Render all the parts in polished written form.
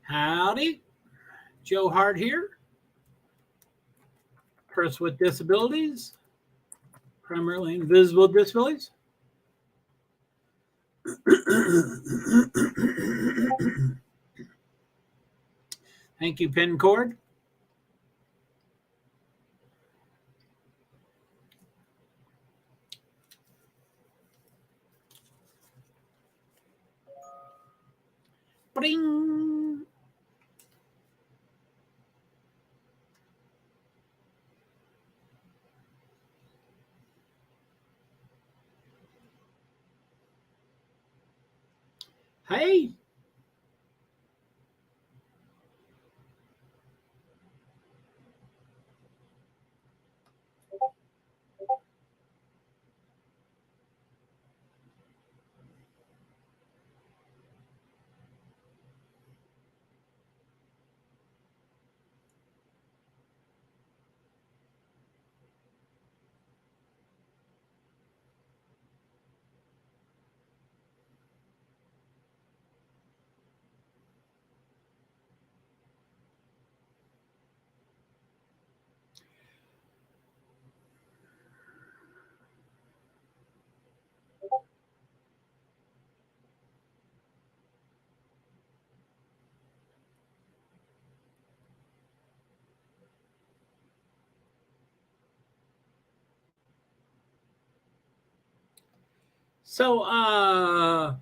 Howdy, JoeHart here, person with disabilities, primarily invisible disabilities. Thank you, Pin Cord. Bing. Hey. So, I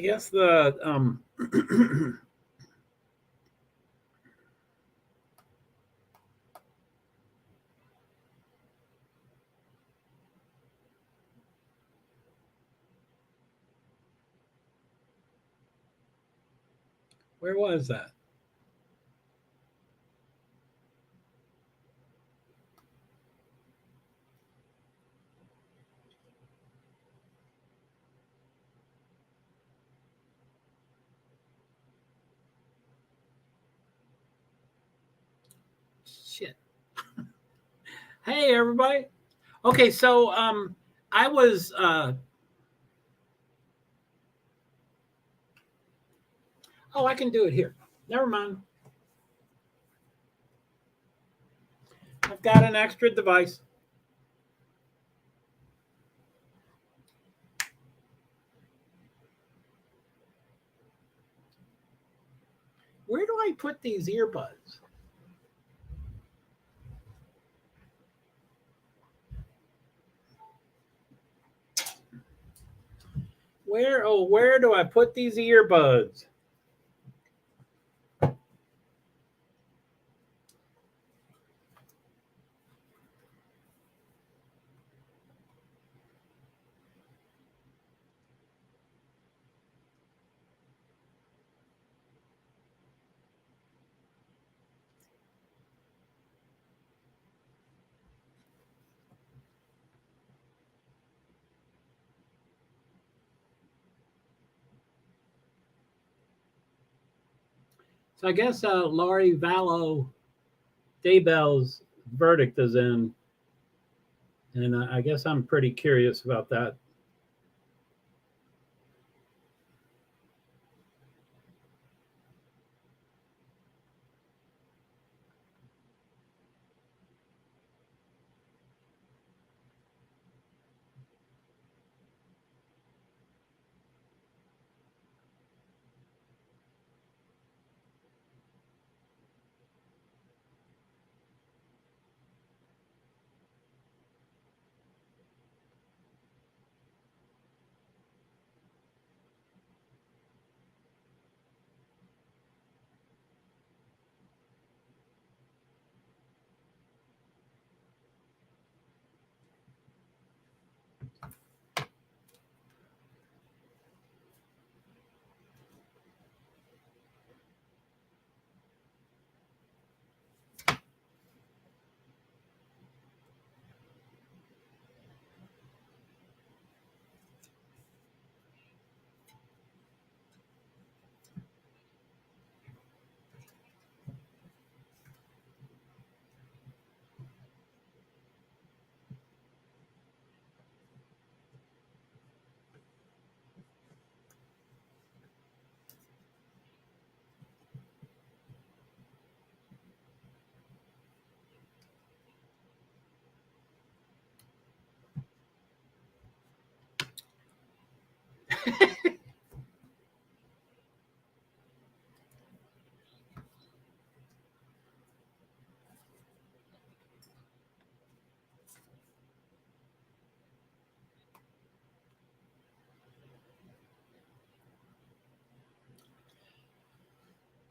guess the where was that? Shit. Hey, everybody. Okay, so I was oh, I can do it here. Never mind. I've got an extra device. Where do I put these earbuds? Where do I put these earbuds? So I guess Laurie Vallow Daybell's verdict is in, and I guess I'm pretty curious about that.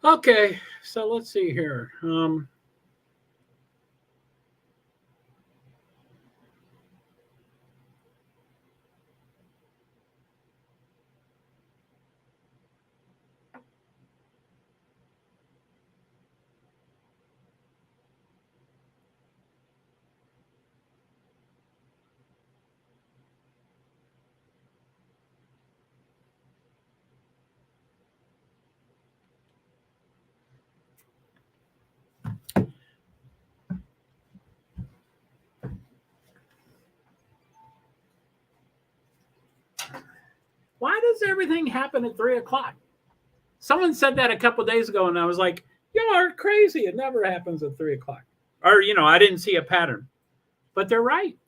Okay, so let's see here. Why does everything happen at 3 o'clock? Someone said that a couple days ago, and I was like, "You are crazy. It never happens at 3 o'clock." Or, I didn't see a pattern. But they're right.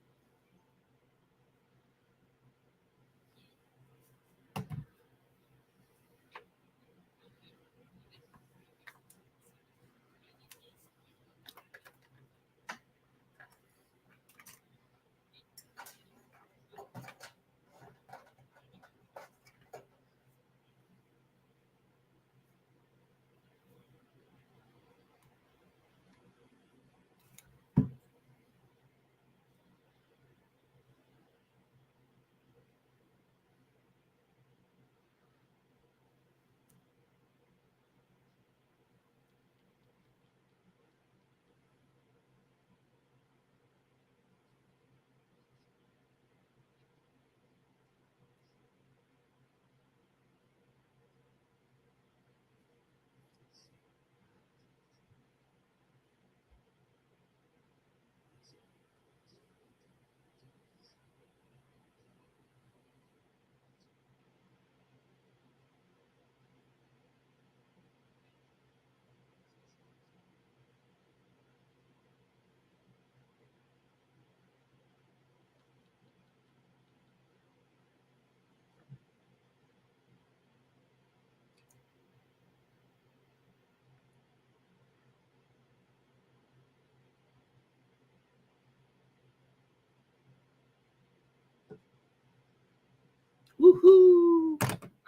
Woohoo!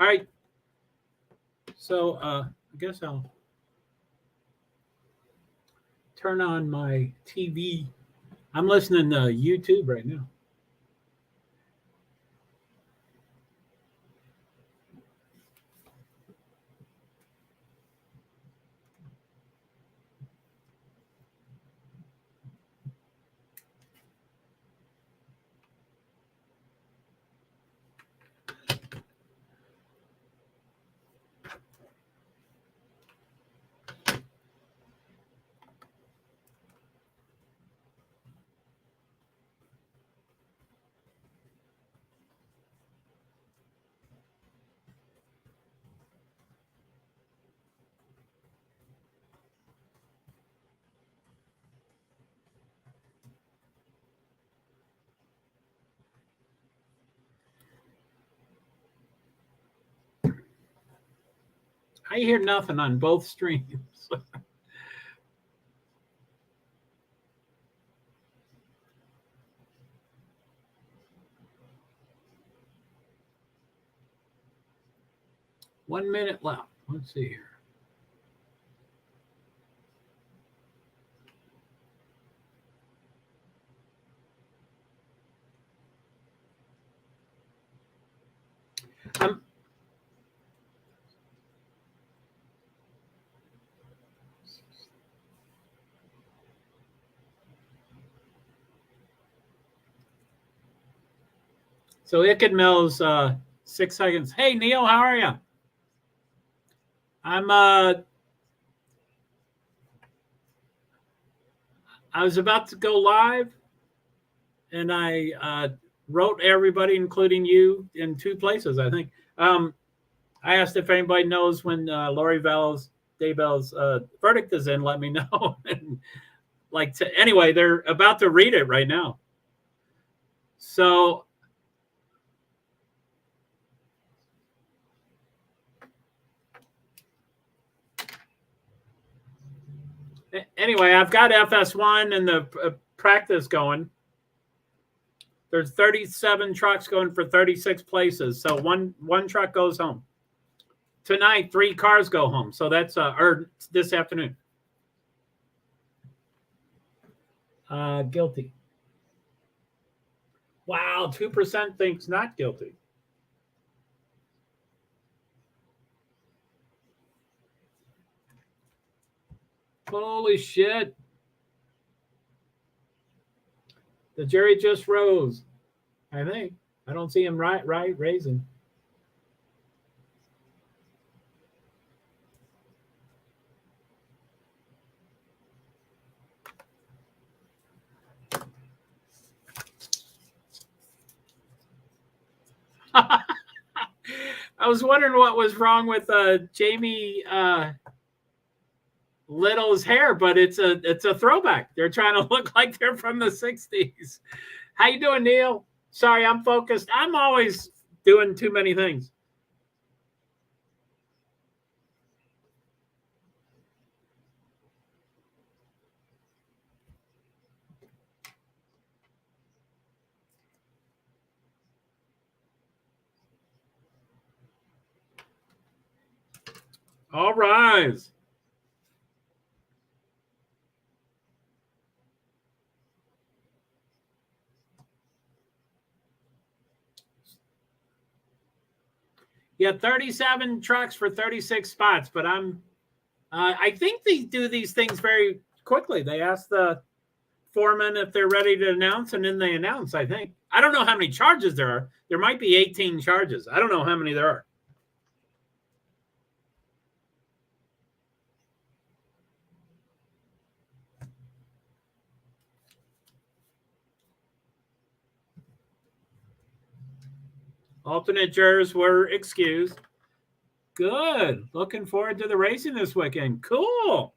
All right. So I guess I'll turn on my TV. I'm listening to YouTube right now. I hear nothing on both streams. One minute left. Let's see here. So Icked Mills, 6 seconds. Hey, Neil, how are you? I was about to go live, and I wrote everybody, including you, in 2 places, I think. I asked if anybody knows when Lori Daybell's verdict is in. Let me know. And anyway, they're about to read it right now. So anyway, I've got FS1 and the practice going. There's 37 trucks going for 36 places. So one truck goes home. tonight 3 cars go home. So that's or this afternoon. Guilty. Wow, 2% thinks not guilty. Holy shit. The jury just rose, I think. I don't see him raising. I was wondering what was wrong with Jamie Little's hair, but it's a throwback. They're trying to look like they're from the 60s. How you doing, Neil? Sorry, I'm focused. I'm always doing too many things. All rise. Yeah, 37 trucks for 36 spots, but I think they do these things very quickly. They ask the foreman if they're ready to announce, and then they announce, I think. I don't know how many charges there are. There might be 18 charges. I don't know how many there are. Alternate jurors were excused. Good. Looking forward to the racing this weekend. Cool.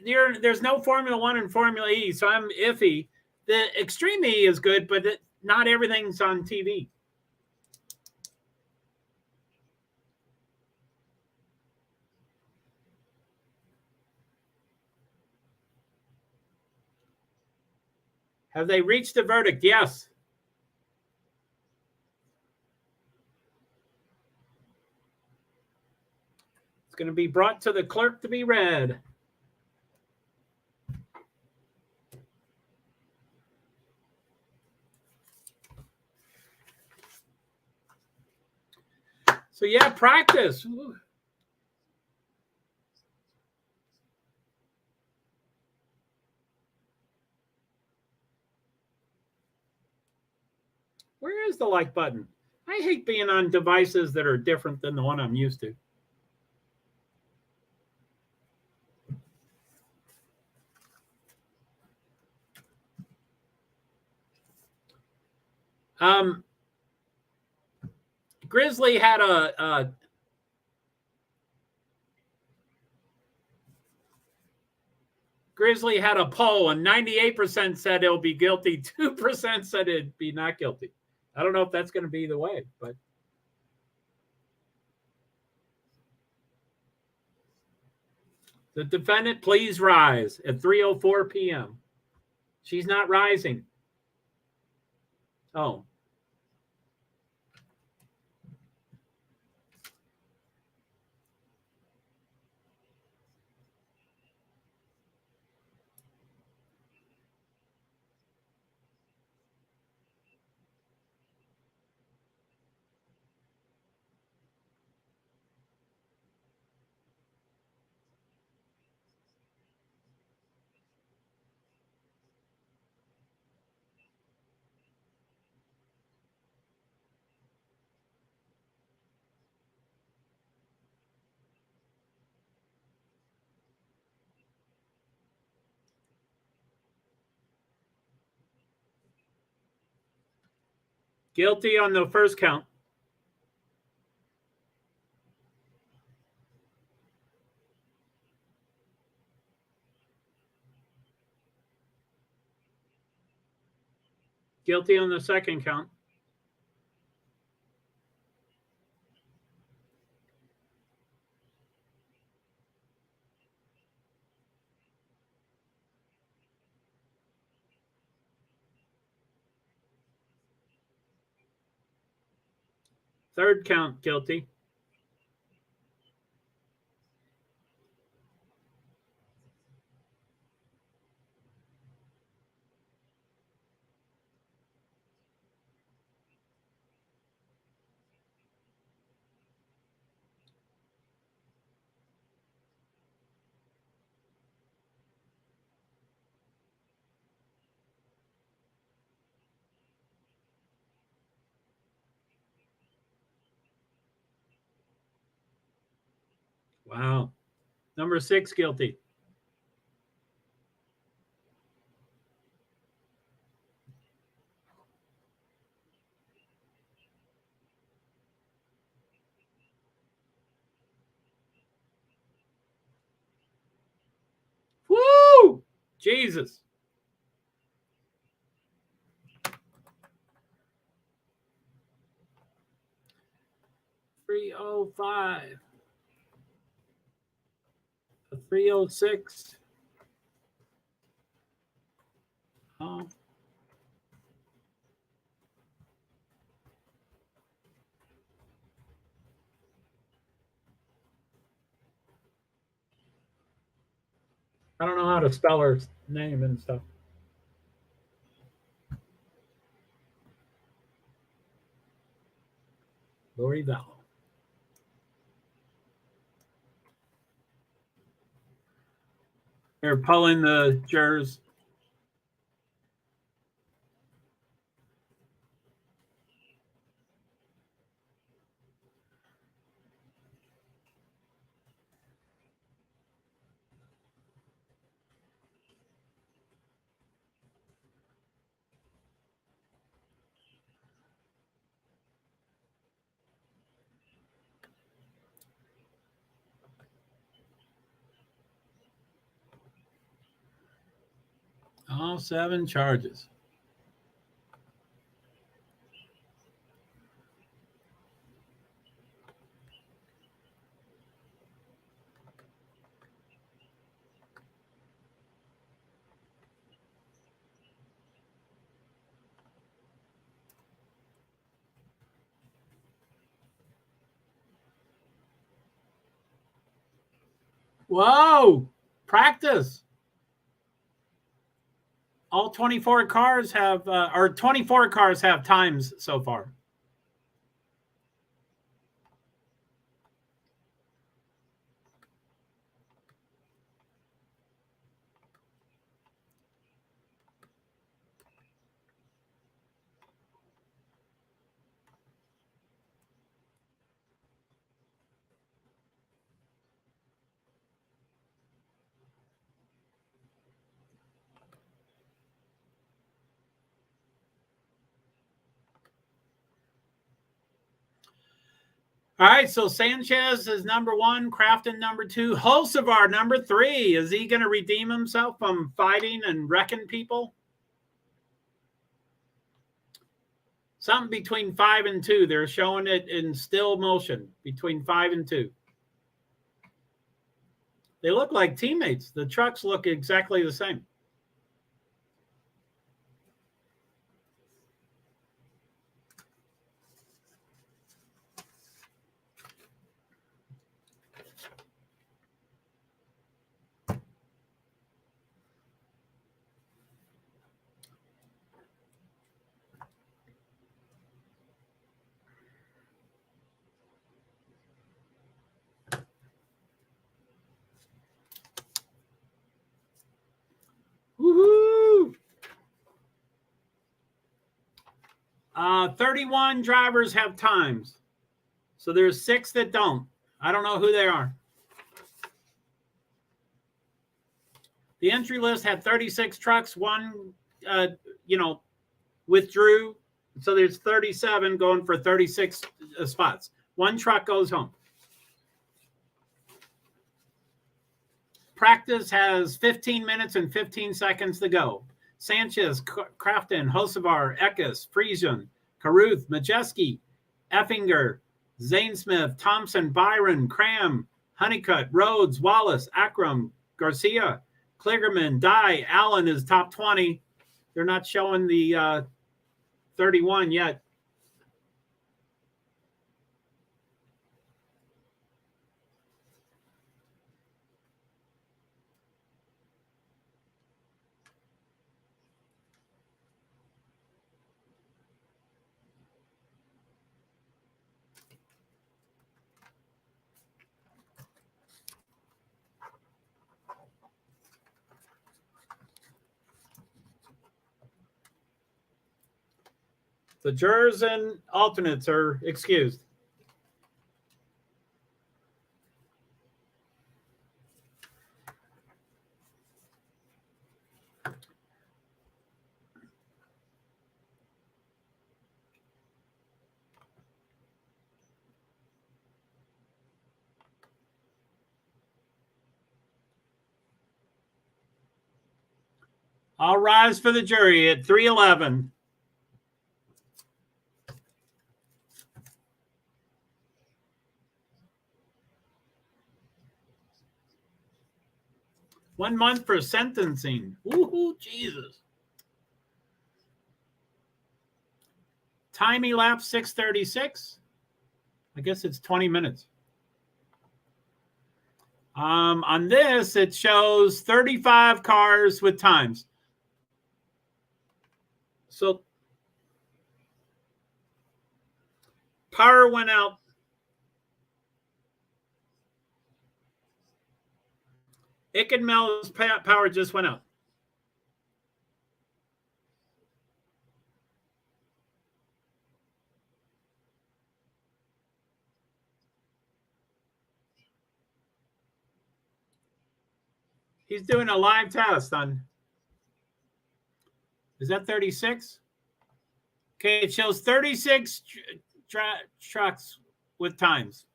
There's no Formula One and Formula E, so I'm iffy. The ExtremeE is good, but not everything's on TV. Have they reached a verdict? Yes. It's going to be brought to the clerk to be read. So yeah, practice. Ooh. Where is the like button? I hate being on devices that are different than the one I'm used to. Grizzly had a poll, and 98% said it'll be guilty. 2% said it'd be not guilty. I don't know if that's going to be the way, but the defendant, please rise at 3:04 p.m. She's not rising. Oh. Guilty on the first count. Guilty on the second count. Third count, guilty. Wow. Number 6, guilty. Woo! Jesus. 305. A 306. Oh. I don't know how to spell her name and stuff. Lori Vallow. They're pulling the jurors. All 7 charges. Whoa! Practice. All 24 cars have, or 24 cars have times so far. All right, so Sanchez is number 1, Crafton number 2, Hulsevar number 3. Is he going to redeem himself from fighting and wrecking people? Something between 5 and 2. They're showing it in still motion between 5 and 2. They look like teammates. The trucks look exactly the same. Woohoo! 31 drivers have times. So there's 6 that don't. I don't know who they are. The entry list had 36 trucks. 1, withdrew. So there's 37 going for 36 spots. 1 truck goes home. Practice has 15 minutes and 15 seconds to go. Sanchez, Crafton, Hulsevar, Eckes, Friesian, Caruth, Majeski, Effinger, Zanesmith, Thompson, Byron, Cram, Honeycutt, Rhodes, Wallace, Akram, Garcia, Kligerman, Dye, Allen is top 20. They're not showing the 31 yet. The jurors and alternates are excused. All rise for the jury at 3:11. One month for sentencing. Woohoo, Jesus. Time elapsed 6:36. I guess it's 20 minutes. On this, it shows 35 cars with times. So power went out. Mel's power just went out. He's doing a live test on. Is that 36? Okay, it shows 36 trucks with times.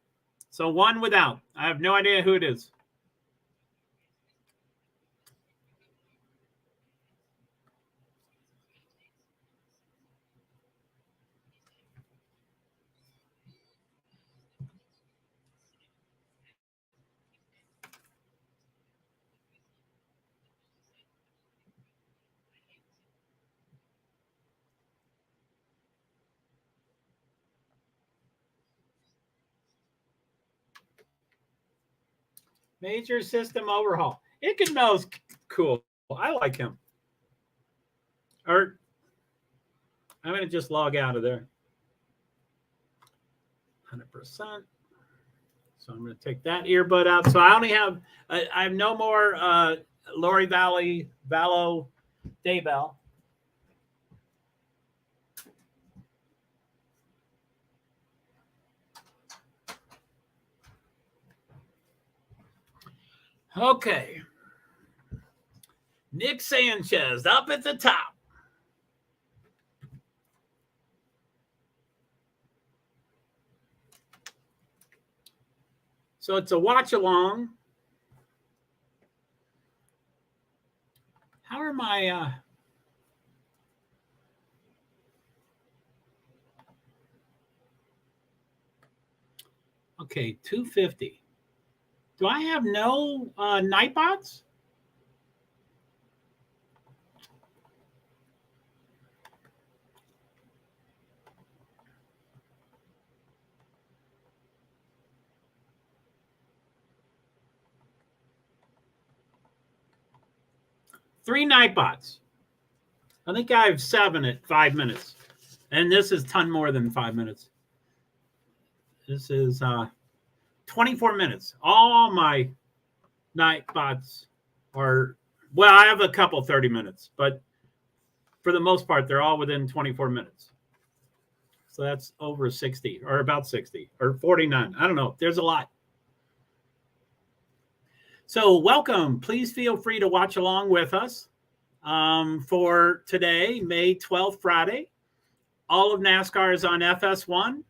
So one without. I have no idea who it is. Major system overhaul. Mel's cool. I like him. Or I'm going to just log out of there. 100%. So I'm going to take that earbud out. So I only have, I have no more Lori Vallow Daybell. Okay. Nick Sanchez up at the top. So it's a watch along. How are my okay, 250. Do I have no Nightbots? Three Nightbots. I think I have 7 at 5 minutes. And this is a ton more than 5 minutes. This is 24 minutes. All my Nightbots are, well, I have a couple 30 minutes, but for the most part, they're all within 24 minutes. So that's over 60 or about 60 or 49. I don't know. There's a lot. So welcome. Please feel free to watch along with us for today, May 12th, Friday. All of NASCAR is on FS1.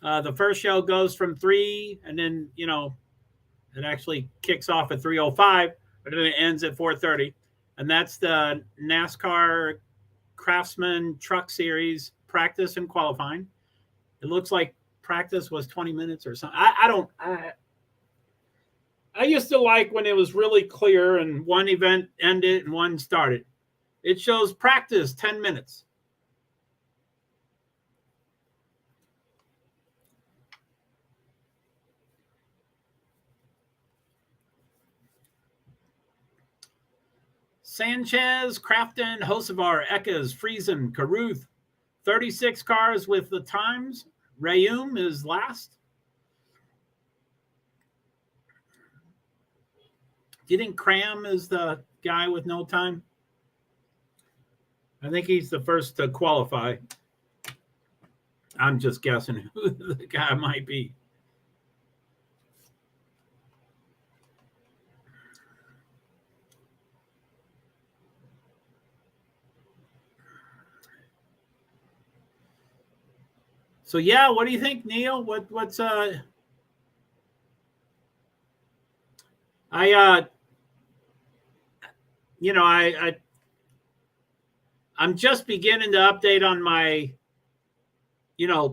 The first show goes from 3, and then, you know, it actually kicks off at 3:05, but then it ends at 4:30. And that's the NASCAR Craftsman Truck Series practice and qualifying. It looks like practice was 20 minutes or something. I used to like when it was really clear and one event ended and one started. It shows practice 10 minutes. Sanchez, Crafton, Hocevar, Eckes, Friesen, Caruth, 36 cars with the times. Rayum is last. Do you think Cram is the guy with no time? I think he's the first to qualify. I'm just guessing who the guy might be. So yeah, what do you think, Neil? What's I I'm just beginning to update on my,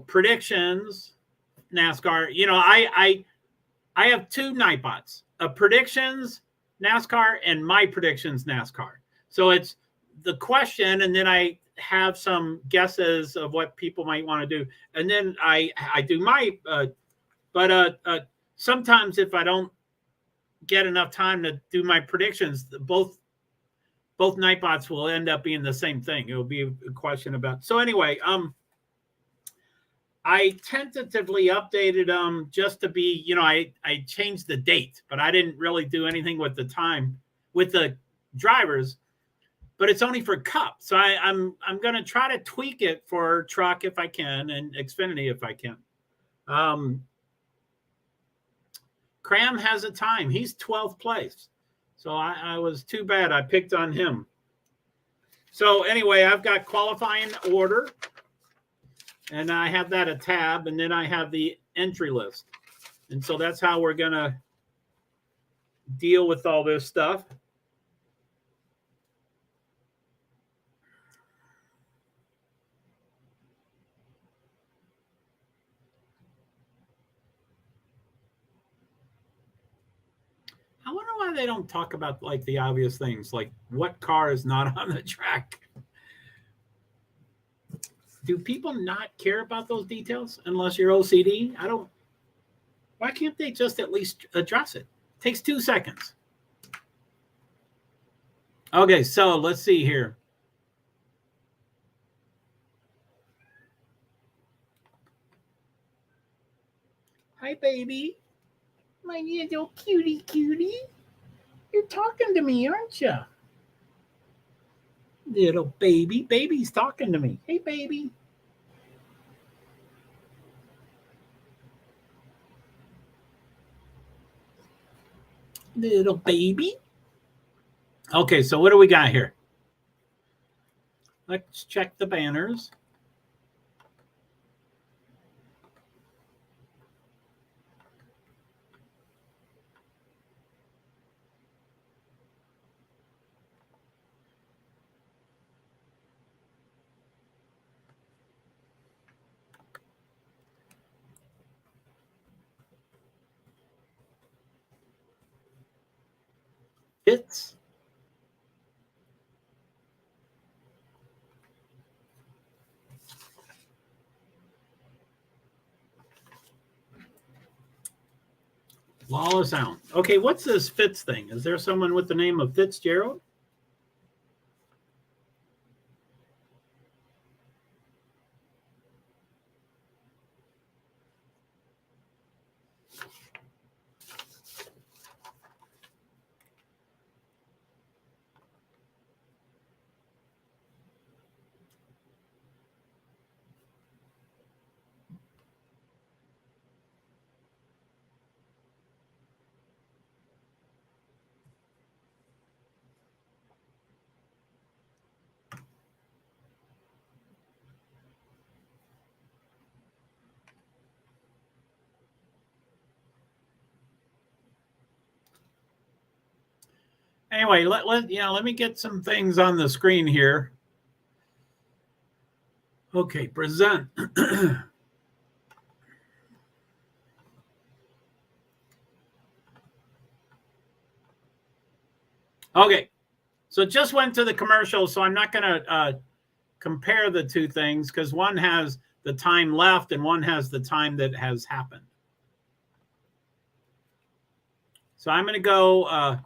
predictions, NASCAR. I have two Nightbots, a predictions NASCAR and my predictions NASCAR. So it's the question, and then I have some guesses of what people might want to do, and then I do my. But sometimes if I don't get enough time to do my predictions, both Nightbots will end up being the same thing. It will be a question about. So anyway, I tentatively updated them just to be, I changed the date, but I didn't really do anything with the time with the drivers. But it's only for Cup, so I'm going to try to tweak it for Truck if I can and Xfinity if I can. Cram has a time. He's 12th place. So I was too bad. I picked on him. So anyway, I've got qualifying order. And I have that a tab. And then I have the entry list. And so that's how we're going to deal with all this stuff. I wonder why they don't talk about like the obvious things, like what car is not on the track. Do people not care about those details unless you're OCD? Why can't they just at least address it? It takes 2 seconds. Okay, so let's see here. Hi, baby. My little cutie. You're talking to me, aren't you? Little baby. Baby's talking to me. Hey, baby. Little baby. Okay, so what do we got here? Let's check the banners. It's Lawless Sound. Okay, what's this Fitz thing? Is there someone with the name of Fitzgerald? Anyway, let me get some things on the screen here. Okay, present. Okay, so just went to the commercial, so I'm not going to compare the two things because one has the time left and one has the time that has happened. So I'm going to go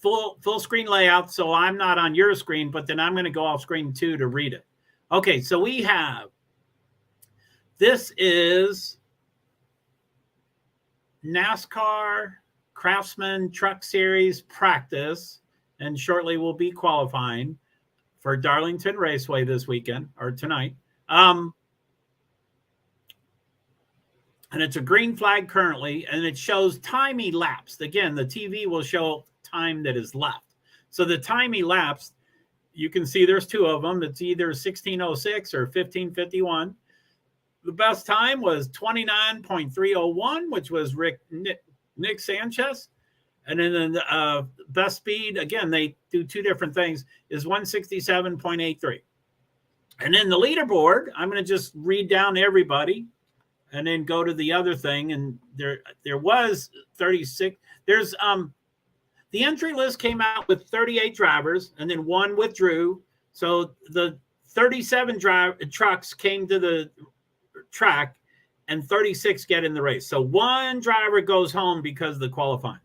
full screen layout, so I'm not on your screen, but then I'm going to go off screen too to read it. Okay, so we have, this is NASCAR Craftsman Truck Series practice, and shortly we'll be qualifying for Darlington Raceway this weekend, or tonight. And it's a green flag currently, and it shows time elapsed. Again, the TV will show time that is left. So the time elapsed, you can see there's two of them. It's either 1606 or 1551. The best time was 29.301, which was Nick Sanchez. And then the best speed, again, they do two different things, is 167.83. And then the leaderboard, I'm going to just read down everybody and then go to the other thing. And there was 36. There's the entry list came out with 38 drivers, and then one withdrew. So the 37 trucks came to the track, and 36 get in the race. So one driver goes home because of the qualifying.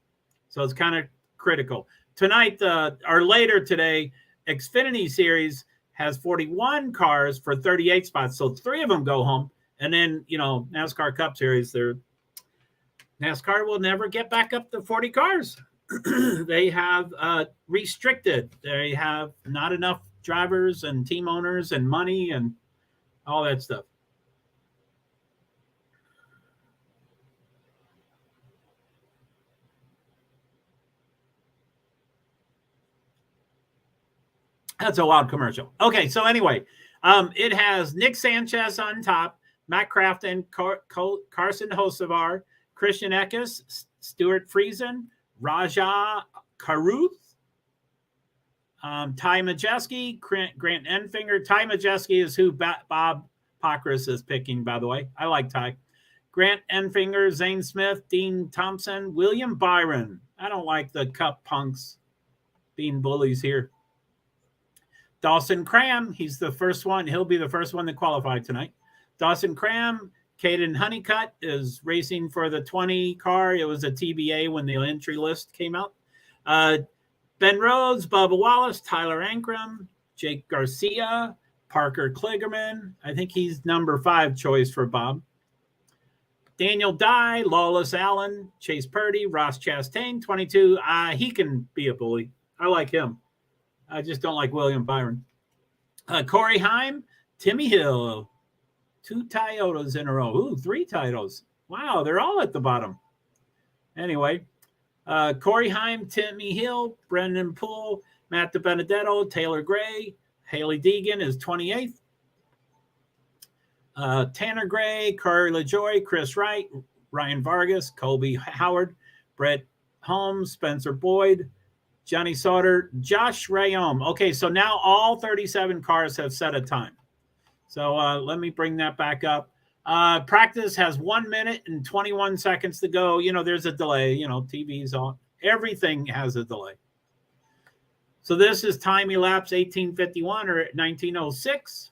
So it's kind of critical. Tonight, or later today, Xfinity Series has 41 cars for 38 spots. So 3 of them go home. And then, NASCAR Cup Series, NASCAR will never get back up to 40 cars. They have restricted. They have not enough drivers and team owners and money and all that stuff. That's a wild commercial. Okay, so anyway, it has Nick Sanchez on top, Matt Crafton, Carson Hocevar, Christian Eckes, Stuart Friesen, Rajah Caruth, Ty Majeski, Grant Enfinger. Ty Majeski is who Bob Pockrass is picking, by the way. I like Ty. Grant Enfinger, Zane Smith, Dean Thompson, William Byron. I don't like the Cup punks being bullies here. Dawson Cram, he's the first one. He'll be the first one to qualify tonight. Dawson Cram, Caden Honeycutt is racing for the 20 car. It was a TBA when the entry list came out. Ben Rhodes, Bubba Wallace, Tyler Ankrum, Jake Garcia, Parker Kligerman. I think he's number 5 choice for Bob. Daniel Dye, Lawless Allen, Chase Purdy, Ross Chastain, 22. He can be a bully. I like him. I just don't like William Byron. Corey Heim, Timmy Hill, 2 Toyotas in a row. Ooh, 3 titles. Wow, they're all at the bottom. Anyway, Corey Heim, Timmy Hill, Brendan Poole, Matt DiBenedetto, Taylor Gray, Haley Deegan is 28th. Tanner Gray, Corey LaJoy, Chris Wright, Ryan Vargas, Colby Howard, Brett Holmes, Spencer Boyd, Johnny Sauter, Josh Rayom. Okay, so now all 37 cars have set a time. So let me bring that back up. Practice has 1 minute and 21 seconds to go. There's a delay. TV's on. Everything has a delay. So this is time elapsed 1851 or 1906.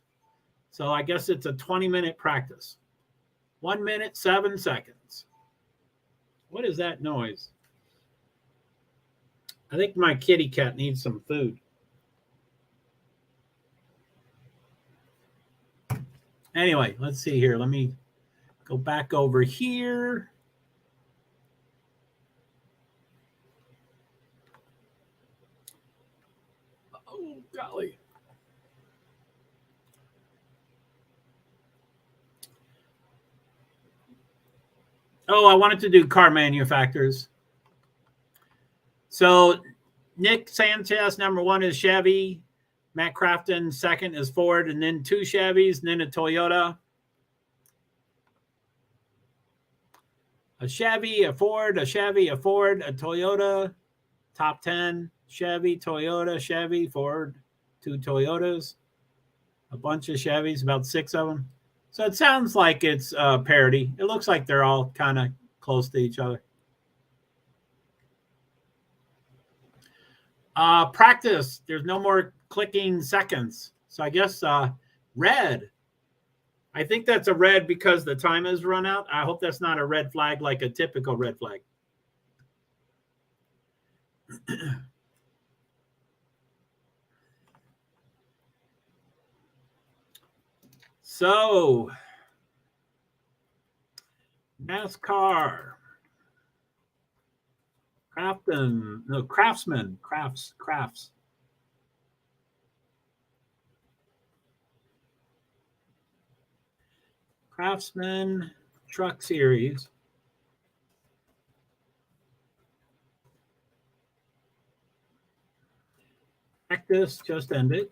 So I guess it's a 20-minute practice. 1 minute, 7 seconds. What is that noise? I think my kitty cat needs some food. Anyway, let's see here. Let me go back over here. Oh, golly. Oh, I wanted to do car manufacturers. So Nick Sanchez, number 1 is Chevy. Matt Crafton, second is Ford, and then 2 Chevys, and then a Toyota. A Chevy, a Ford, a Chevy, a Ford, a Toyota. Top 10, Chevy, Toyota, Chevy, Ford, 2 Toyotas. A bunch of Chevys, about 6 of them. So it sounds like it's parity. It looks like they're all kind of close to each other. Practice. There's no more clicking seconds. So I guess red. I think that's a red because the time has run out. I hope that's not a red flag like a typical red flag. So, NASCAR. Craftsman. Craftsman Truck Series. Practice just ended.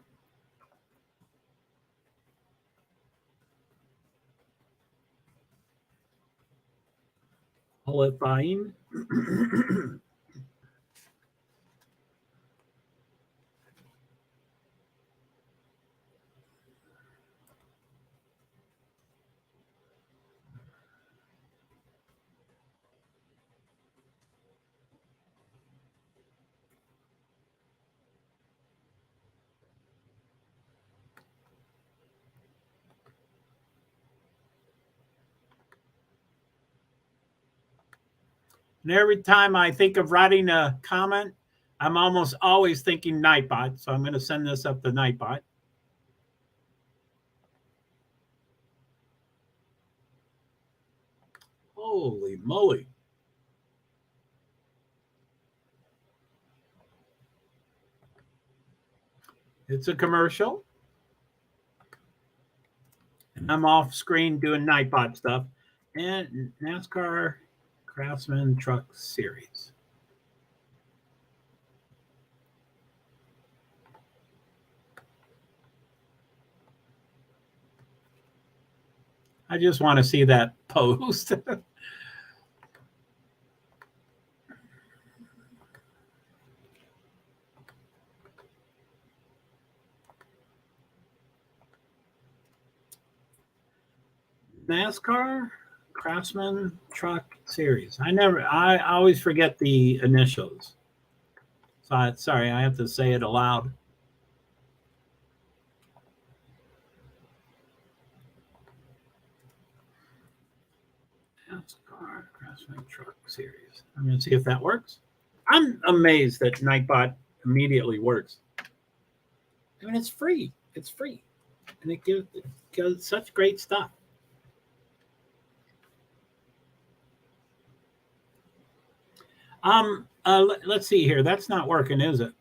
Qualifying. And every time I think of writing a comment, I'm almost always thinking Nightbot. So I'm going to send this up to Nightbot. Holy moly. It's a commercial. And I'm off screen doing Nightbot stuff. And NASCAR Craftsman Truck Series. I just want to see that post. NASCAR Craftsman Truck Series. I always forget the initials. So sorry, I have to say it aloud. NASCAR Craftsman Truck Series. I'm going to see if that works. I'm amazed that Nightbot immediately works. I mean, it's free. It's free. And it gives such great stuff. Let's see here. That's not working, is it?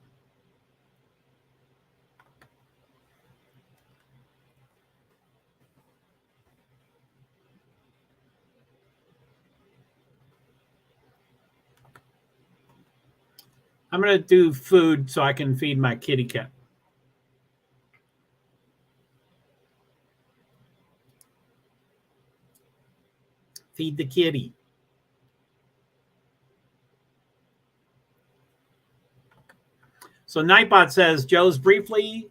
I'm going to do food so I can feed my kitty cat. Feed the kitty. So Nightbot says Joe's briefly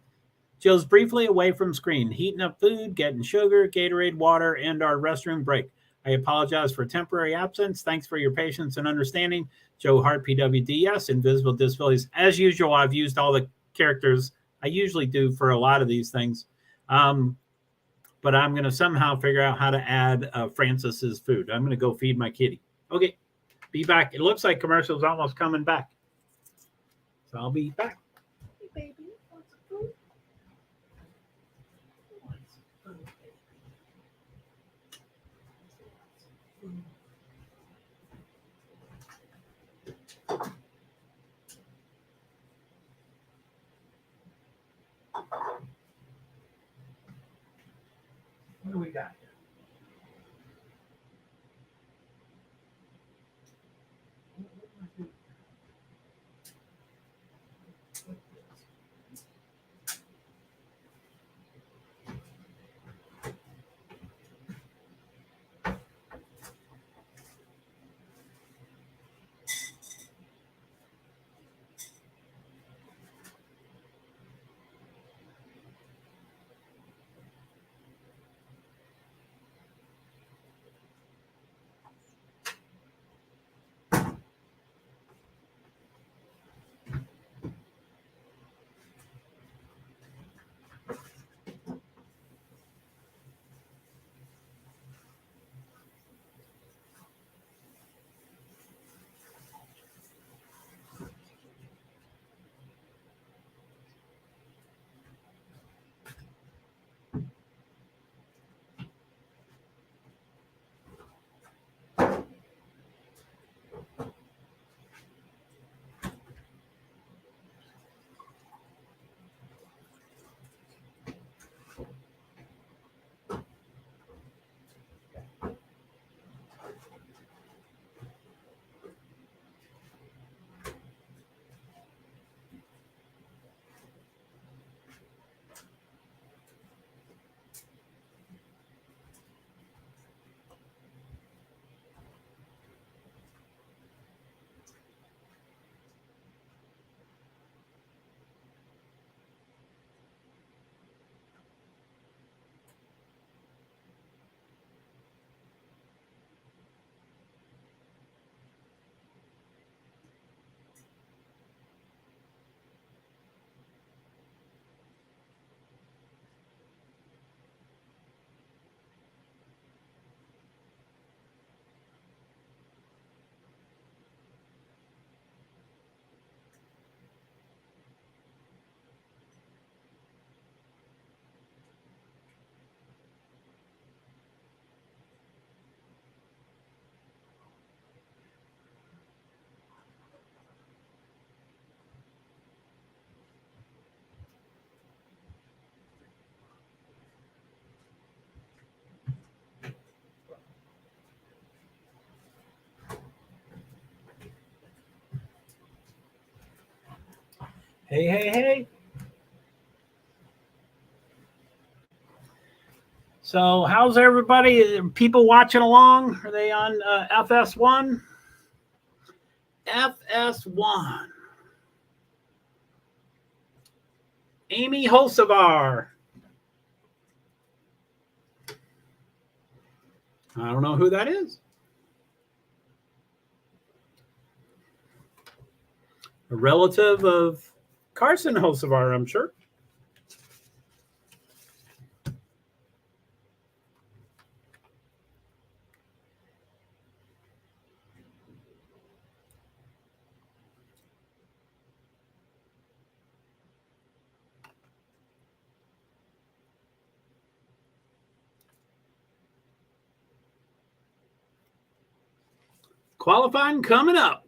away from screen, heating up food, getting sugar, Gatorade, water, and our restroom break. I apologize for temporary absence. Thanks for your patience and understanding. JoeHart, PwD's, Invisible Disabilities. As usual, I've used all the characters I usually do for a lot of these things. But I'm going to somehow figure out how to add Francis's food. I'm going to go feed my kitty. Okay, be back. It looks like commercial's almost coming back. So I'll be back. Hey, baby, want some food? What do we got here? Hey, hey, hey. So, how's everybody? People watching along? Are they on FS1? FS1. Amy Hosevar. I don't know who that is. A relative of Carson Hosevar, I'm sure. Qualifying coming up.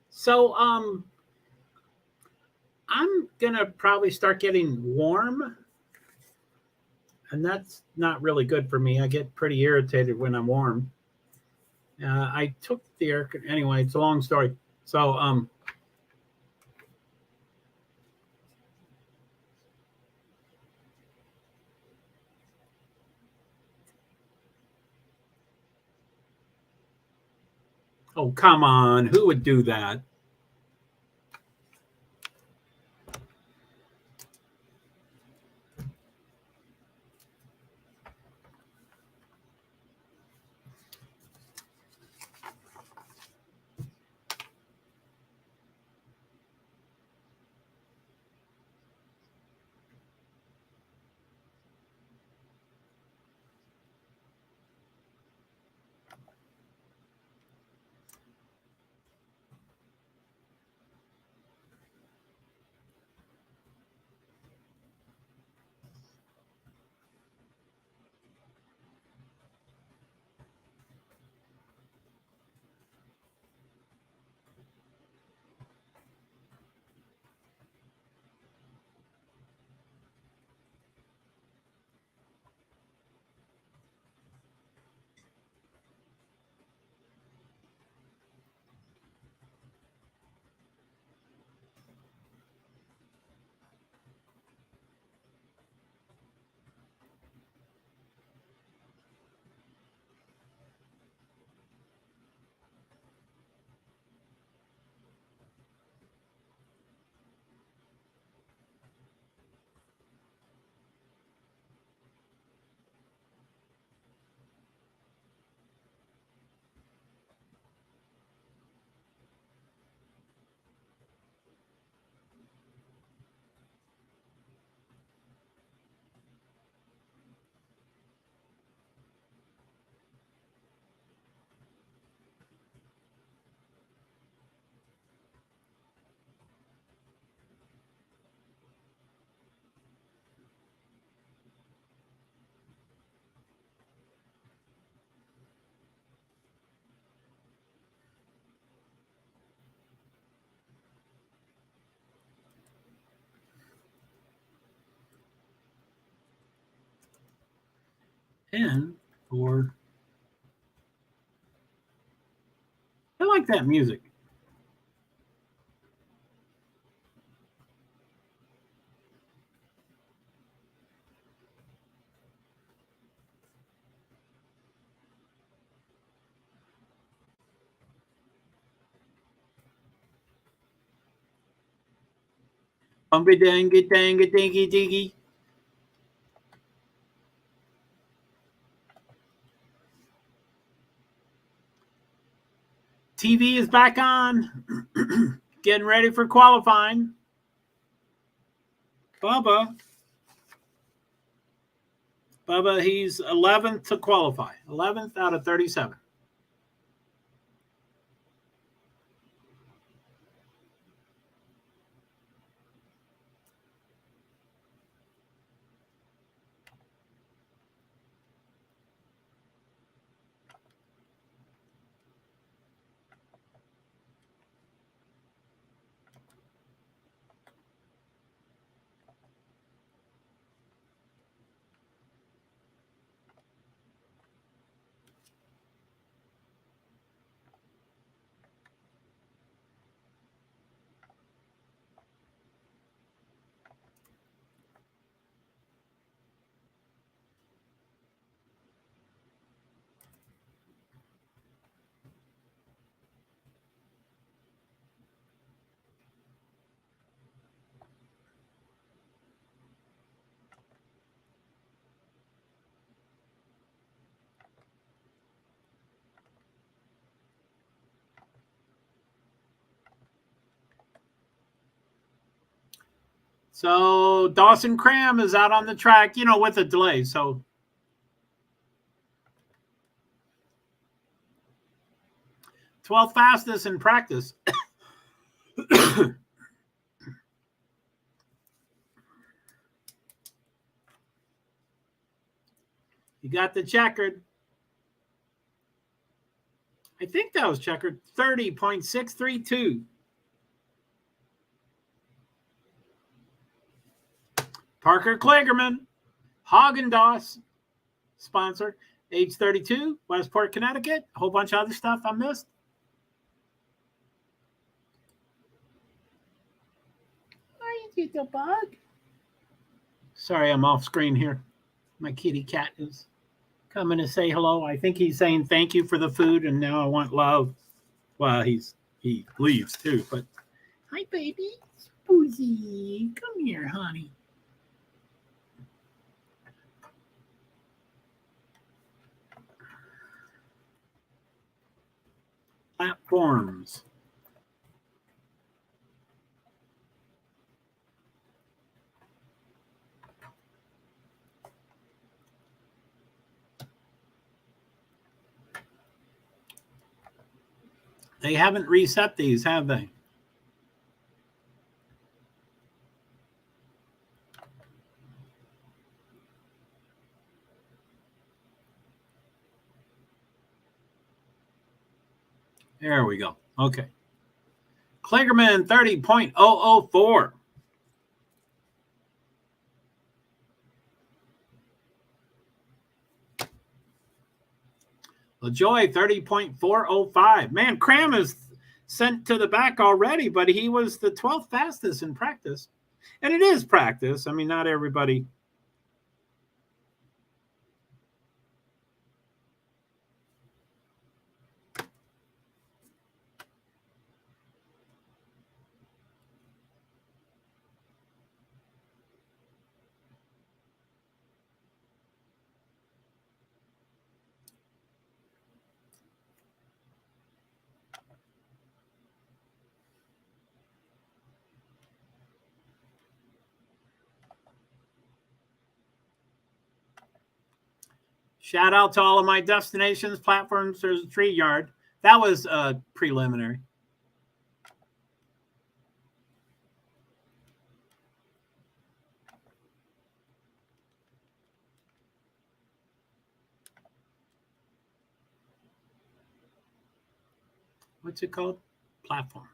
So, I'm gonna probably start getting warm, and that's not really good for me. I get pretty irritated when I'm warm. I took the air anyway. It's a long story. So, oh come on, who would do that? And for I like that music. Bumpy dangy dangy dingy dingy. TV is back on. Getting ready for qualifying. Bubba, he's 11th to qualify. 11th out of 37. So Dawson Cram is out on the track, with a delay. So 12th fastest in practice. You got the checkered. I think that was checkered. 30.632. Parker Kligerman, Haagen-Dazs sponsor, age 32, Westport, Connecticut. A whole bunch of other stuff I missed. Hi, little bug. Sorry, I'm off screen here. My kitty cat is coming to say hello. I think he's saying thank you for the food, and now I want love. Well, he leaves too, but hi, baby. Spoozy. Come here, honey. Platforms. They haven't reset these, have they? There we go. Okay. Kligerman 30.004. LaJoy 30.405. Man, Cram is sent to the back already, but he was the 12th fastest in practice. And it is practice. I mean, not everybody. Shout out to all of my destinations, platforms. There's a tree yard. That was preliminary. What's it called? Platforms.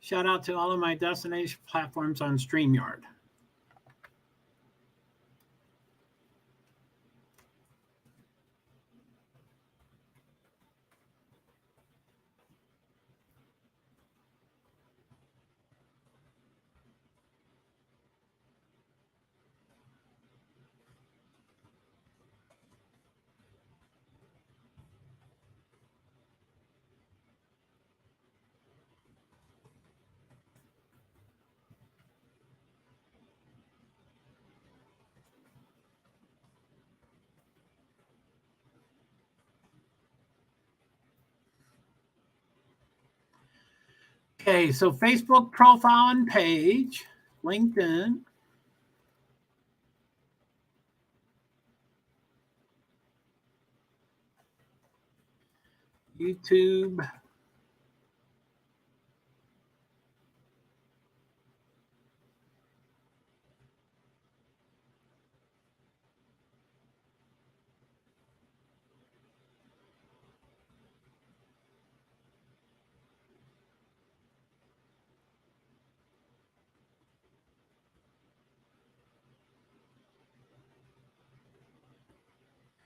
Shout out to all of my destination platforms on StreamYard. Okay, so Facebook profile and page, LinkedIn. YouTube.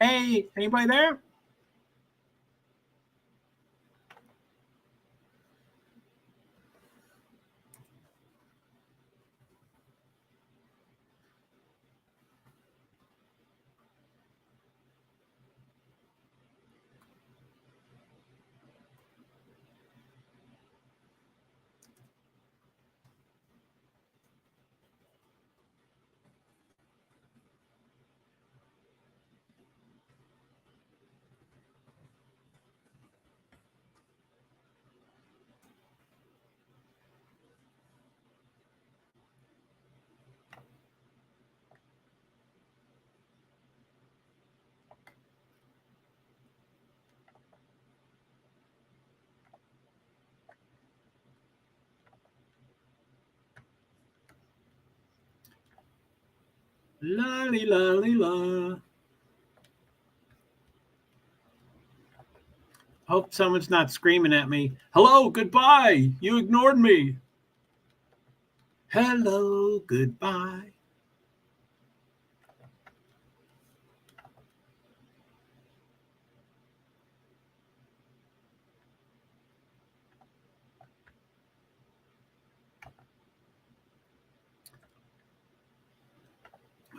Hey, anybody there? La li la li la. Hope someone's not screaming at me. Hello, goodbye. You ignored me. Hello, goodbye.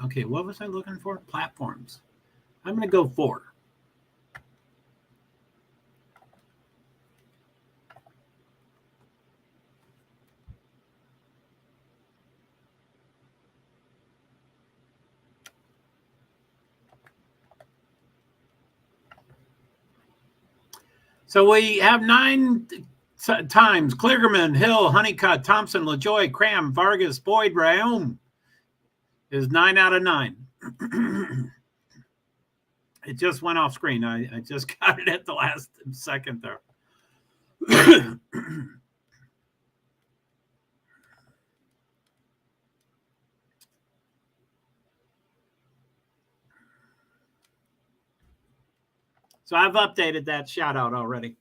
Okay, what was I looking for? Platforms. I'm going to go 4. So we have 9 times. Kligerman, Hill, Honeycutt, Thompson, LaJoy, Cram, Vargas, Boyd, Rayom is 9 out of 9. It just went off screen. I just got it at the last second there. So I've updated that shout out already.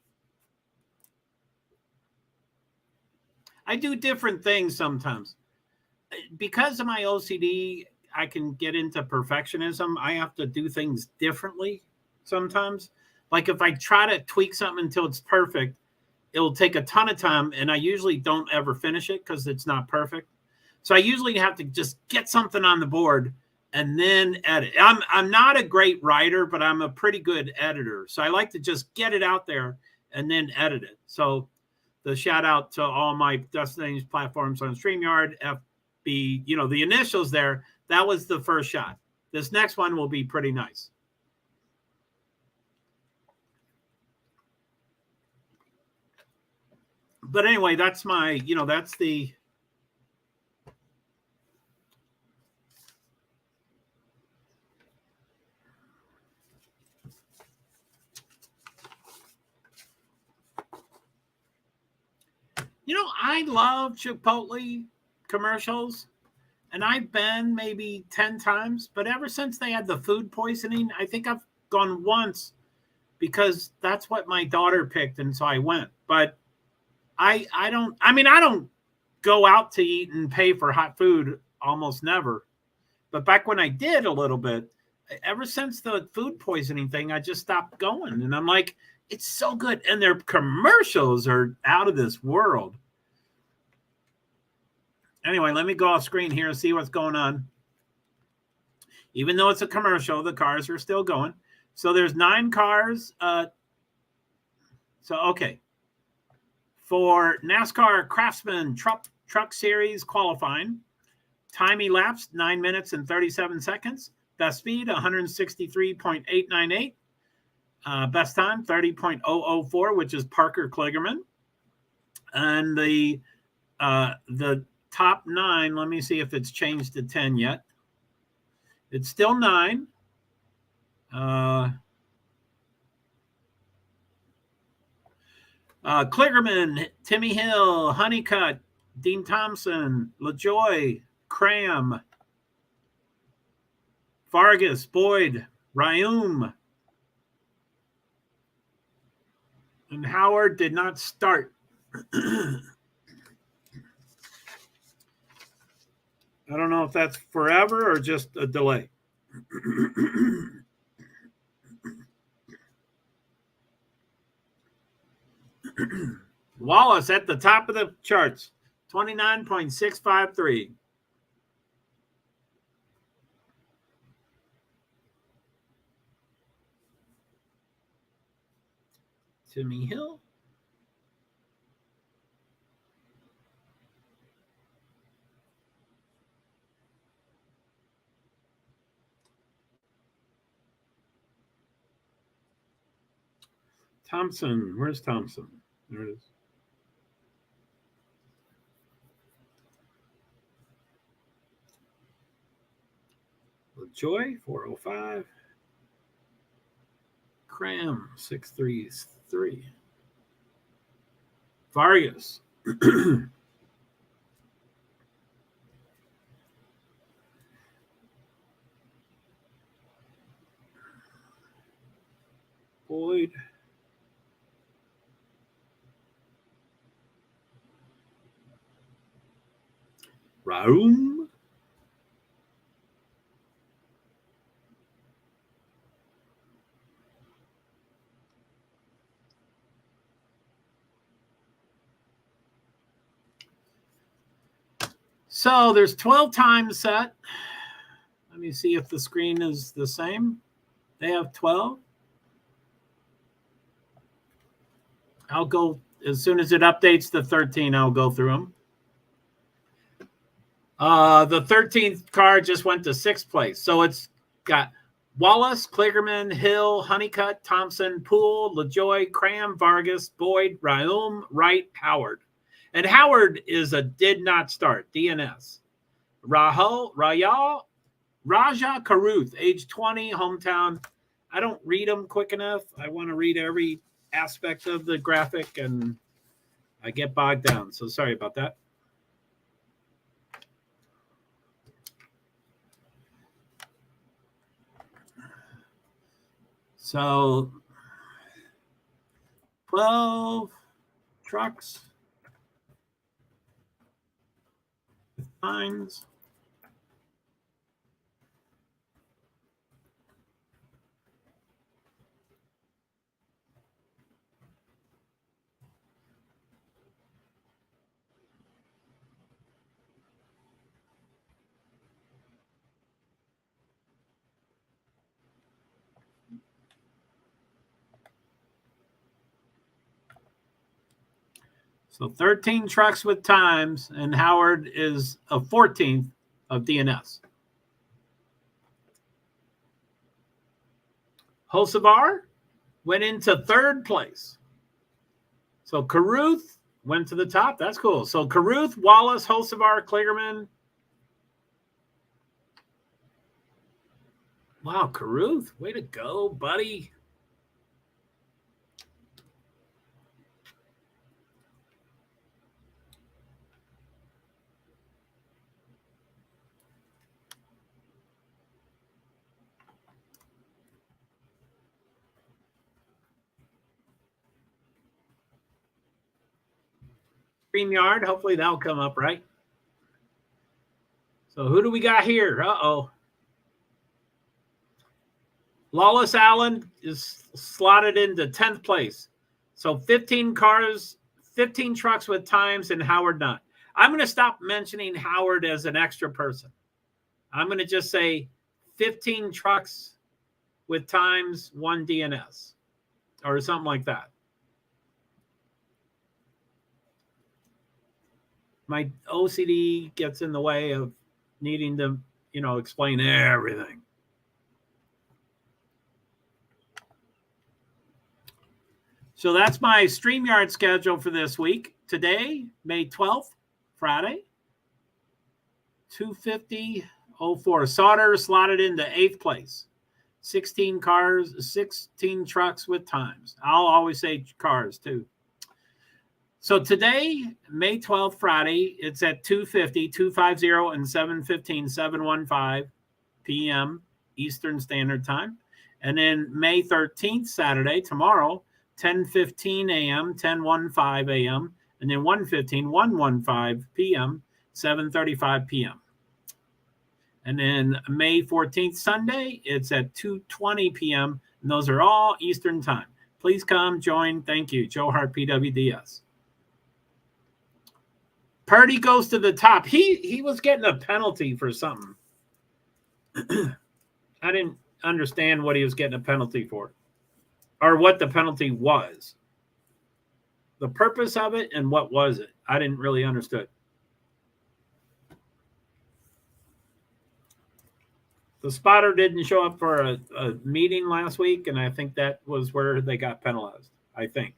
I do different things sometimes. Because of my OCD, I can get into perfectionism. I have to do things differently sometimes. Like if I try to tweak something until it's perfect, it'll take a ton of time, and I usually don't ever finish it because it's not perfect. So I usually have to just get something on the board and then edit. I'm not a great writer, but I'm a pretty good editor. So I like to just get it out there and then edit it. So the shout out to all my destinations platforms on StreamYard, FB, the initials there, that was the first shot. This next one will be pretty nice. But anyway, that's my, that's the, I love Chipotle commercials, and I've been maybe 10 times, but ever since they had the food poisoning, I think I've gone once because that's what my daughter picked, and so I went. But I don't go out to eat and pay for hot food almost never. But back when I did a little bit, ever since the food poisoning thing, I just stopped going. And I'm like, it's so good. And their commercials are out of this world. Anyway, let me go off screen here and see what's going on. Even though it's a commercial, the cars are still going. So there's 9 cars. Okay. For NASCAR Craftsman Truck Series qualifying, time elapsed 9 minutes and 37 seconds. Best speed 163.898. Best time 30.004, which is Parker Kligerman. And the top 9, let me see if it's changed to 10 yet. It's still 9. Kligerman, Timmy Hill, Honeycutt, Dean Thompson, LaJoy, Cram, Vargas, Boyd, Rayum, and Howard did not start. I don't know if that's forever or just a delay. Wallace at the top of the charts, 29.653. Timmy Hill. Thompson. Where's Thompson? There it is. LaJoy, 405. Cram, 633. Vargas. Boyd. Raum. So there's 12 times set. Let me see if the screen is the same. They have 12. I'll go as soon as it updates the 13. I'll go through them. The 13th car just went to 6th place. So it's got Wallace, Kligerman, Hill, Honeycutt, Thompson, Poole, LaJoy, Cram, Vargas, Boyd, Raum, Wright, Howard. And Howard is a did not start, DNS. Raja Caruth, age 20, hometown. I don't read them quick enough. I want to read every aspect of the graphic, and I get bogged down. So sorry about that. So 12 trucks. Lines. So 13 trucks with times, and Howard is a 14th of DNS. Hocevar went into 3rd place. So Caruth went to the top. That's cool. So Caruth, Wallace, Hocevar, Kligerman. Wow, Caruth, way to go, buddy. StreamYard, hopefully that'll come up, right? So who do we got here? Uh-oh. Lawless Allen is slotted into 10th place. So 15 cars, 15 trucks with times, and Howard not. I'm going to stop mentioning Howard as an extra person. I'm going to just say 15 trucks with times, 1 DNS or something like that. My OCD gets in the way of needing to, explain everything. So that's my StreamYard schedule for this week. Today, May 12th, Friday, 250.04. Sauter slotted into 8th place. 16 cars, 16 trucks with times. I'll always say cars too. So today, May 12th, Friday, it's at 2:50, 2:50, and 7:15, 7:15 p.m. Eastern Standard Time. And then May 13th, Saturday, tomorrow, 10:15 a.m., 10:15 a.m., and then 1:15, 1:15 p.m., 7:35 p.m. And then May 14th, Sunday, it's at 2:20 p.m., and those are all Eastern Time. Please come, join. Thank you. JoeHart, PwD's. Purdy goes to the top. He was getting a penalty for something. I didn't understand what he was getting a penalty for, or what the penalty was. The purpose of it and what was it? I didn't really understand. The spotter didn't show up for a meeting last week, and I think that was where they got penalized, I think.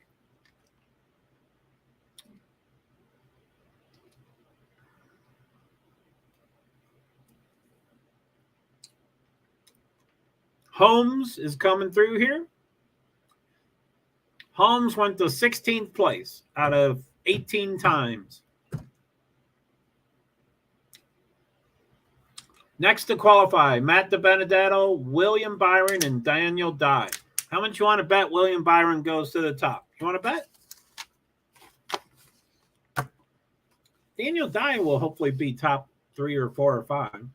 Holmes is coming through here. Holmes went to 16th place out of 18 times. Next to qualify, Matt DiBenedetto, William Byron, and Daniel Dye. How much you want to bet William Byron goes to the top? You want to bet? Daniel Dye will hopefully be top 3 or 4 or 5.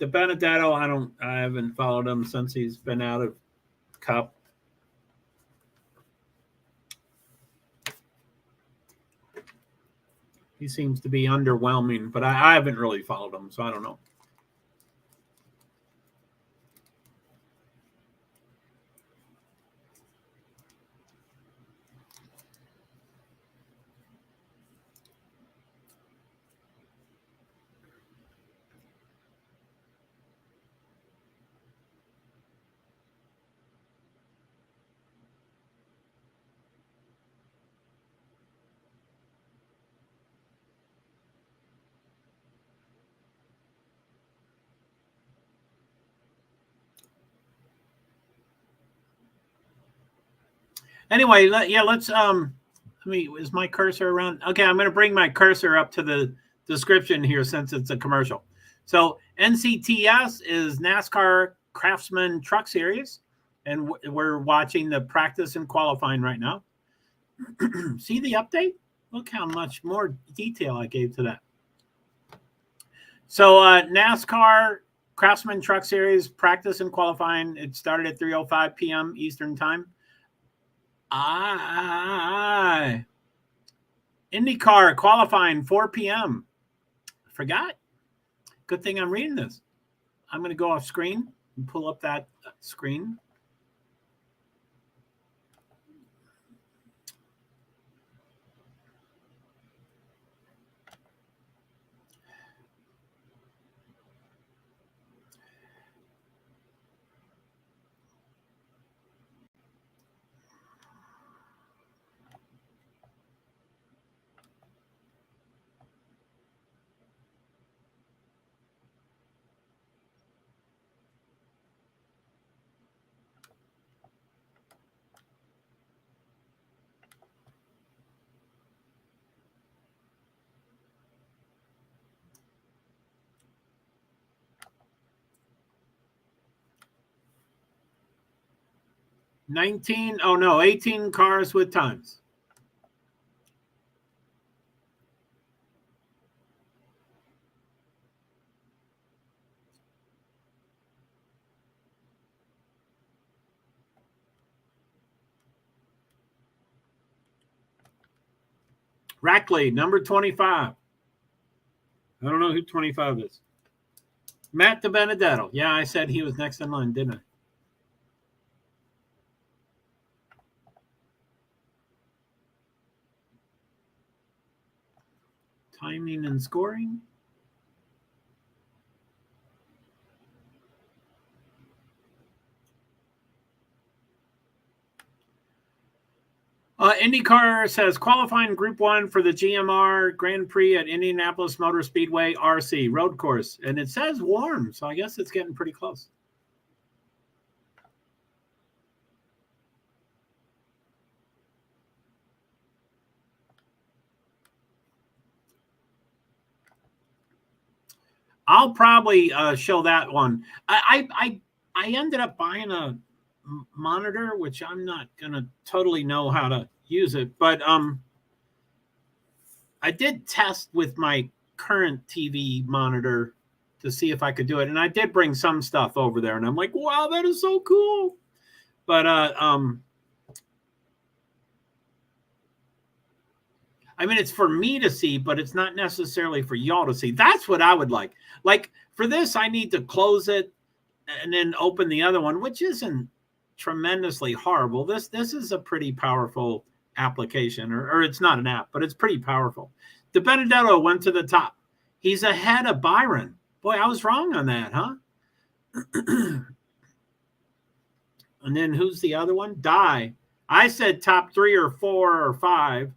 De Benedetto, I haven't followed him since he's been out of Cup. He seems to be underwhelming, but I haven't really followed him, so I don't know. Anyway, let's is my cursor around? Okay, I'm going to bring my cursor up to the description here since it's a commercial. So NCTS is NASCAR Craftsman Truck Series, and we're watching the practice and qualifying right now. See the update? Look how much more detail I gave to that. So NASCAR Craftsman Truck Series practice and qualifying. It started at 3:05 p.m. Eastern Time. IndyCar qualifying 4 p.m. Forgot. Good thing I'm reading this. I'm going to go off screen and pull up that screen. Oh no, 18 cars with times. Rackley, number 25. I don't know who 25 is. Matt De Benedetto. Yeah, I said he was next in line, didn't I? Timing and scoring. IndyCar says qualifying Group 1 for the GMR Grand Prix at Indianapolis Motor Speedway RC road course. And it says warm, so I guess it's getting pretty close. I'll probably show that one. I ended up buying a monitor, which I'm not going to totally know how to use it, but I did test with my current TV monitor to see if I could do it, and I did bring some stuff over there, and I'm like, wow, that is so cool. But I mean, it's for me to see, but it's not necessarily for y'all to see. That's what I would like. Like for this, I need to close it and then open the other one, which isn't tremendously horrible. This is a pretty powerful application, or it's not an app, but it's pretty powerful. De Benedetto went to the top. He's ahead of Byron. Boy, I was wrong on that, huh? And then who's the other one? Dye. I said top 3 or 4 or 5,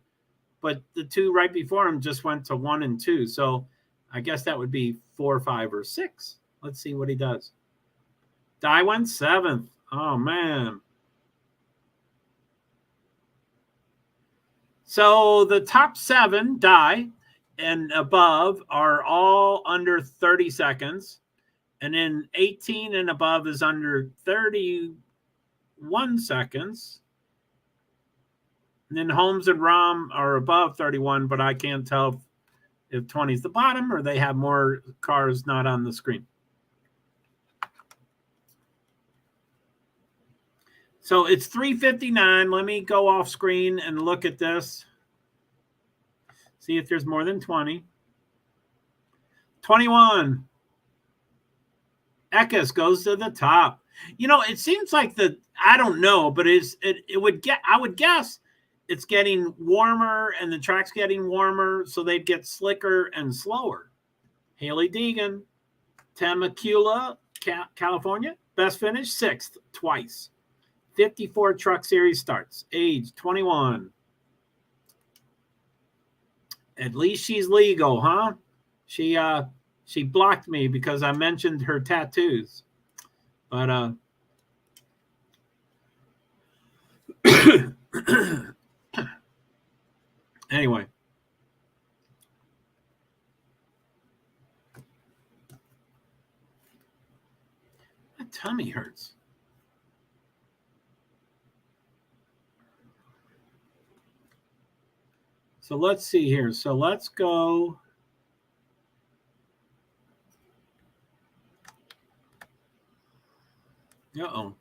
but the two right before him just went to 1 and 2. So I guess that would be 4, 5, or 6. Let's see what he does. Dye went 7th. Oh, man. So the top 7, Dye, and above are all under 30 seconds. And then 18 and above is under 31 seconds. And then Holmes and Rom are above 31, but I can't tell if 20 is the bottom or they have more cars not on the screen. So it's 3:59. Let me go off screen and look at this. See if there's more than 20. 21. Eckes goes to the top. You know, it seems like I don't know, but I would guess it's getting warmer and the track's getting warmer, so they'd get slicker and slower. Haley Deegan, Temecula, California, best finish, 6th twice. 54 Truck Series starts, age 21. At least she's legal, huh? She blocked me because I mentioned her tattoos. But anyway. My tummy hurts. So let's see here. So let's go. Uh-oh.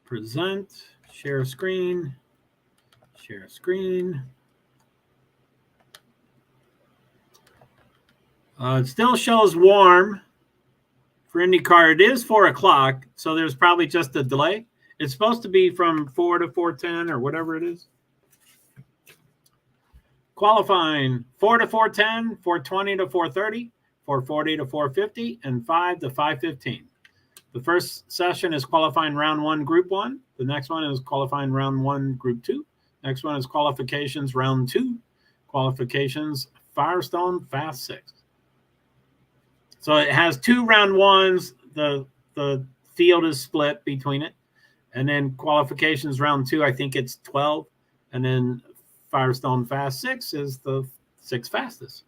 Present, share screen, share screen. It still shows warm for IndyCar. It is 4 o'clock, so there's probably just a delay. It's supposed to be from 4 to 4:10 or whatever it is. Qualifying 4 to 4:10, 4:20 to 4:30, 4:40 to 4:50, and 5 to 5:15. The first session is qualifying round 1, group 1. The next one is qualifying round 1, group 2. Next one is qualifications round 2. Qualifications Firestone Fast 6. So it has 2 round 1s. The field is split between it. And then qualifications round 2, I think it's 12. And then Firestone Fast 6 is the 6th fastest.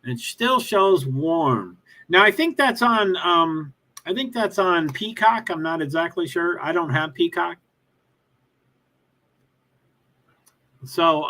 It still shows warm. Now I think that's on Peacock. I'm not exactly sure. I don't have Peacock. So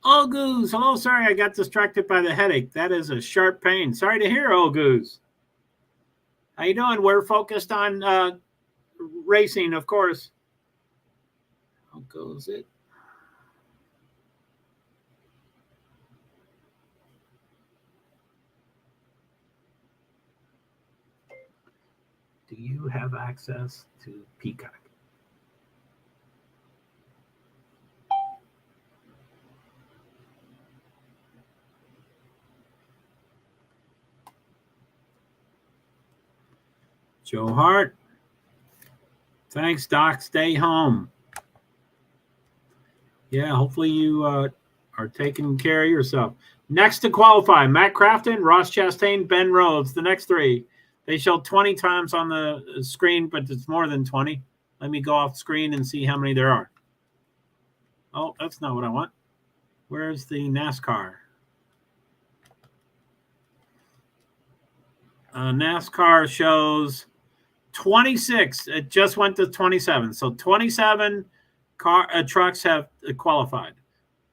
Oh, Goose. Hello, sorry, I got distracted by the headache. That is a sharp pain. Sorry to hear, oh, Goose. How you doing? We're focused on racing, of course. How goes it? Do you have access to Peacock? JoeHart. Thanks, Doc. Stay home. Yeah, hopefully you are taking care of yourself. Next to qualify, Matt Crafton, Ross Chastain, Ben Rhodes. The next 3. They showed 20 times on the screen, but it's more than 20. Let me go off screen and see how many there are. Oh, that's not what I want. Where's the NASCAR? NASCAR shows 26. It just went to 27. So 27 trucks have qualified.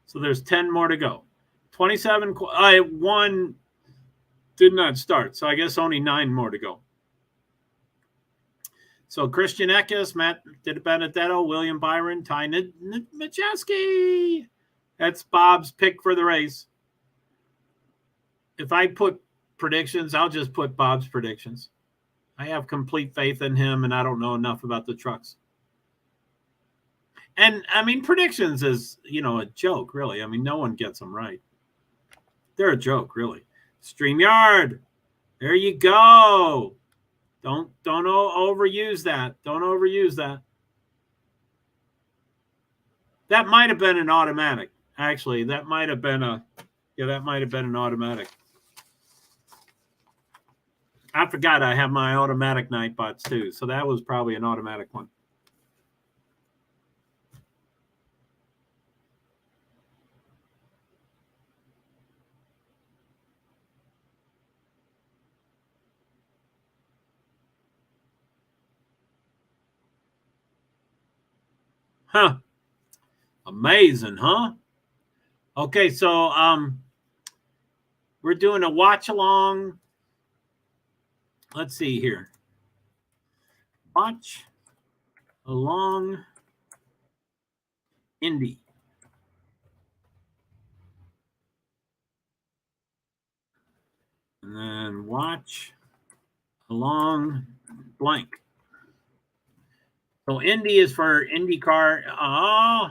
So there's 10 more to go. 27. One did not start. So I guess only 9 more to go. So Christian Eckes, Matt DiBenedetto, William Byron, Ty Majeski, That's Bob's pick for the race. If I put predictions, I'll just put Bob's predictions. I have complete faith in him, and I don't know enough about the trucks. And, I mean, predictions is, a joke, really. I mean, no one gets them right. They're a joke, really. StreamYard. There you go. Don't overuse that. Don't overuse that. That might have been an automatic. Actually, that might have been an automatic. I forgot I have my automatic Nightbots too, so that was probably an automatic one. Huh. Amazing, huh? Okay, so we're doing a watch along. Let's see here. Watch along Indy. And then watch along blank. So Indy is for IndyCar. Oh.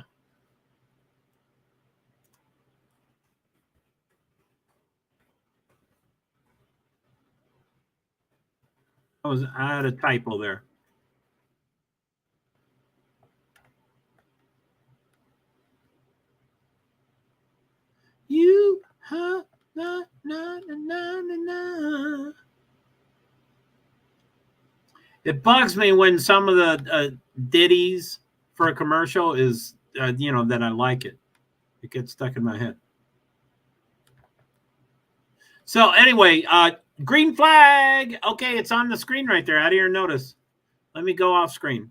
I had a typo there. You, huh, na, na, na, na, na. It bugs me when some of the ditties for a commercial is, that I like it. It gets stuck in my head. So anyway, green flag. Okay, it's on the screen right there. How do you notice? Let me go off screen.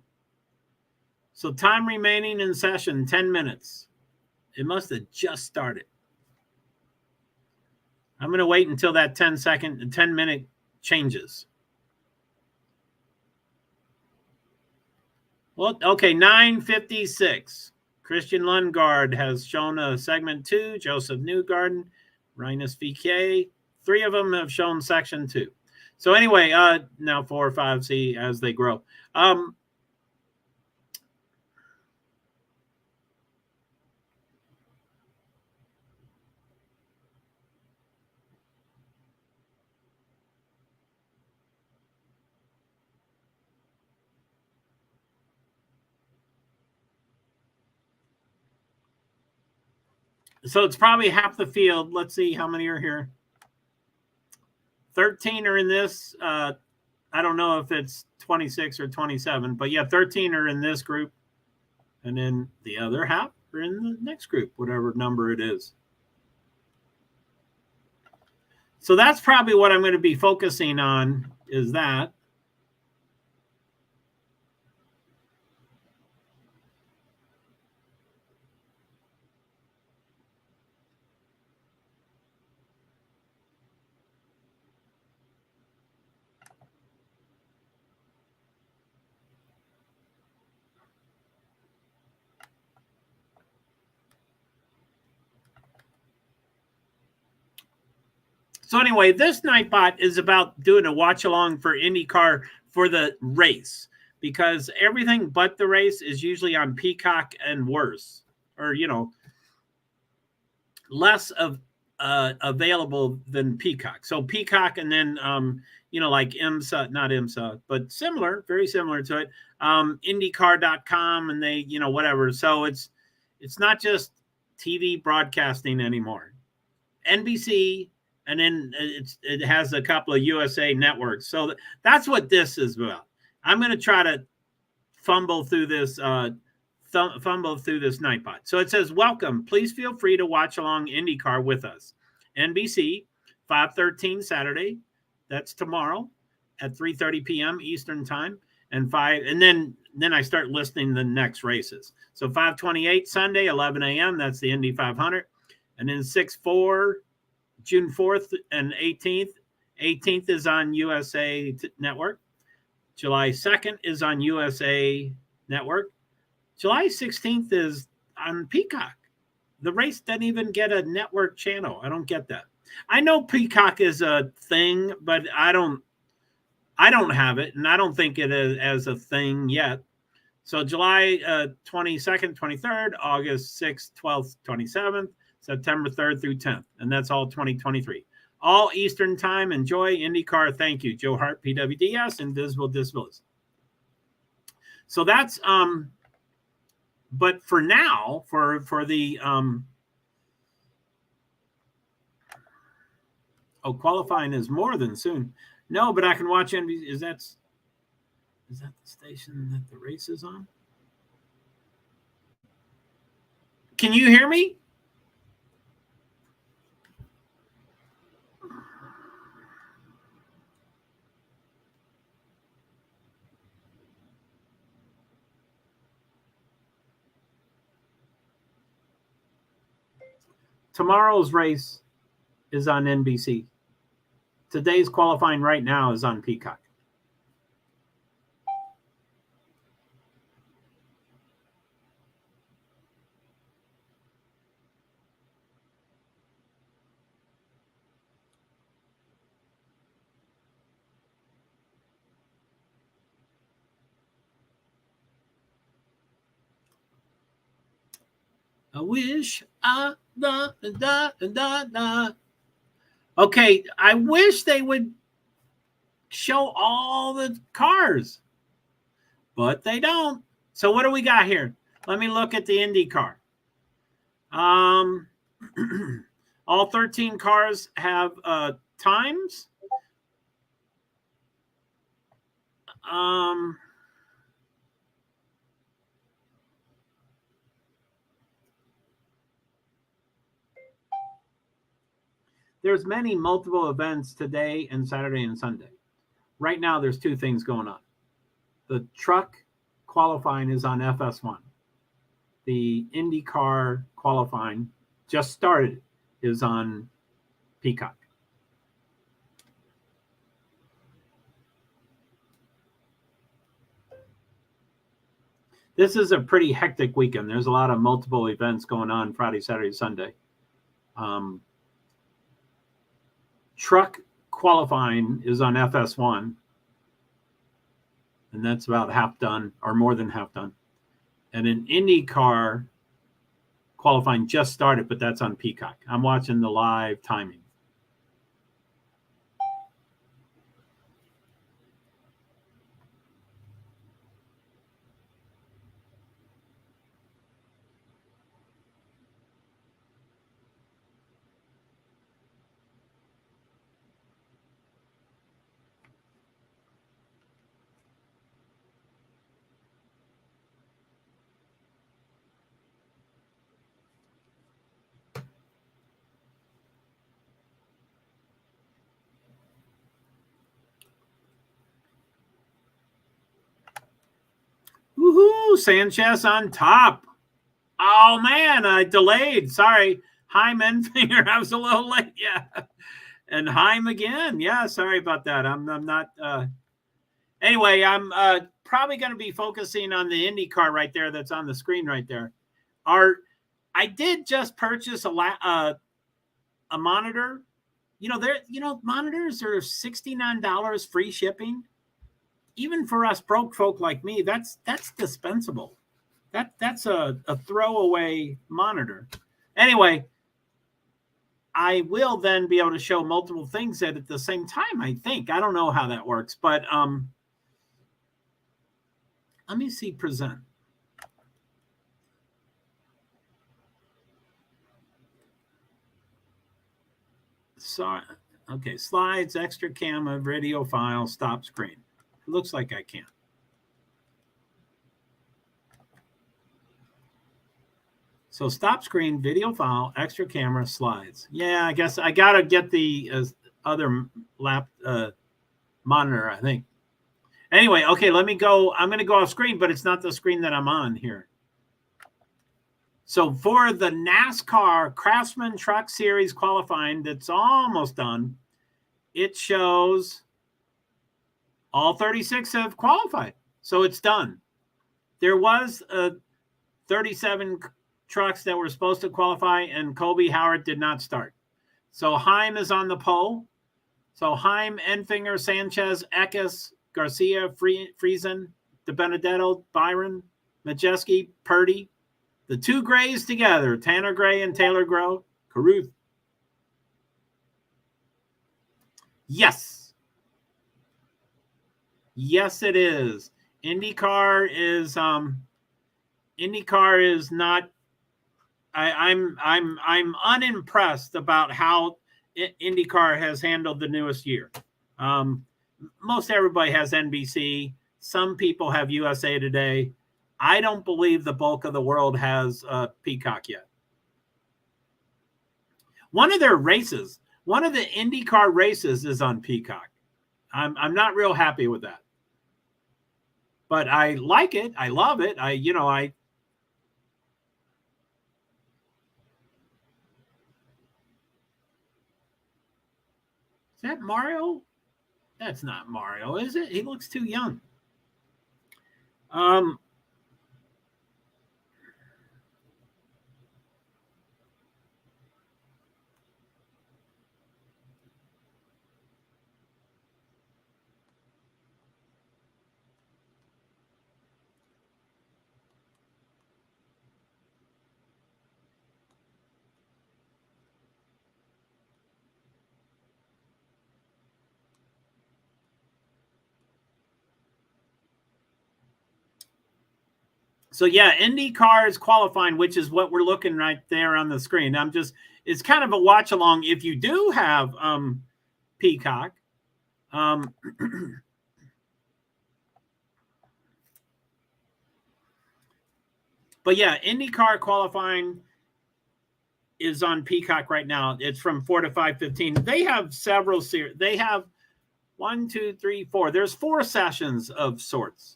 So time remaining in session, 10 minutes. It must have just started. I'm going to wait until that 10-minute changes. Well, okay, 9:56. Christian Lundgaard has shown a segment 2. Joseph Newgarden, Rinus VK. 3 of them have shown section 2. So anyway, now 4 or 5, see as they grow. So it's probably half the field. Let's see how many are here. 13 are in this. I don't know if it's 26 or 27, but yeah, 13 are in this group. And then the other half are in the next group, whatever number it is. So that's probably what I'm going to be focusing on, is that. So anyway, this Nightbot is about doing a watch along for IndyCar for the race, because everything but the race is usually on Peacock and worse, or, less of available than Peacock. So Peacock, and then, like IMSA, not IMSA, but similar, very similar to it, IndyCar.com, and they, whatever. So it's not just TV broadcasting anymore. NBC, and then it has a couple of USA networks. So that's what this is about. I'm going to try to fumble through this Nightbot. So it says, welcome. Please feel free to watch along IndyCar with us. NBC, 5:13 Saturday. That's tomorrow at 3:30 p.m. Eastern time. And then I start listing the next races. So 5:28 Sunday, 11 a.m. That's the Indy 500. And then 6/4, June 4th and 18th. 18th is on USA Network. July 2nd is on USA Network. July 16th is on Peacock. The race doesn't even get a network channel. I don't get that. I know Peacock is a thing, but I don't have it, and I don't think it is as a thing yet. So July 22nd, 23rd, August 6th, 12th, 27th, September 3rd through 10th. And that's all 2023. All Eastern time. Enjoy IndyCar. Thank you. JoeHart, PwD's, Invisible Disabilities. So that's, but for now, for the, qualifying is more than soon. No, but I can watch NBC. Is that the station that the race is on? Can you hear me? Tomorrow's race is on NBC. Today's qualifying right now is on Peacock. I wish Okay, I wish they would show all the cars, but they don't. So what do we got here? Let me look at the IndyCar. All 13 cars have times. There's multiple events today and Saturday and Sunday. Right now, there's two things going on. The truck qualifying is on FS1. The IndyCar qualifying just started is on Peacock. This is a pretty hectic weekend. There's a lot of multiple events going on Friday, Saturday, Sunday. Truck qualifying is on FS1, and that's about half done or more than half done. And an IndyCar qualifying just started, but that's on Peacock. I'm watching the live timing. Woohoo! Sanchez on top. Oh man, I delayed. Sorry. Heim Enfinger. I was a little late. Yeah. And Heim again. Yeah, sorry about that. I'm not anyway, I'm probably going to be focusing on the IndyCar right there that's on the screen right there. I did just purchase a monitor. Monitors are $69 free shipping. Even for us broke folk like me, that's dispensable. That's a throwaway monitor. Anyway, I will then be able to show multiple things at the same time, I think. I don't know how that works, but let me see present. So, okay, slides, extra camera, video file, stop screen. It looks like I can. So stop screen, video file, extra camera, slides. Yeah, I guess I got to get the other monitor, I think. Anyway, okay, let me go. I'm going to go off screen, but it's not the screen that I'm on here. So for the NASCAR Craftsman Truck Series qualifying that's almost done, it shows all 36 have qualified. So it's done. There was a 37 trucks that were supposed to qualify, and Colby Howard did not start. So Heim is on the pole. So Heim, Enfinger, Sanchez, Eckes, Garcia, Friesen, De Benedetto, Byron, Majeski, Purdy. The two Grays together, Tanner Gray and Taylor Caruth. Yes. Yes, it is. IndyCar is not. I'm unimpressed about how IndyCar has handled the newest year. Most everybody has NBC. Some people have USA Today. I don't believe the bulk of the world has Peacock yet. One of their races, one of the IndyCar races is on Peacock. I'm not real happy with that. But I like it. I love it. Is that Mario? That's not Mario, is it? He looks too young. So yeah, IndyCar is qualifying, which is what we're looking right there on the screen. It's kind of a watch along. If you do have Peacock, but yeah, IndyCar qualifying is on Peacock right now. It's from 4 to 5:15. They have several series. They have 1, 2, 3, 4. There's 4 sessions of sorts.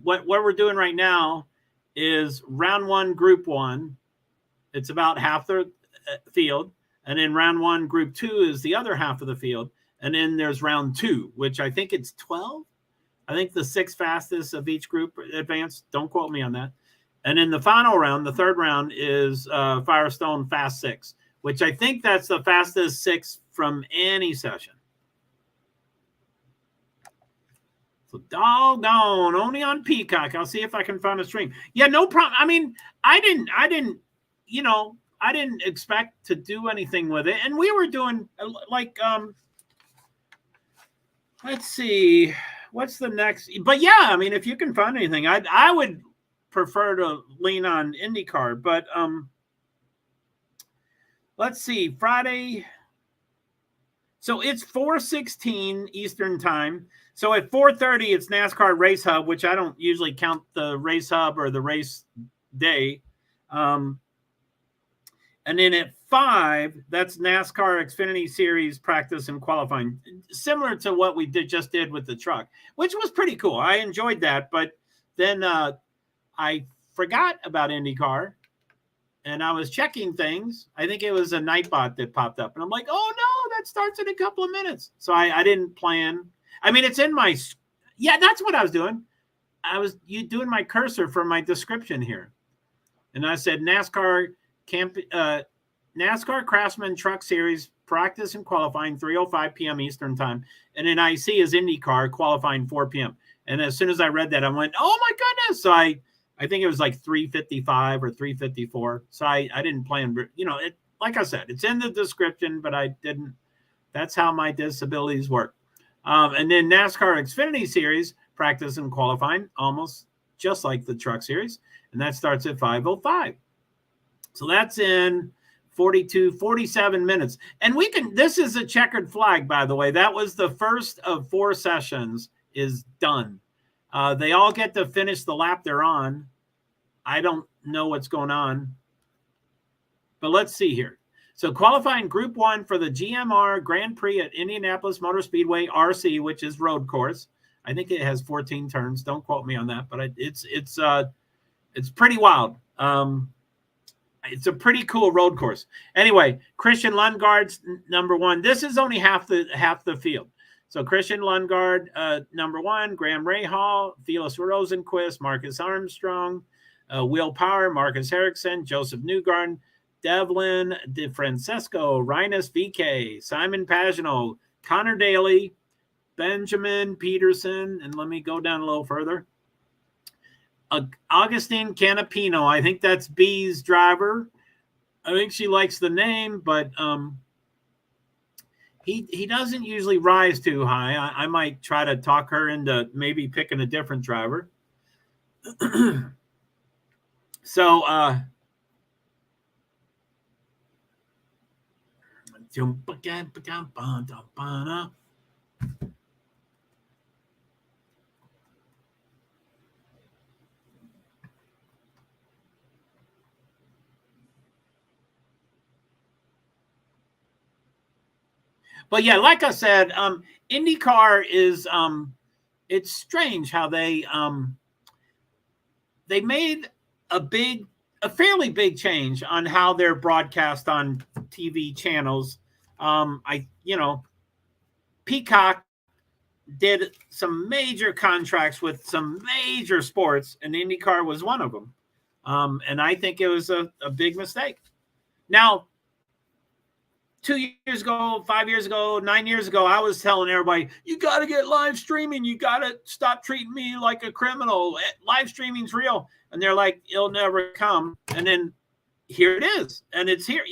What we're doing right now is round 1, group 1. It's about half the field. And then round 1, group 2 is the other half of the field. And then there's round 2, which I think it's 12. I think the 6 fastest of each group advanced. Don't quote me on that. And then the final round, the third round, is Firestone Fast 6, which I think that's the fastest 6 from any session. So doggone, only on Peacock. I'll see if I can find a stream. Yeah, no problem. I mean, I didn't expect to do anything with it. And we were doing let's see, what's the next? But yeah, I mean, if you can find anything, I would prefer to lean on IndyCar. But let's see, Friday. So it's 4:16 Eastern time. So at 4:30, it's NASCAR Race Hub, which I don't usually count the Race Hub or the race day. And then at 5, that's NASCAR Xfinity Series practice and qualifying, similar to what we just did with the truck, which was pretty cool. I enjoyed that. But then I forgot about IndyCar, and I was checking things. I think it was a Nightbot that popped up, and I'm like, oh no, that starts in a couple of minutes. So I didn't plan. I mean, it's in my, that's what I was doing. Doing my cursor for my description here. And I said NASCAR Craftsman Truck Series practice and qualifying 3:05 p.m. Eastern time. And then I see is IndyCar qualifying 4 p.m. And as soon as I read that, I went, oh my goodness. So I think it was like 3:55 or 3:54. So I didn't plan, like I said, it's in the description, but I didn't. That's how my disabilities work. And then NASCAR Xfinity Series practice and qualifying, almost just like the Truck Series. And that starts at 5:05. So that's in 47 minutes. And this is a checkered flag, by the way. That was the first of 4 sessions is done. They all get to finish the lap they're on. I don't know what's going on. But let's see here. So qualifying Group 1 for the GMR Grand Prix at Indianapolis Motor Speedway RC, which is road course. I think it has 14 turns. Don't quote me on that, but it's pretty wild. It's a pretty cool road course. Anyway, Christian Lundgaard's number 1. This is only half the field. So Christian Lundgaard, number 1, Graham Rahal, Felix Rosenquist, Marcus Armstrong, Will Power, Marcus Erickson, Joseph Newgarden, Devlin DeFrancesco, Rhinus VK, Simon Pagino, Connor Daly, Benjamin Peterson, and let me go down a little further. Augustine Canapino, I think that's B's driver. I think she likes the name, but he doesn't usually rise too high. I might try to talk her into maybe picking a different driver. So but yeah, like I said, IndyCar is it's strange how they made a fairly big change on how they're broadcast on TV channels. Peacock did some major contracts with some major sports, and IndyCar was one of them. And I think it was a big mistake. Now, 2 years ago, 5 years ago, 9 years ago, I was telling everybody, you got to get live streaming. You got to stop treating me like a criminal. Live streaming's real. And they're like, it'll never come. And then here it is. And it's here,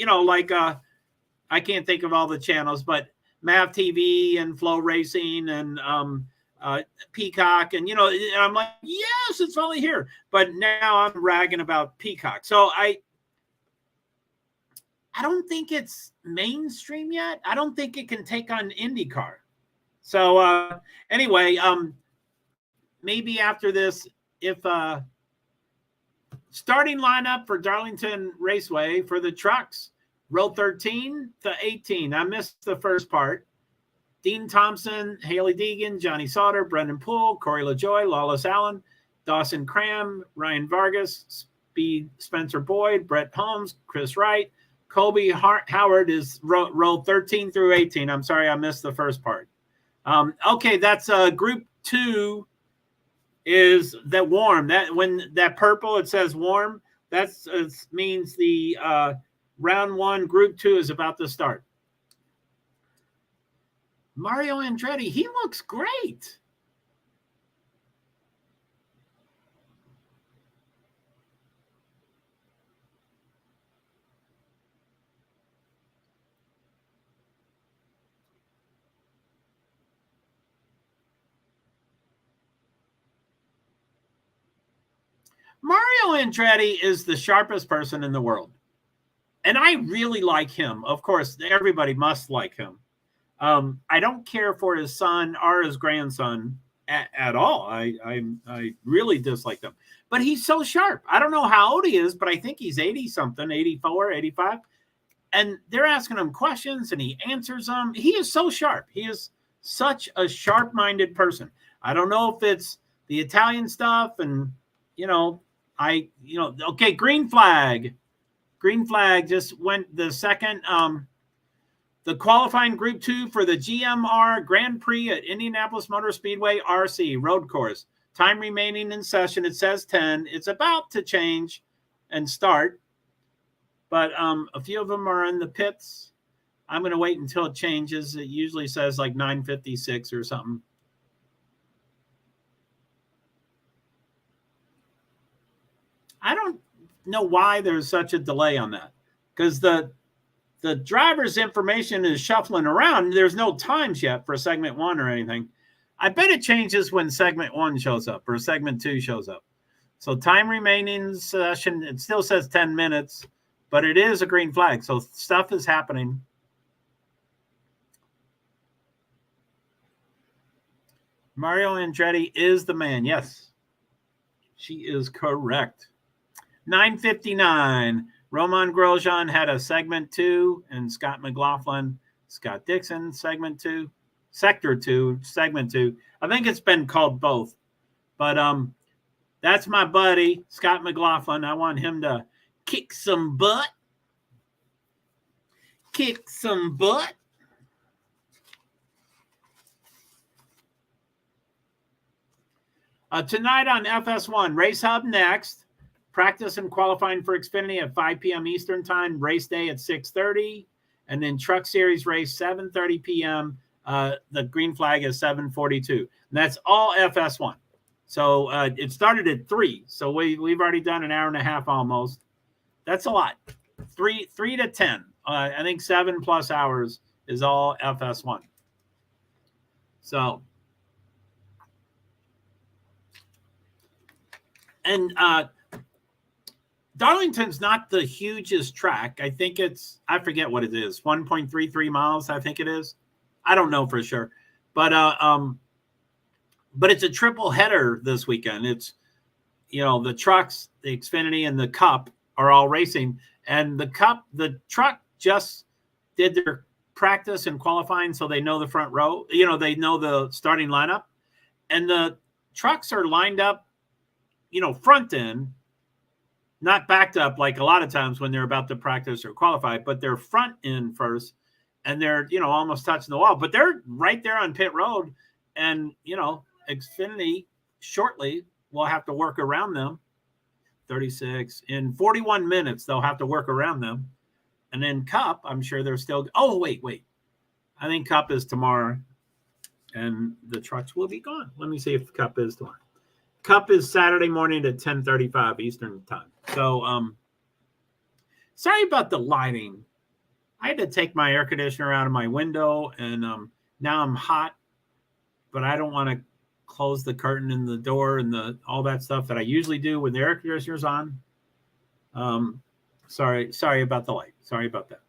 I can't think of all the channels, but Mav TV and Flow Racing and Peacock. And, and I'm like, yes, it's finally here. But now I'm ragging about Peacock. So I don't think it's mainstream yet. I don't think it can take on IndyCar. So anyway, maybe after this, if starting lineup for Darlington Raceway for the trucks, row 13 to 18. I missed the first part. Dean Thompson, Haley Deegan, Johnny Sauter, Brendan Poole, Corey LaJoy, Lawless Allen, Dawson Cram, Ryan Vargas, Spencer Boyd, Brett Holmes, Chris Wright, Colby Howard is row 13 through 18. I'm sorry, I missed the first part. Okay, that's group 2 is that warm. That when that purple, it says warm. That means the round 1, group 2 is about to start. Mario Andretti, he looks great. Mario Andretti is the sharpest person in the world. And I really like him. Of course, everybody must like him. I don't care for his son or his grandson at all. I really dislike them. But he's so sharp. I don't know how old he is, but I think he's 80-something, 84, 85. And they're asking him questions, and he answers them. He is so sharp. He is such a sharp-minded person. I don't know if it's the Italian stuff and, okay, green flag. Green flag just went the second. The qualifying group 2 for the GMR Grand Prix at Indianapolis Motor Speedway RC road course. Time remaining in session, it says 10. It's about to change and start. But a few of them are in the pits. I'm going to wait until it changes. It usually says like 9:56 or something. I don't know why there's such a delay on that, because the driver's information is shuffling around. There's no times yet for segment 1 or anything. I bet it changes when segment 1 shows up or segment 2 shows up. So time remaining session, it still says 10 minutes, but it is a green flag. So stuff is happening. Mario Andretti is the man. Yes, she is correct. 9:59. Roman Grosjean had a segment 2, and Scott McLaughlin, Scott Dixon, segment 2, sector 2, segment 2. I think it's been called both. But that's my buddy, Scott McLaughlin. I want him to kick some butt. Kick some butt. Tonight on FS1, Race Hub next. practice and qualifying for Xfinity at 5 p.m. Eastern time, race day at 6:30, and then Truck Series race 7:30 p.m. The green flag is 7:42. And that's all FS1. So it started at 3. So we've already done an hour and a half almost. That's a lot. 3 to 10. I think 7+ hours is all FS1. So, and Darlington's not the hugest track. I think I forget what it is, 1.33 miles, I think it is. I don't know for sure. But it's a triple header this weekend. It's, the trucks, the Xfinity, and the Cup are all racing. And the truck just did their practice and qualifying, so they know the front row. They know the starting lineup. And the trucks are lined up, front end, not backed up like a lot of times when they're about to practice or qualify, but they're front end first, and they're, almost touching the wall. But they're right there on pit road, and, Xfinity shortly will have to work around them. 36 in 41 minutes, they'll have to work around them. And then Cup, I'm sure they're still. Oh, wait. I think Cup is tomorrow, and the trucks will be gone. Let me see if Cup is tomorrow. Cup is Saturday morning at 10:35 Eastern time. So, sorry about the lighting. I had to take my air conditioner out of my window, and now I'm hot, but I don't want to close the curtain and the door and all that stuff that I usually do when the air conditioner's on. Sorry about the light. Sorry about that.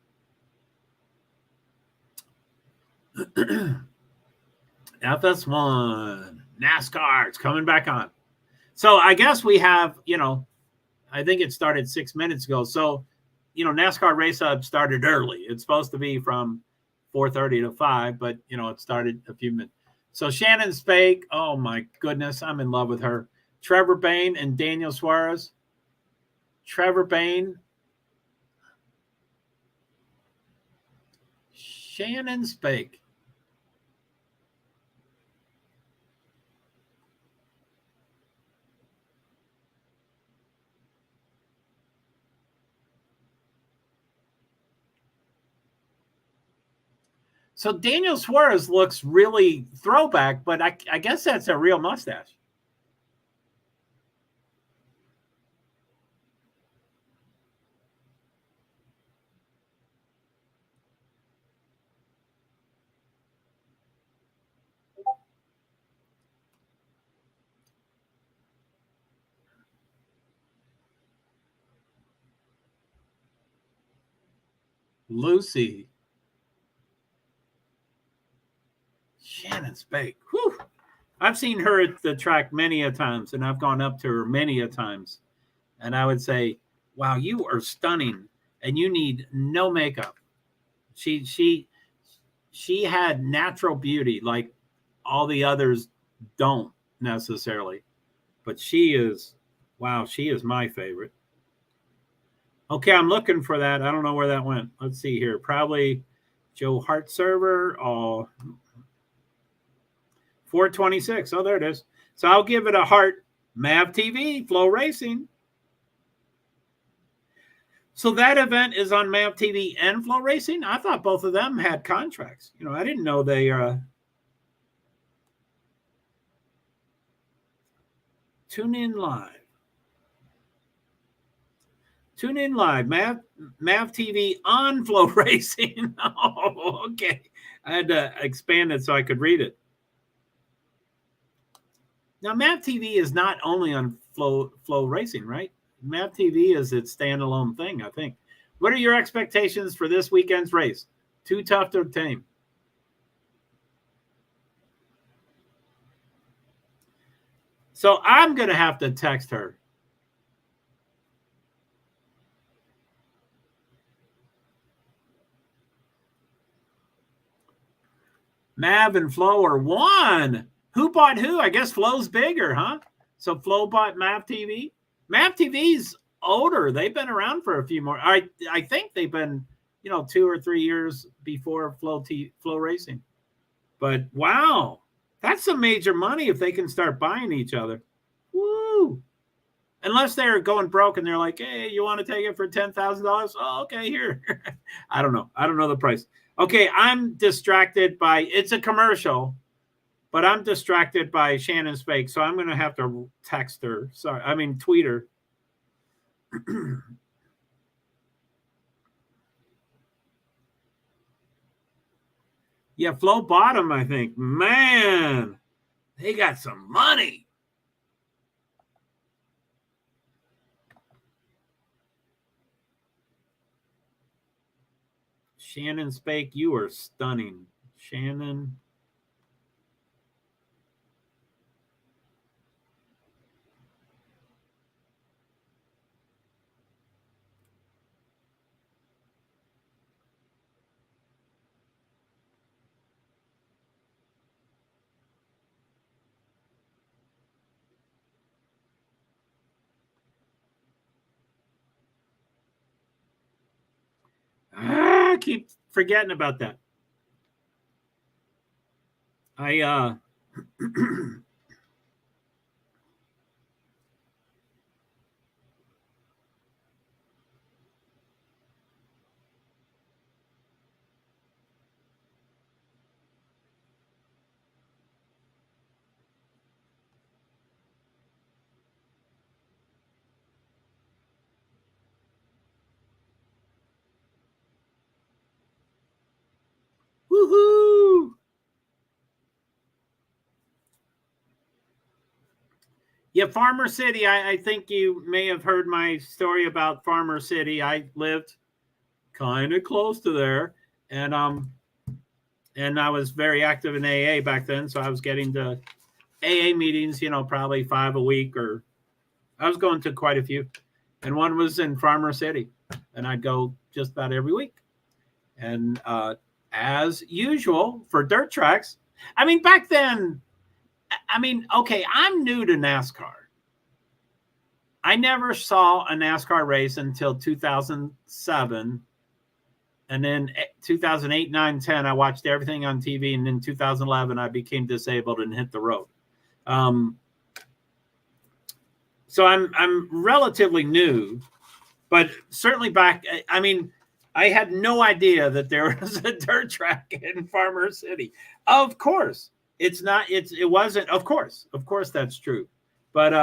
FS1 NASCAR, it's coming back on. So I guess we have, I think it started 6 minutes ago. So, NASCAR Race Hub started early. It's supposed to be from 4:30 to 5, but, it started a few minutes. So Shannon Spake, oh my goodness, I'm in love with her. Trevor Bayne and Daniel Suarez. Trevor Bayne. Shannon Spake. So Daniel Suarez looks really throwback, but I guess that's a real mustache. Lucy. Shannon Spake. Whew. I've seen her at the track many a times, and I've gone up to her many a times. And I would say, wow, you are stunning, and you need no makeup. She had natural beauty like all the others don't necessarily. But she is my favorite. Okay, I'm looking for that. I don't know where that went. Let's see here. Probably JoeHart server. Oh, 426. Oh, there it is. So I'll give it a heart. MAV TV, Flow Racing. So that event is on MAV TV and Flow Racing? I thought both of them had contracts. I didn't know they Tune in live. Tune in live. MAV TV on Flow Racing. Oh, okay. I had to expand it so I could read it. Now, MAV TV is not only on Flow Racing, right? MAV TV is its standalone thing, I think. What are your expectations for this weekend's race? Too tough to tame. So I'm going to have to text her. Mav and Flo are one. Who bought who? I guess Flo's bigger, huh? So Flo bought Mav TV. Mav TV's older. They've been around for a few more. I think they've been, 2 or 3 years before Flow Racing. But wow, that's some major money if they can start buying each other. Woo! unless they're going broke and they're like, hey, you want to take it for $10,000? Oh, okay, here. I don't know. I don't know the price. Okay, I'm distracted by, it's a commercial, but I'm distracted by Shannon's fake, so I'm going to have to text her. Sorry, I mean, tweet her. Yeah, Flow Bottom, I think. Man, they got some money. Shannon Spake, you are stunning. Shannon. I keep forgetting about that. Woohoo! Yeah, Farmer City. I think you may have heard my story about Farmer City. I lived kind of close to there, and I was very active in AA back then, so I was getting to AA meetings, probably 5 a week, or I was going to quite a few, and one was in Farmer City, and I'd go just about every week, and as usual for dirt tracks. I mean, back then, okay, I'm new to NASCAR. I never saw a NASCAR race until 2007. And then 2008, 9, 10, I watched everything on TV. And in 2011, I became disabled and hit the road. So I'm relatively new, but certainly back. I mean, I had no idea that there was a dirt track in Farmer City. Of course, it wasn't. Of course, that's true. But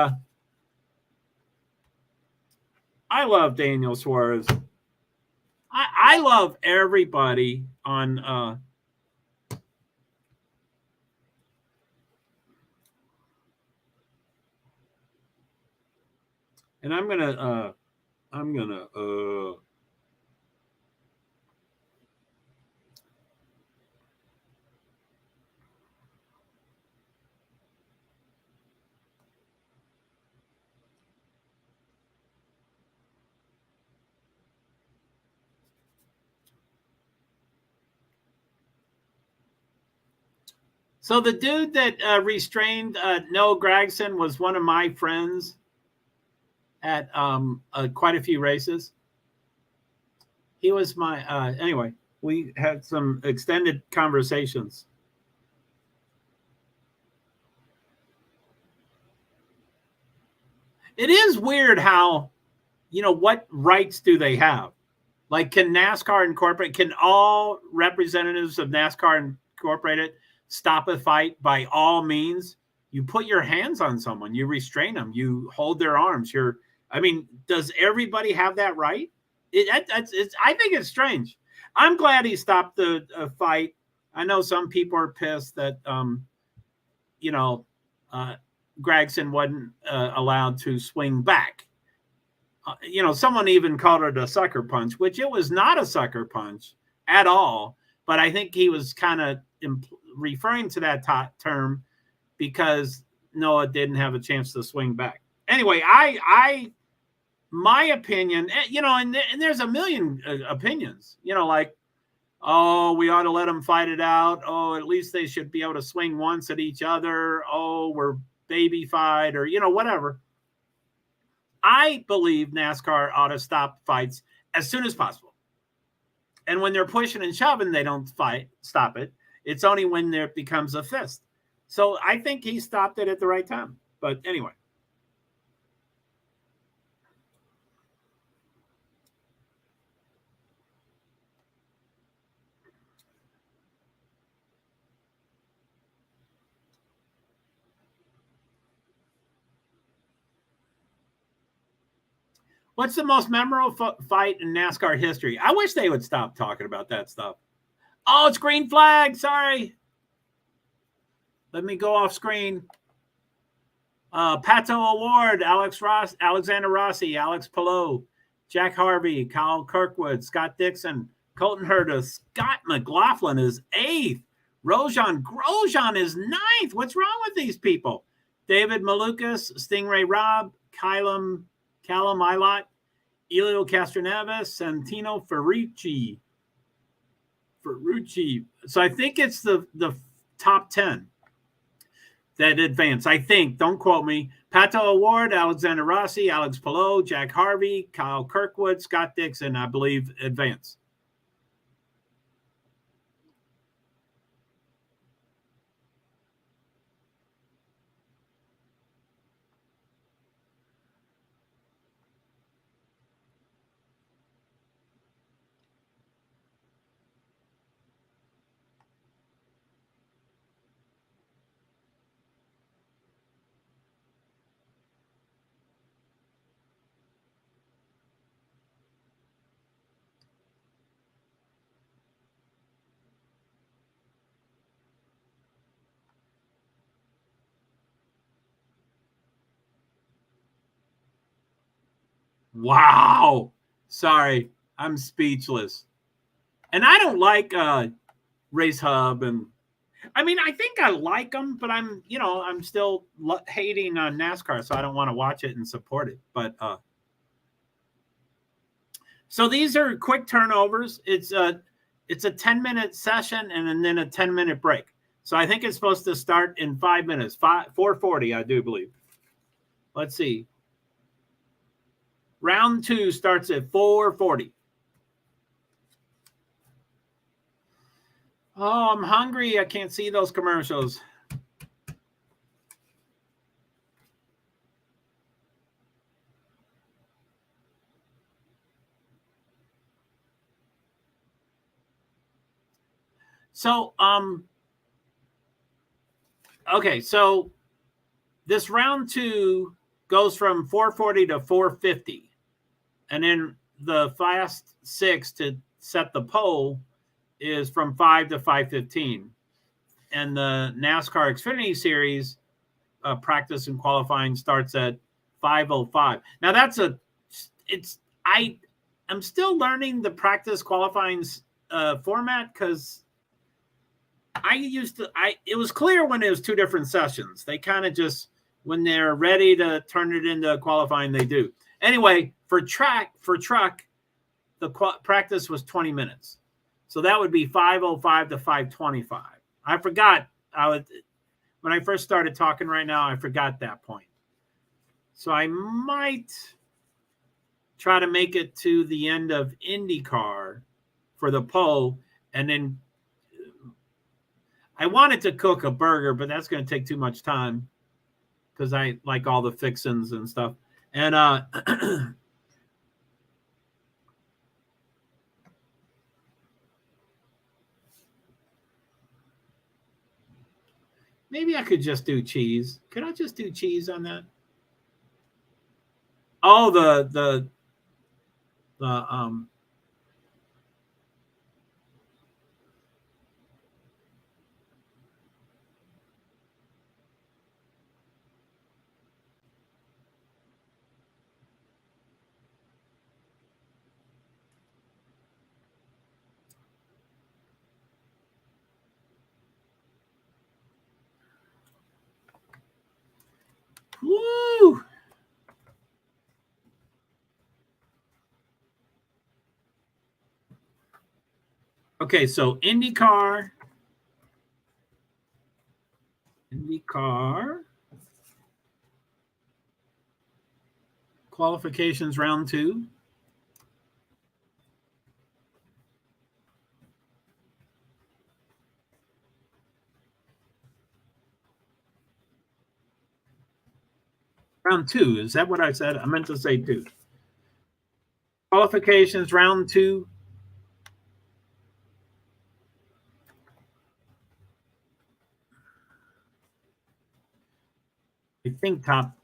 I love Daniel Suarez. I love everybody on and I'm gonna So the dude that restrained Noah Gragson was one of my friends at quite a few races. He was my anyway. We had some extended conversations. It is weird how, what rights do they have? Like, can NASCAR Incorporated, can all representatives of NASCAR Incorporated stop a fight by all means? You put your hands on someone, you restrain them, you hold their arms. Does everybody have that right? I think it's strange. I'm glad he stopped the fight. I know some people are pissed that, Gragson wasn't allowed to swing back. Someone even called it a sucker punch, which it was not a sucker punch at all. But I think he was kind of referring to that term because Noah didn't have a chance to swing back. Anyway, my opinion, and there's a million opinions, like, oh, we ought to let them fight it out. Oh, at least they should be able to swing once at each other. Oh, we're baby fight, or, whatever. I believe NASCAR ought to stop fights as soon as possible. And when they're pushing and shoving, they don't stop it. It's only when there becomes a fist. So I think he stopped it at the right time. But anyway. What's the most memorable fight in NASCAR history? I wish they would stop talking about that stuff. Oh, it's green flag. Sorry. Let me go off screen. Pato Award, Alexander Rossi, Alex Palou, Jack Harvey, Kyle Kirkwood, Scott Dixon, Colton Herta, Scott McLaughlin is 8th. Rojan Grosjean is 9th. What's wrong with these people? David Malukas, Stingray Robb, Callum Ilott, Elio Castroneves, Santino Ferrucci. So I think it's the top 10 that advance. I think, don't quote me. Pato Award, Alexander Rossi, Alex Palou, Jack Harvey, Kyle Kirkwood, Scott Dixon, I believe, advance. Wow. Sorry, I'm speechless. And I don't like Race Hub, and I mean, I think I like them, but I'm still hating on NASCAR, so I don't want to watch it and support it. But so these are quick turnovers. It's a 10-minute session and then a 10-minute break. So I think it's supposed to start in 5 minutes, 4:40, I do believe. Let's see. Round 2 starts at 4:40. Oh, I'm hungry. I can't see those commercials. So, okay, so this round 2 goes from 4:40 to 4:50. And then the fast 6 to set the pole is from 5 to 5:15. And the NASCAR Xfinity Series practice and qualifying starts at 5:05. Now I'm still learning the practice qualifying format, because it was clear when it was 2 different sessions. They kind of just, when they're ready to turn it into qualifying, they do. Anyway, for truck, the practice was 20 minutes. So that would be 5:05 to 5:25. I forgot. When I first started talking right now, I forgot that point. So I might try to make it to the end of IndyCar for the pole, and then I wanted to cook a burger, but that's going to take too much time because I like all the fixins and stuff. And maybe I could just do cheese. Could I just do cheese on that? Oh, the woo. Okay, so IndyCar qualifications round 2. Round 2. Is that what I said? I meant to say 2. Qualifications round 2. I think top.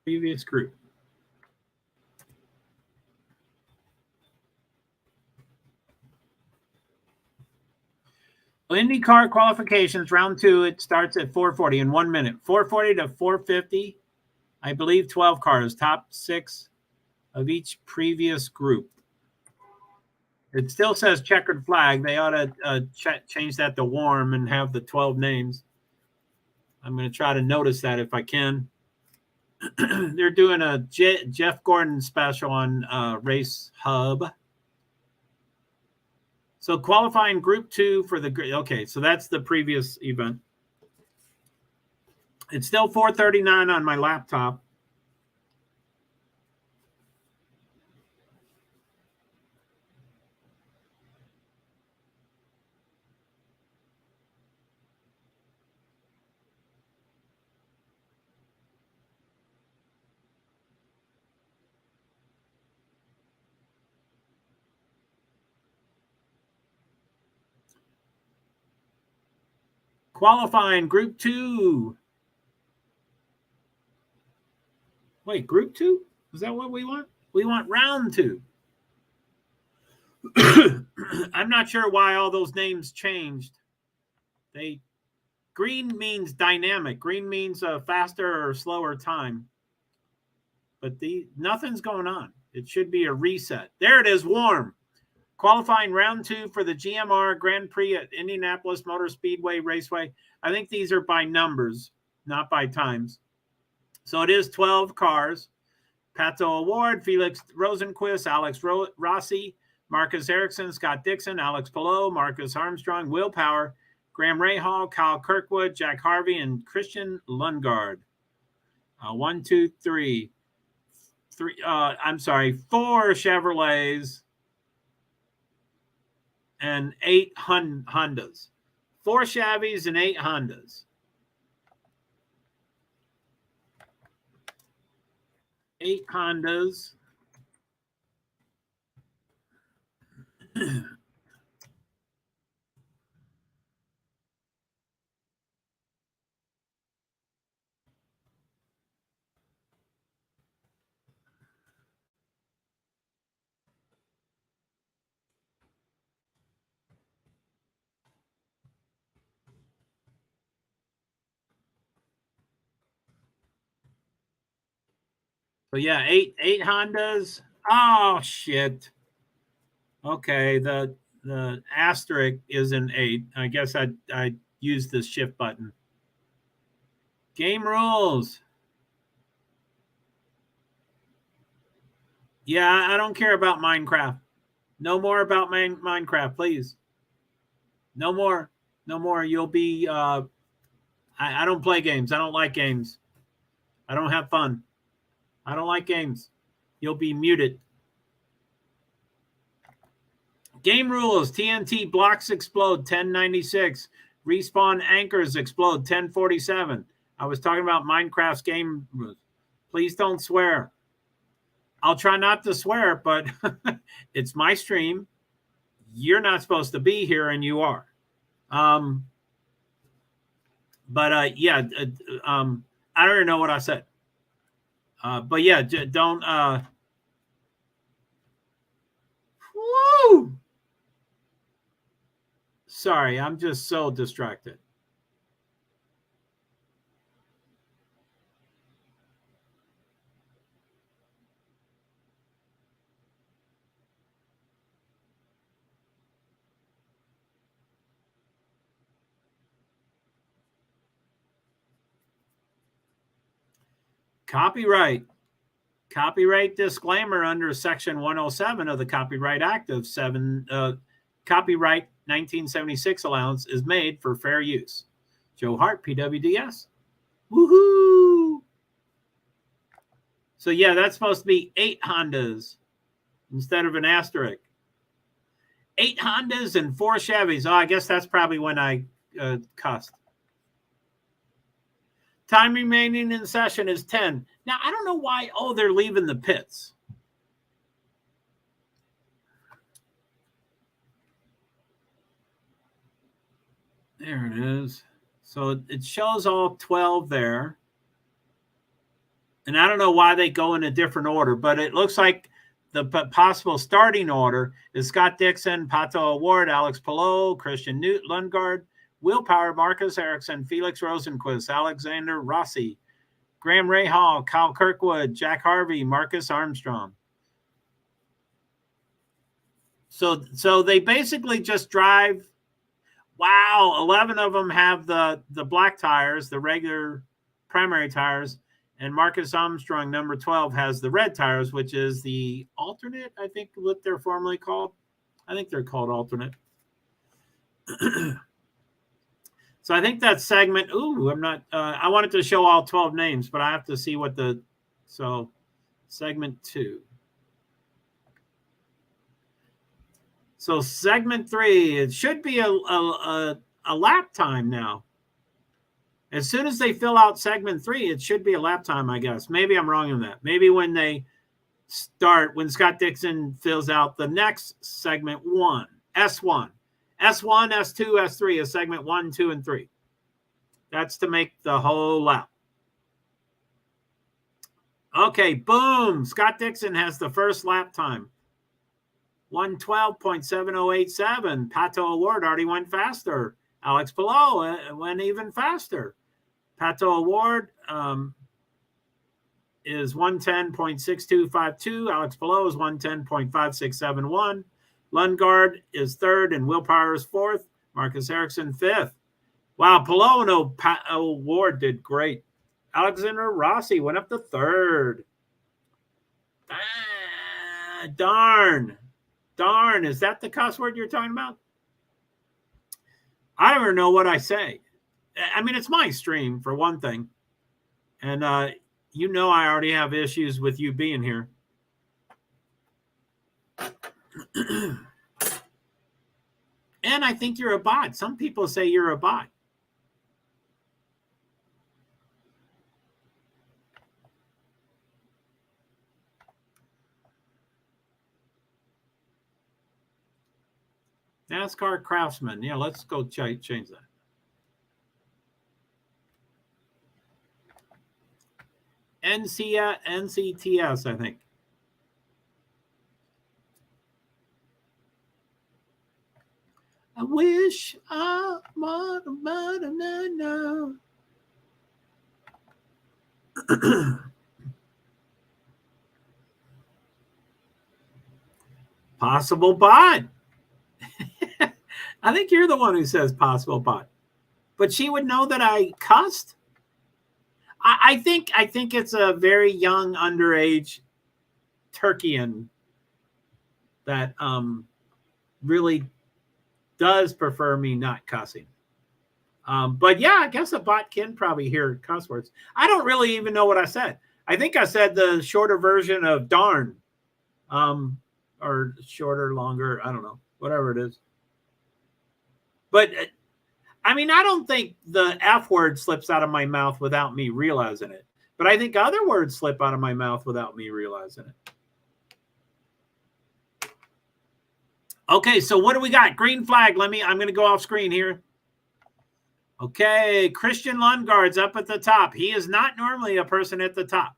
Previous group. IndyCar qualifications, round 2, it starts at 4:40 in 1 minute. 4:40 to 4:50, I believe 12 cars, top 6 of each previous group. It still says checkered flag. They ought to change that to warm and have the 12 names. I'm going to try to notice that if I can. They're doing a Jeff Gordon special on Race Hub. So qualifying group 2 for the, okay, so that's the previous event. It's still 4:39 on my laptop. Qualifying group 2. Wait, group 2? Is that what we want? We want round 2. I'm not sure why all those names changed. Green means dynamic. Green means a faster or slower time. But nothing's going on. It should be a reset. There it is, warm. Qualifying round 2 for the GMR Grand Prix at Indianapolis Motor Speedway Raceway. I think these are by numbers, not by times. So it is 12 cars. Pato Award, Felix Rosenquist, Alex Rossi, Marcus Erickson, Scott Dixon, Alex Palou, Marcus Armstrong, Will Power, Graham Rahal, Kyle Kirkwood, Jack Harvey, and Christian Lundgaard. 1, 2, 3. 4 Chevrolets and 8 Hondas. 4 Chevys and 8 Hondas. 8 Hondas. So yeah, 8 Hondas. Oh shit. Okay, the asterisk is an 8. I guess I used the shift button. Game rules. Yeah, I don't care about Minecraft. No more about Minecraft, please. No more. No more. You'll be I don't play games. I don't like games. I don't have fun. I don't like games. You'll be muted. Game rules. TNT blocks explode 1096. Respawn anchors explode 1047. I was talking about Minecraft's game rules. Please don't swear. I'll try not to swear, but it's my stream. You're not supposed to be here, and you are. Yeah, I don't even know what I said. But yeah, don't. Woo! Sorry, I'm just so distracted. Copyright disclaimer under Section 107 of the Copyright Act of Copyright 1976 allowance is made for fair use. JoeHart, PwD's. Woohoo! So yeah, that's supposed to be 8 Hondas instead of an asterisk. 8 Hondas and 4 Chevys. Oh, I guess that's probably when I cussed. Time remaining in session is 10. Now, I don't know why. Oh, they're leaving the pits. There it is. So it shows all 12 there. And I don't know why they go in a different order, but it looks like the possible starting order is Scott Dixon, Pato Award, Alex Palou, Christian Lundgaard, Will Power, Marcus Ericsson, Felix Rosenquist, Alexander Rossi, Graham Rahal, Kyle Kirkwood, Jack Harvey, Marcus Armstrong. So they basically just drive. Wow, 11 of them have the black tires, the regular primary tires, and Marcus Armstrong, number 12, has the red tires, which is the alternate, I think what they're formerly called. I think they're called alternate. So I think that segment, I'm not, I wanted to show all 12 names, but I have to see what so segment 2. So segment 3, it should be a lap time now. As soon as they fill out segment 3, it should be a lap time, I guess. Maybe I'm wrong on that. Maybe when they start, when Scott Dixon fills out the next segment 1, S1. S1, S2, S3 is segment 1, 2, and 3. That's to make the whole lap. Okay, boom. Scott Dixon has the first lap time. 112.7087. Pato Award already went faster. Alex Palou went even faster. Pato Award is 110.6252. Alex Palou is 110.5671. Lundgaard is third, and Will Power is fourth. Marcus Ericsson fifth. Wow, Palou and Award did great. Alexander Rossi went up to third. Darn. Is that the cuss word you're talking about? I don't even know what I say. I mean, it's my stream, for one thing. And I already have issues with you being here. And I think you're a bot. Some people say you're a bot. NASCAR Craftsman. Yeah, let's go change that. NCTS, I think. I wish I might have known. Possible bot. I think you're the one who says possible bot. But she would know that I cussed. I think it's a very young, underage Turkeyan that really does prefer me not cussing. But yeah, I guess a bot can probably hear cuss words. I don't really even know what I said. I think I said the shorter version of darn. Or shorter, longer, I don't know, whatever it is. But I mean, I don't think the F word slips out of my mouth without me realizing it. But I think other words slip out of my mouth without me realizing it. Okay, so what do we got? Green flag. I'm going to go off screen here. Okay, Christian Lundgaard's up at the top. He is not normally a person at the top.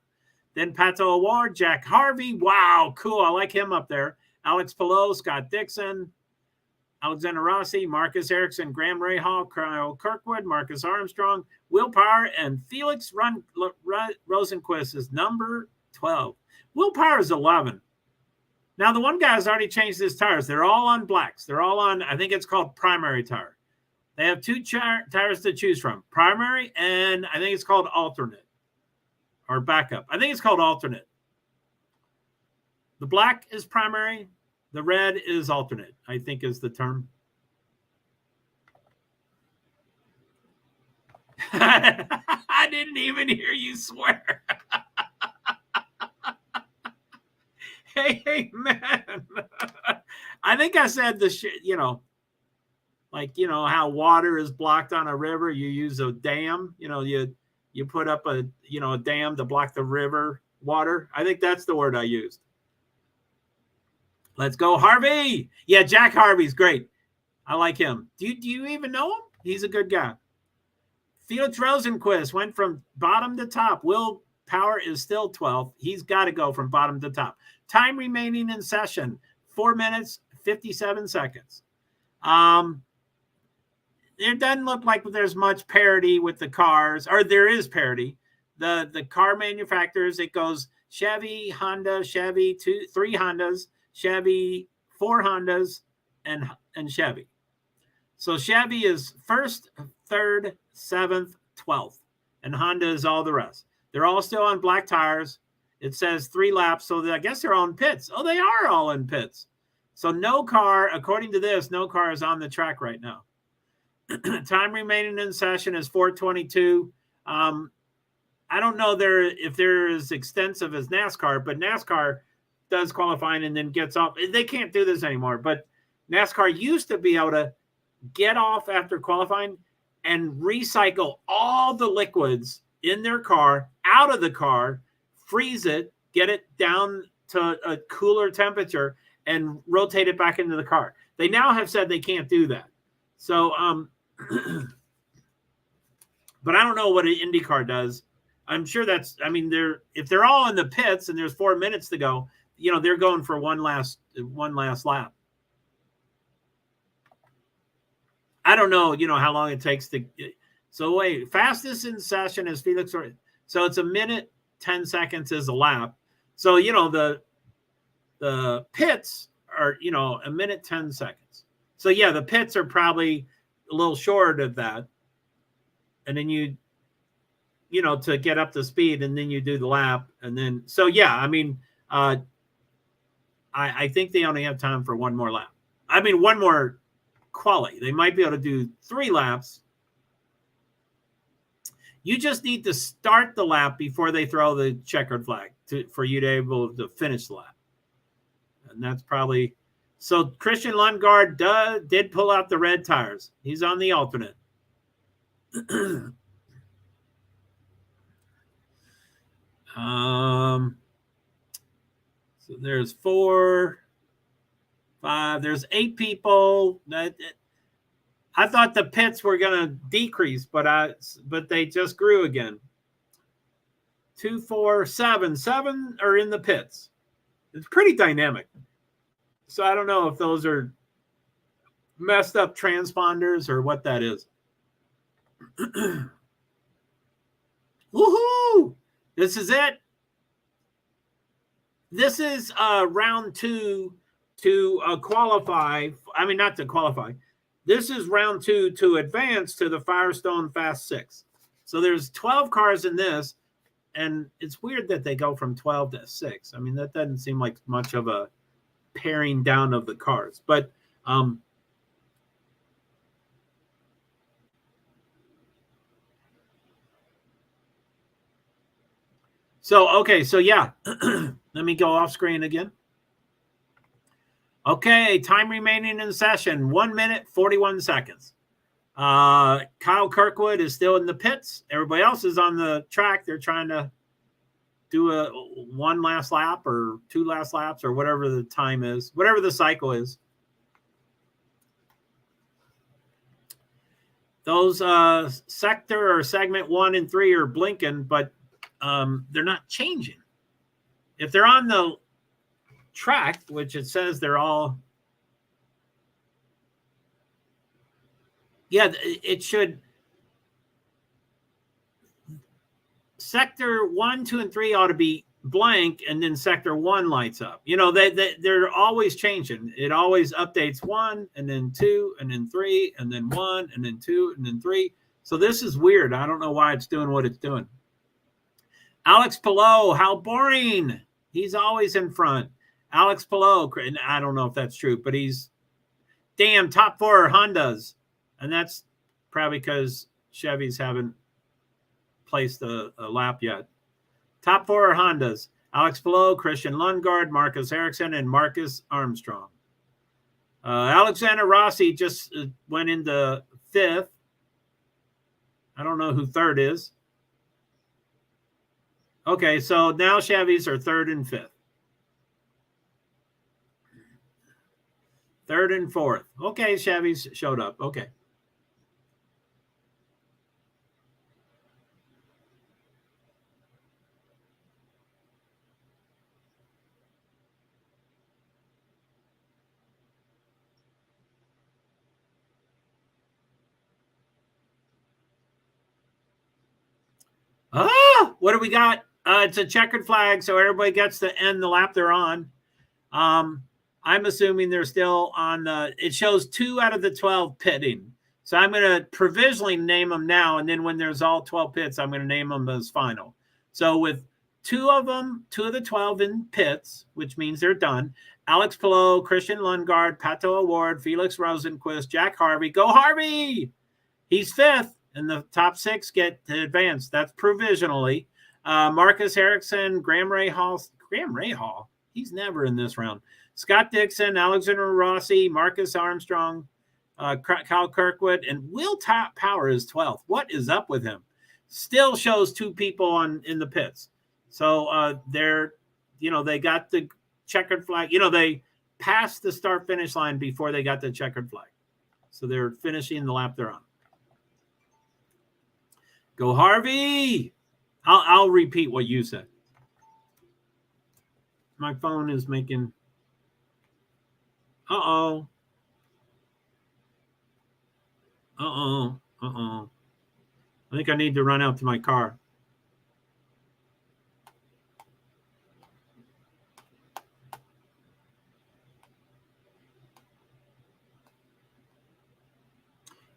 Then Pato Award, Jack Harvey. Wow, cool. I like him up there. Alex Palou, Scott Dixon, Alexander Rossi, Marcus Ericsson, Graham Rahal, Kyle Kirkwood, Marcus Armstrong, Will Power, and Felix Rosenquist is number 12. Will Power is 11. Now, the one guy has already changed his tires. They're all on blacks. They're all on, I think it's called primary tire. They have two tires to choose from, primary and I think it's called alternate or backup. I think it's called alternate. The black is primary. The red is alternate, I think is the term. I didn't even hear you swear. Hey, man. I think I said the shit, like, how water is blocked on a river. You use a dam, you put up a dam to block the river water. I think that's the word I used. Let's go, Harvey. Yeah, Jack Harvey's great. I like him. Do you even know him? He's a good guy. Felix Rosenquist went from bottom to top. Will Power is still 12th. He's got to go from bottom to top. Time remaining in session, 4 minutes, 57 seconds. It doesn't look like there's much parity with the cars, or there is parity. The car manufacturers, it goes Chevy, Honda, Chevy, 3 Hondas, Chevy, 4 Hondas, and Chevy. So Chevy is 1st, 3rd, 7th, 12th, and Honda is all the rest. They're all still on black tires. It says 3 laps, so I guess they're all in pits. Oh, they are all in pits. So no car, according to this, no car is on the track right now. Time remaining in session is 4:22. I don't know if they're as extensive as NASCAR, but NASCAR does qualifying and then gets off. They can't do this anymore, but NASCAR used to be able to get off after qualifying and recycle all the liquids in their car out of the car, freeze it, get it down to a cooler temperature, and rotate it back into the car. They now have said they can't do that. So, but I don't know what an IndyCar does. I'm sure if they're all in the pits and there's 4 minutes to go, they're going for one last lap. I don't know, how long it takes to. So wait, fastest in session is Felix. So it's 1 minute, 10 seconds is a lap. So, the pits are, 1 minute, 10 seconds. So yeah, the pits are probably a little short of that. And then to get up to speed, and then you do the lap. And then, so yeah, I think they only have time for one more lap. One more quali. They might be able to do 3 laps. You just need to start the lap before they throw the checkered flag for you to be able to finish the lap. And that's probably, so Christian Lundgaard did pull out the red tires. He's on the alternate. So there's 4, 5, there's 8 people. I thought the pits were going to decrease, but they just grew again. 2, 4, 7. 7 are in the pits. It's pretty dynamic. So I don't know if those are messed up transponders or what that is. Woohoo! This is it. This is round 2 to qualify. Not to qualify. This is round 2 to advance to the Firestone Fast 6. So there's 12 cars in this, and it's weird that they go from 12 to 6. That doesn't seem like much of a paring down of the cars. But so yeah, let me go off screen again. Okay, time remaining in session, 1 minute, 41 seconds. Kyle Kirkwood is still in the pits. Everybody else is on the track. They're trying to do a 1 last lap or 2 last laps or whatever the time is, whatever the cycle is. Those sector or segment 1 and 3 are blinking, but they're not changing. If they're on the track, which it says they're all, yeah, it should. Sector 1, 2, and 3 ought to be blank, and then sector 1 lights up. They're always changing. It always updates 1, and then 2, and then 3, and then 1, and then 2, and then 3. So this is weird. I don't know why it's doing what it's doing. Alex Palou, how boring. He's always in front. Alex Palou, and I don't know if that's true, but he's top 4 Hondas. And that's probably because Chevys haven't placed a lap yet. Top 4 Hondas. Alex Palou, Christian Lundgaard, Marcus Ericsson, and Marcus Armstrong. Alexander Rossi just went into 5th. I don't know who 3rd is. Okay, so now Chevys are 3rd and 5th. 3rd and 4th. Okay, Chevys showed up. Okay. What do we got? It's a checkered flag, so everybody gets to end the lap they're on. I'm assuming they're still on the, it shows 2 out of the 12 pitting. So I'm going to provisionally name them now, and then when there's all 12 pits, I'm going to name them as final. So with 2 of the 12 in pits, which means they're done, Alex Palou, Christian Lundgaard, Pato Award, Felix Rosenquist, Jack Harvey. Go Harvey! He's 5th, and the top 6 get to advance. That's provisionally. Marcus Erickson, Graham Rahal. He's never in this round. Scott Dixon, Alexander Rossi, Marcus Armstrong, Kyle Kirkwood, and Will Power is 12th. What is up with him? Still shows 2 people in the pits. So they got the checkered flag. They passed the start finish line before they got the checkered flag. So they're finishing the lap they're on. Go Harvey! I'll repeat what you said. My phone is making. I think I need to run out to my car.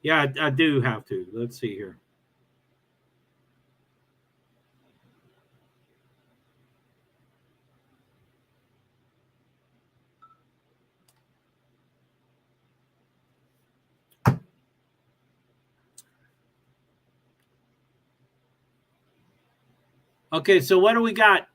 Yeah, I do have to. Let's see here. Okay, so what do we got?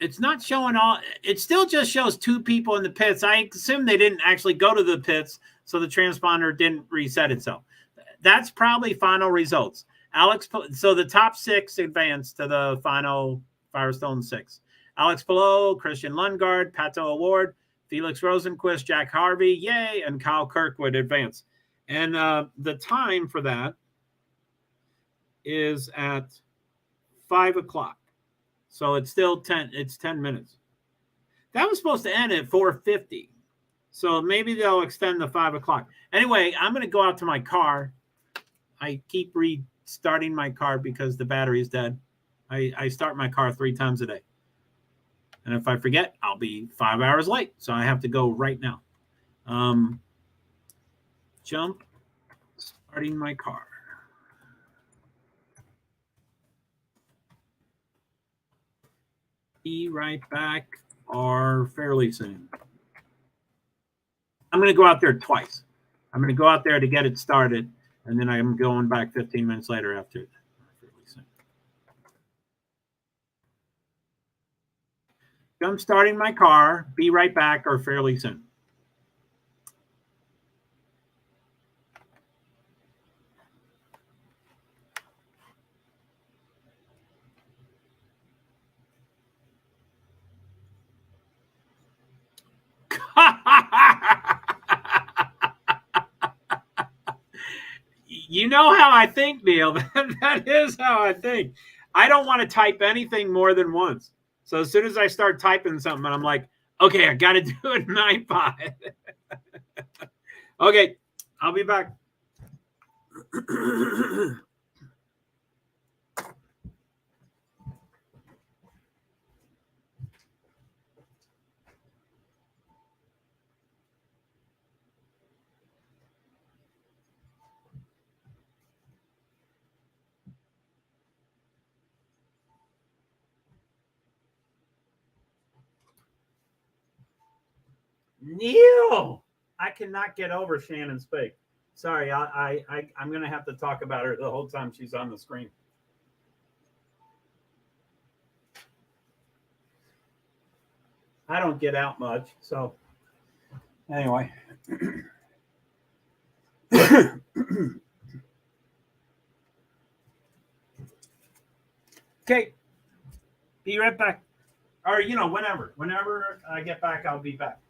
It's not showing all. It still just shows 2 people in the pits. I assume they didn't actually go to the pits, so the transponder didn't reset itself. That's probably final results. So the top 6 advanced to the final Firestone 6. Alex Palou, Christian Lundgaard, Pato Award, Felix Rosenquist, Jack Harvey, yay, and Kyle Kirkwood advanced. And the time for that is at 5 o'clock. So it's still 10 minutes. That was supposed to end at 4:50. So maybe they'll extend the 5 o'clock. Anyway, I'm going to go out to my car. I keep restarting my car because the battery is dead. I start my car 3 times a day. And if I forget, I'll be 5 hours late. So I have to go right now. Starting my car. Be right back or fairly soon. I'm going to go out there twice. I'm going to go out there to get it started, and then I'm going back 15 minutes later after. I'm starting my car. Be right back or fairly soon. You know how I think, Neil. That is how I think. I don't want to type anything more than once. So as soon as I start typing something, I'm like, okay, I got to do it 9-5. Okay, I'll be back. Neil, I cannot get over Shannon Spake. Sorry, I'm going to have to talk about her the whole time she's on the screen. I don't get out much, so anyway. Okay, be right back. Or, whenever I get back, I'll be back.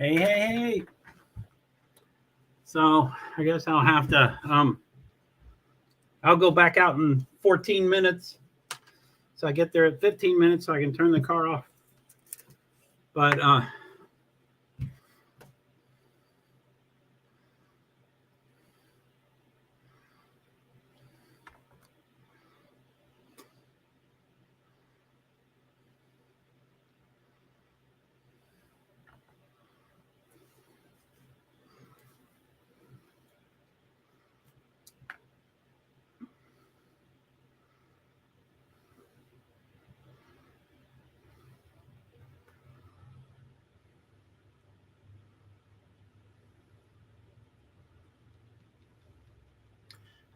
Hey. So I guess I'll have to, I'll go back out in 14 minutes. So I get there at 15 minutes so I can turn the car off. But,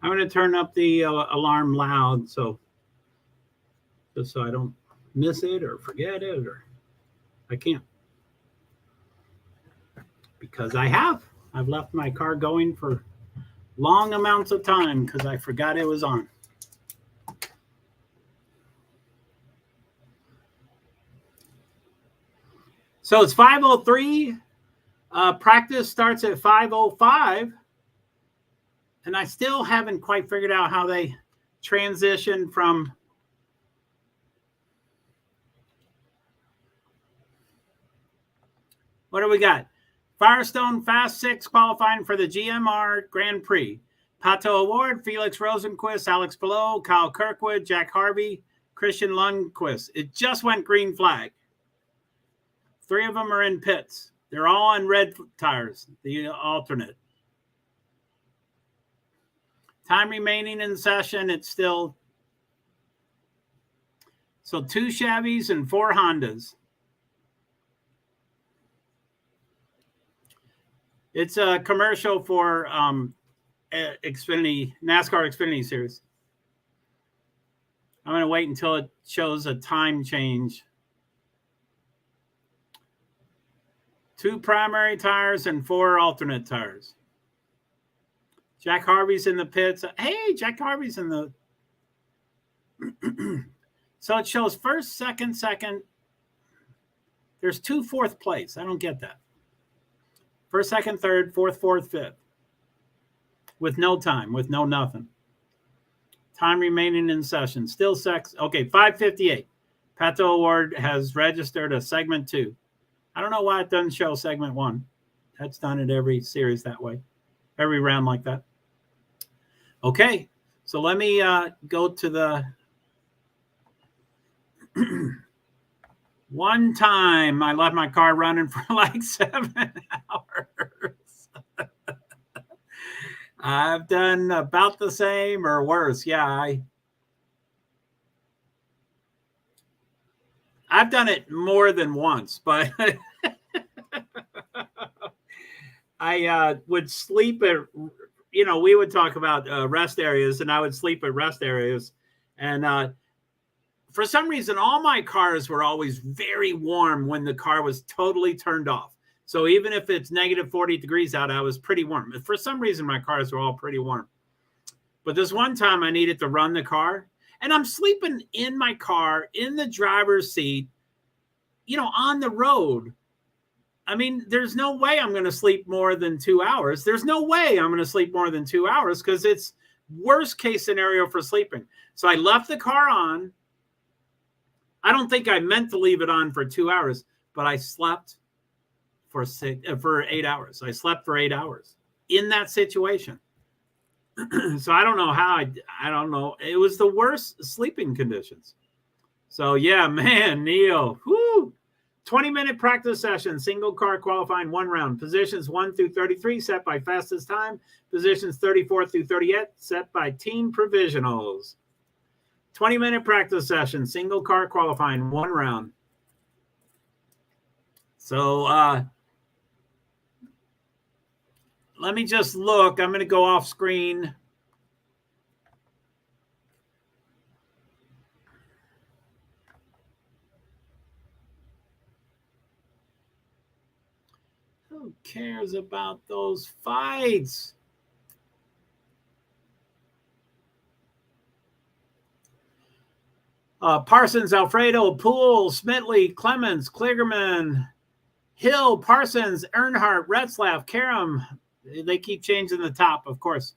I'm going to turn up the alarm loud, so just so I don't miss it or forget it, or I can't, because I've left my car going for long amounts of time because I forgot it was on. So it's 5:03. Practice starts at 5:05. And I still haven't quite figured out how they transition from what do we got? Firestone Fast 6 qualifying for the GMR Grand Prix. Pato Award, Felix Rosenquist, Alex Palou, Kyle Kirkwood, Jack Harvey, Christian Lundquist. It just went green flag. 3 of them are in pits. They're all on red tires, the alternate. Time remaining in session, it's still. So 2 Chevys and 4 Hondas. It's a commercial for Xfinity, NASCAR Xfinity Series. I'm going to wait until it shows a time change. 2 primary tires and 4 alternate tires. Jack Harvey's in the pits. Hey, Jack Harvey's in the. So it shows first, second. There's 2 fourth place. I don't get that. First, second, third, fourth, fifth. With no time, with no nothing. Time remaining in session. Still sex. Okay, 5:58. Pato Award has registered a segment 2. I don't know why it doesn't show segment 1. That's done at every series that way. Every round like that. Okay, so let me go to the one time I left my car running for like 7 hours. I've done about the same or worse. Yeah, I've done it more than once, but I would sleep at, we would talk about rest areas, and I would sleep at rest areas. And for some reason, all my cars were always very warm when the car was totally turned off. So even if it's negative 40 degrees out, I was pretty warm. For some reason, my cars were all pretty warm. But this one time I needed to run the car, and I'm sleeping in my car, in the driver's seat, on the road. I mean, there's no way I'm going to sleep more than 2 hours. There's no way I'm going to sleep more than 2 hours because it's worst case scenario for sleeping. So I left the car on. I don't think I meant to leave it on for 2 hours, but I slept for 8 hours. I slept for 8 hours in that situation. So I don't know how I don't know. It was the worst sleeping conditions. So yeah, man, Neil, 20-minute practice session, single car qualifying 1 round. Positions 1 through 33 set by fastest time. Positions 34 through 38 set by team provisionals. 20-minute practice session, single car qualifying 1 round. So let me just look. I'm going to go off screen. Who cares about those fights? Parsons, Alfredo, Poole, Smitley, Clemens, Kligerman, Hill, Parsons, Earnhardt, Retzlaff, Karam. They keep changing the top, of course.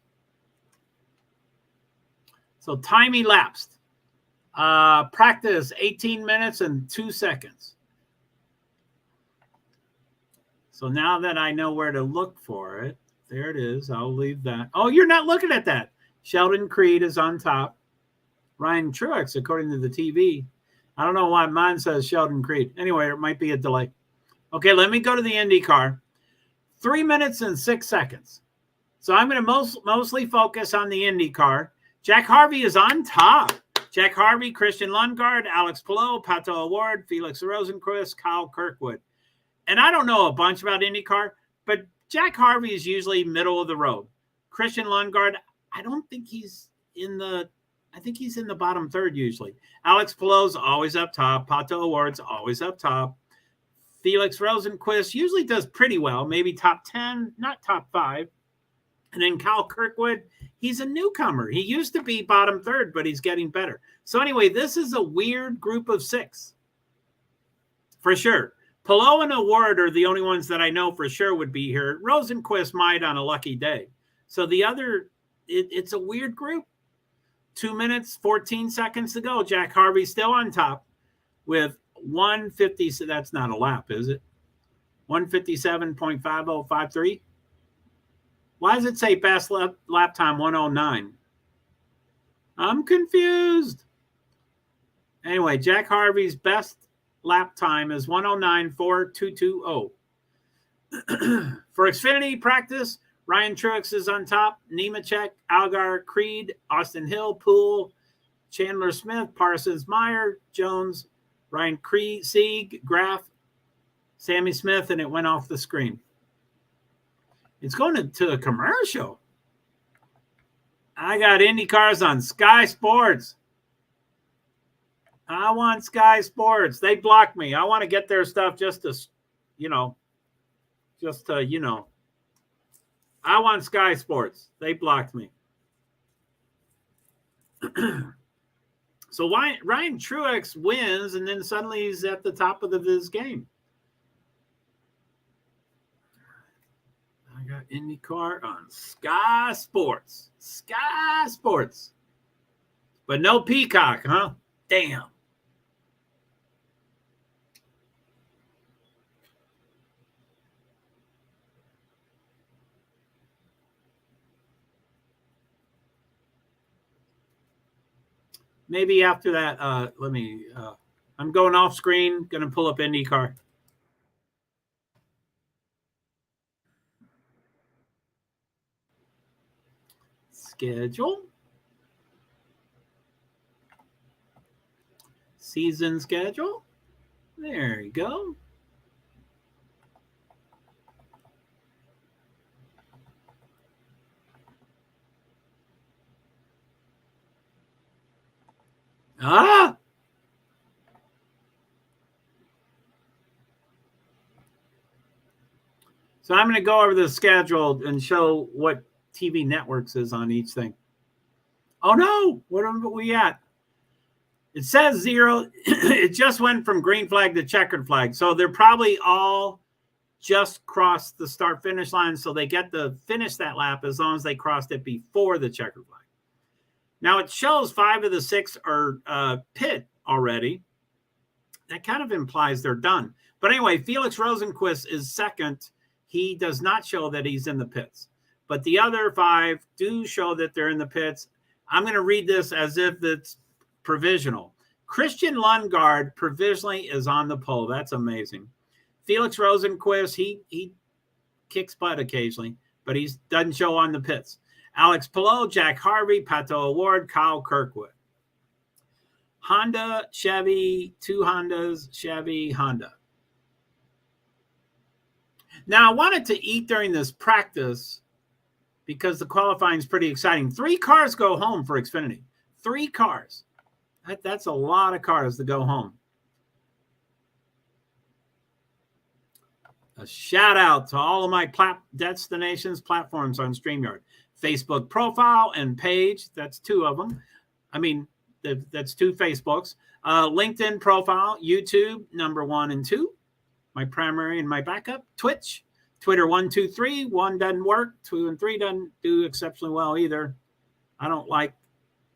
So time elapsed. Practice 18 minutes and 2 seconds. So now that I know where to look for it, there it is. I'll leave that. Oh, you're not looking at that. Sheldon Creed is on top. Ryan Truex, according to the TV. I don't know why mine says Sheldon Creed. Anyway, it might be a delay. Okay, let me go to the IndyCar. 3 minutes and 6 seconds. So I'm going to mostly focus on the IndyCar. Jack Harvey is on top. Jack Harvey, Christian Lundgaard, Alex Palou, Pato O'Ward, Felix Rosenqvist, Kyle Kirkwood. And I don't know a bunch about IndyCar, but Jack Harvey is usually middle of the road. Christian Lundgaard, I don't think he's in the I think he's in the bottom third usually. Alex Palou's always up top. Pato O'Ward's always up top. Felix Rosenqvist usually does pretty well, maybe top 10, not top 5. And then Kyle Kirkwood, he's a newcomer. He used to be bottom third, but he's getting better. So anyway, this is a weird group of 6 for sure. Palou and O'Ward are the only ones that I know for sure would be here. Rosenqvist might on a lucky day. So the other, it's a weird group. 2 minutes, 14 seconds to go. Jack Harvey still on top with 150. So that's not a lap, is it? 157.5053. Why does it say best lap time 109? I'm confused. Anyway, Jack Harvey's best lap time is 109.4220. For Xfinity practice, Ryan Truex is on top. Nemechek, Algar, Creed, Austin Hill, Poole, Chandler Smith, Parsons, Meyer, Jones, Ryan Creed, Sieg, Graf, Sammy Smith, and it went off the screen. It's going to a commercial. I got Indy cars on Sky Sports. I want Sky Sports. They blocked me. I want to get their stuff just to. I want Sky Sports. They blocked me. So Ryan Truex wins, and then suddenly he's at the top of his game. I got IndyCar on Sky Sports. Sky Sports. But no Peacock, huh? Damn. Maybe after that, I'm going off screen, going to pull up IndyCar. Schedule. Season schedule. There you go. So I'm going to go over the schedule and show what TV networks is on each thing. Oh no, what are we at? It says 0. It just went from green flag to checkered flag. So they're probably all just crossed the start finish line. So they get to finish that lap as long as they crossed it before the checkered flag. Now it shows 5 of the 6 are pit already. That kind of implies they're done. But anyway, Felix Rosenqvist is second. He does not show that he's in the pits. But the other 5 do show that they're in the pits. I'm going to read this as if it's provisional. Christian Lundgaard provisionally is on the pole. That's amazing. Felix Rosenqvist, he kicks butt occasionally, but he doesn't show on the pits. Alex Palou, Jack Harvey, Pato O'Ward, Kyle Kirkwood. Honda, Chevy, 2 Hondas, Chevy, Honda. Now, I wanted to eat during this practice because the qualifying is pretty exciting. 3 cars go home for Xfinity. 3 cars. That's a lot of cars to go home. A shout out to all of my destinations platforms on StreamYard. Facebook profile and page. That's 2 of them. I mean, that's 2 Facebooks. LinkedIn profile, YouTube, number 1 and 2. my primary and my backup. Twitch, Twitter 1, 2, 3. 1 doesn't work. 2 and 3 doesn't do exceptionally well either. I don't like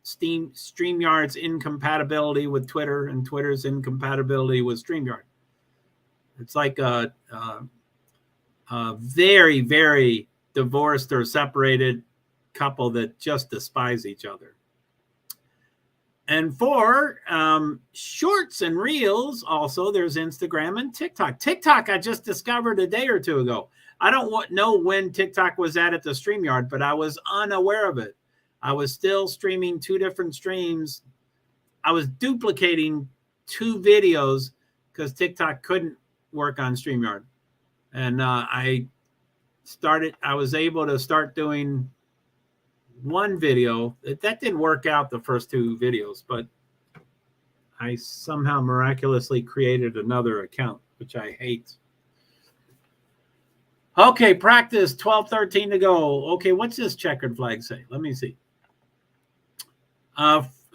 StreamYard's incompatibility with Twitter and Twitter's incompatibility with StreamYard. It's like a very, very divorced or separated couple that just despise each other. And for shorts and reels, also, there's Instagram and TikTok. TikTok, I just discovered a day or two ago. I don't know when TikTok was at the StreamYard, but I was unaware of it. I was still streaming 2 different streams. I was duplicating 2 videos because TikTok couldn't work on StreamYard. And I was able to start doing 1 video. That didn't work out the first 2 videos, but I somehow miraculously created another account, which I hate. Okay, practice 12:13 to go. Okay, what's this checkered flag say? Let me see.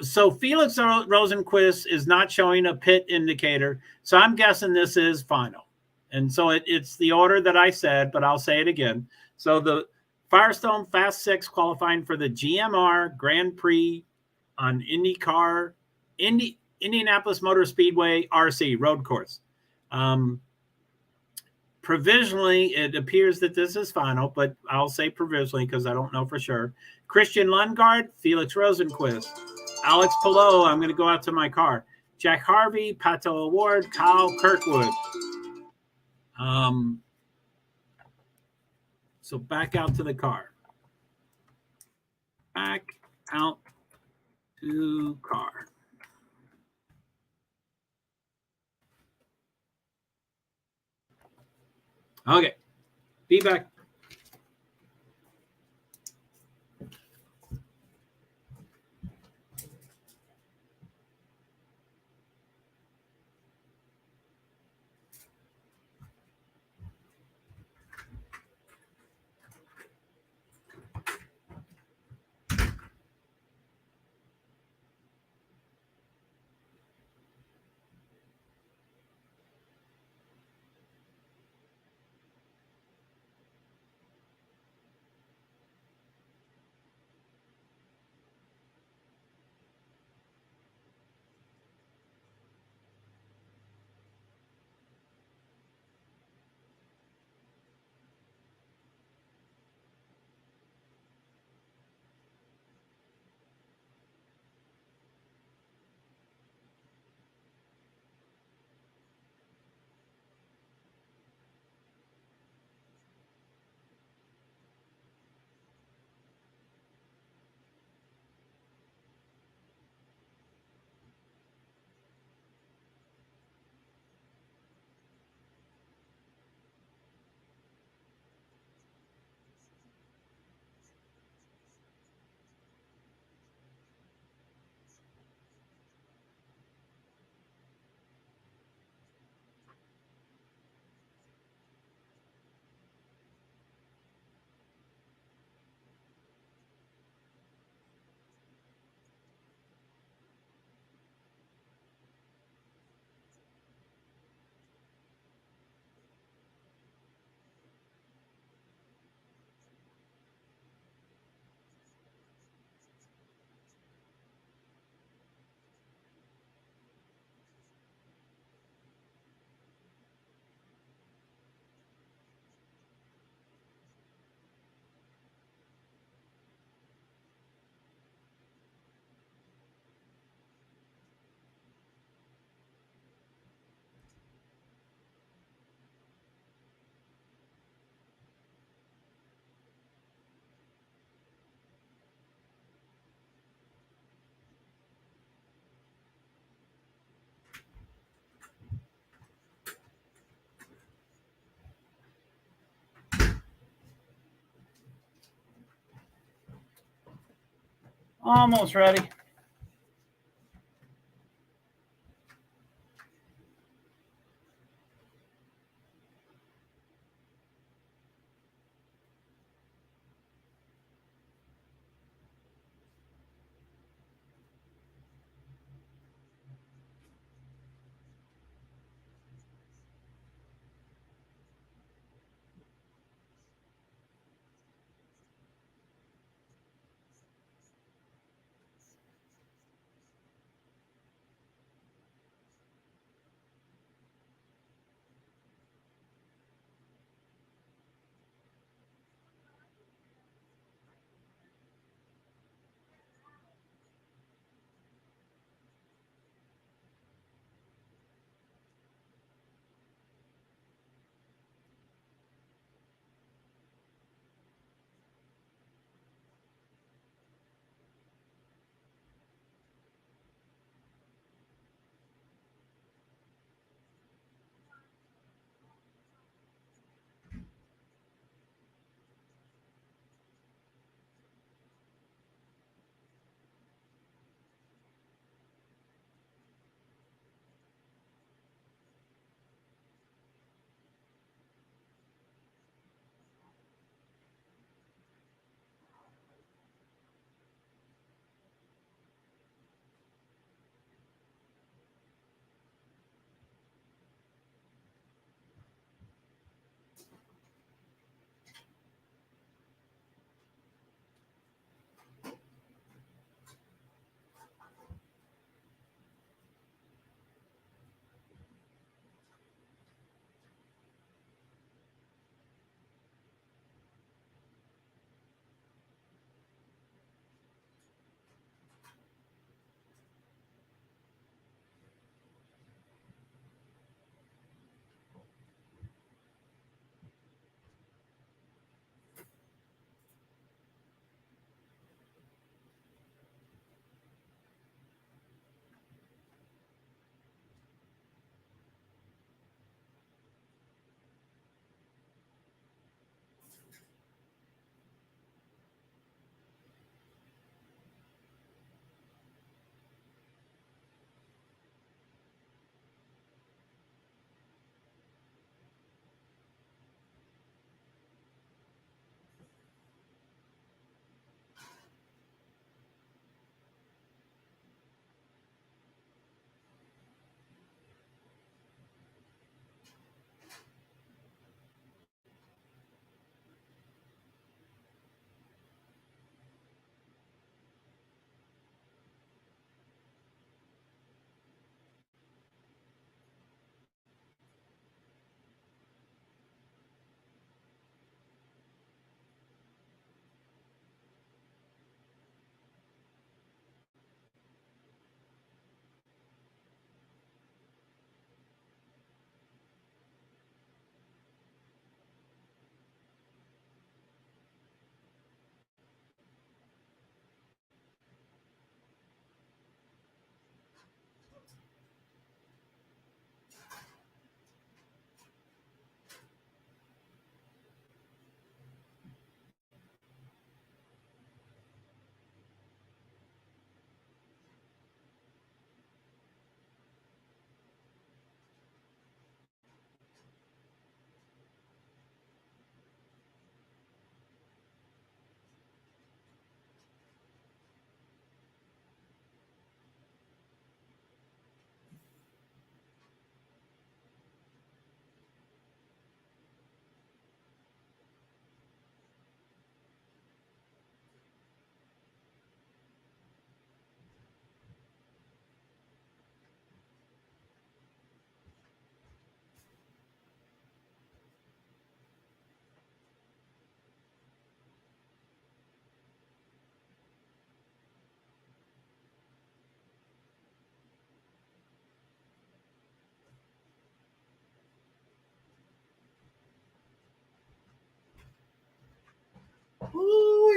So Felix Rosenquist is not showing a pit indicator. So I'm guessing this is final. And so it's the order that I said, but I'll say it again. So the Firestone Fast 6 qualifying for the GMR Grand Prix on Indianapolis Motor Speedway RC road course. Provisionally, it appears that this is final, but I'll say provisionally because I don't know for sure. Christian Lundgaard, Felix Rosenquist, Alex Palou, I'm going to go out to my car. Jack Harvey, Pato Award, Kyle Kirkwood. So back out to the car. Back out to car. Okay. Be back. Almost ready.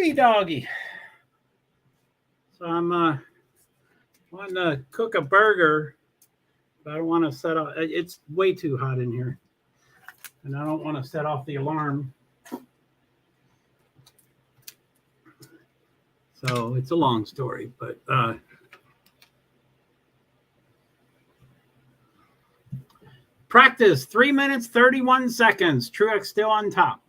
righty doggy. So I'm wanting to cook a burger, but I don't want to set off. It's way too hot in here, and I don't want to set off the alarm. So it's a long story, but practice 3 minutes 31 seconds. Truex still on top.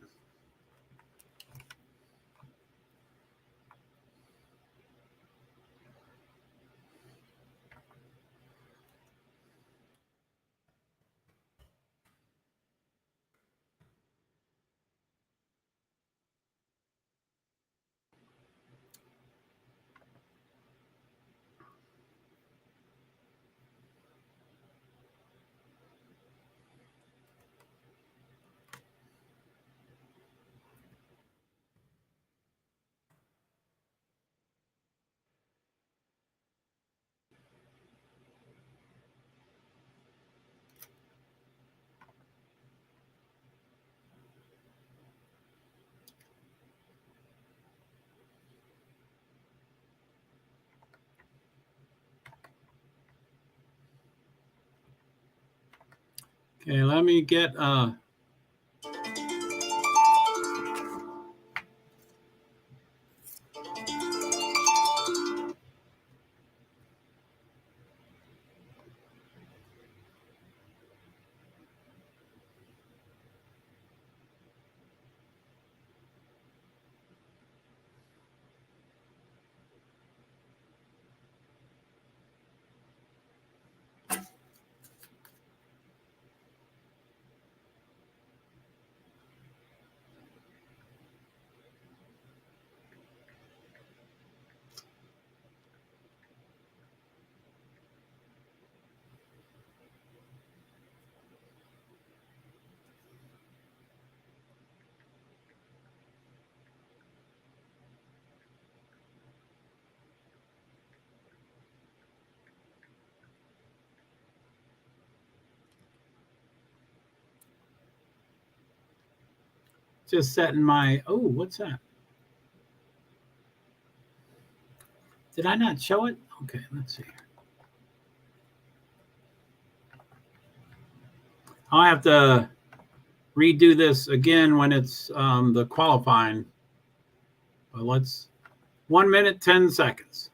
Okay, let me get just setting my, oh, what's that? Did I not show it? Okay, let's see. I'll have to redo this again when it's the qualifying. But let's 1 minute, 10 seconds.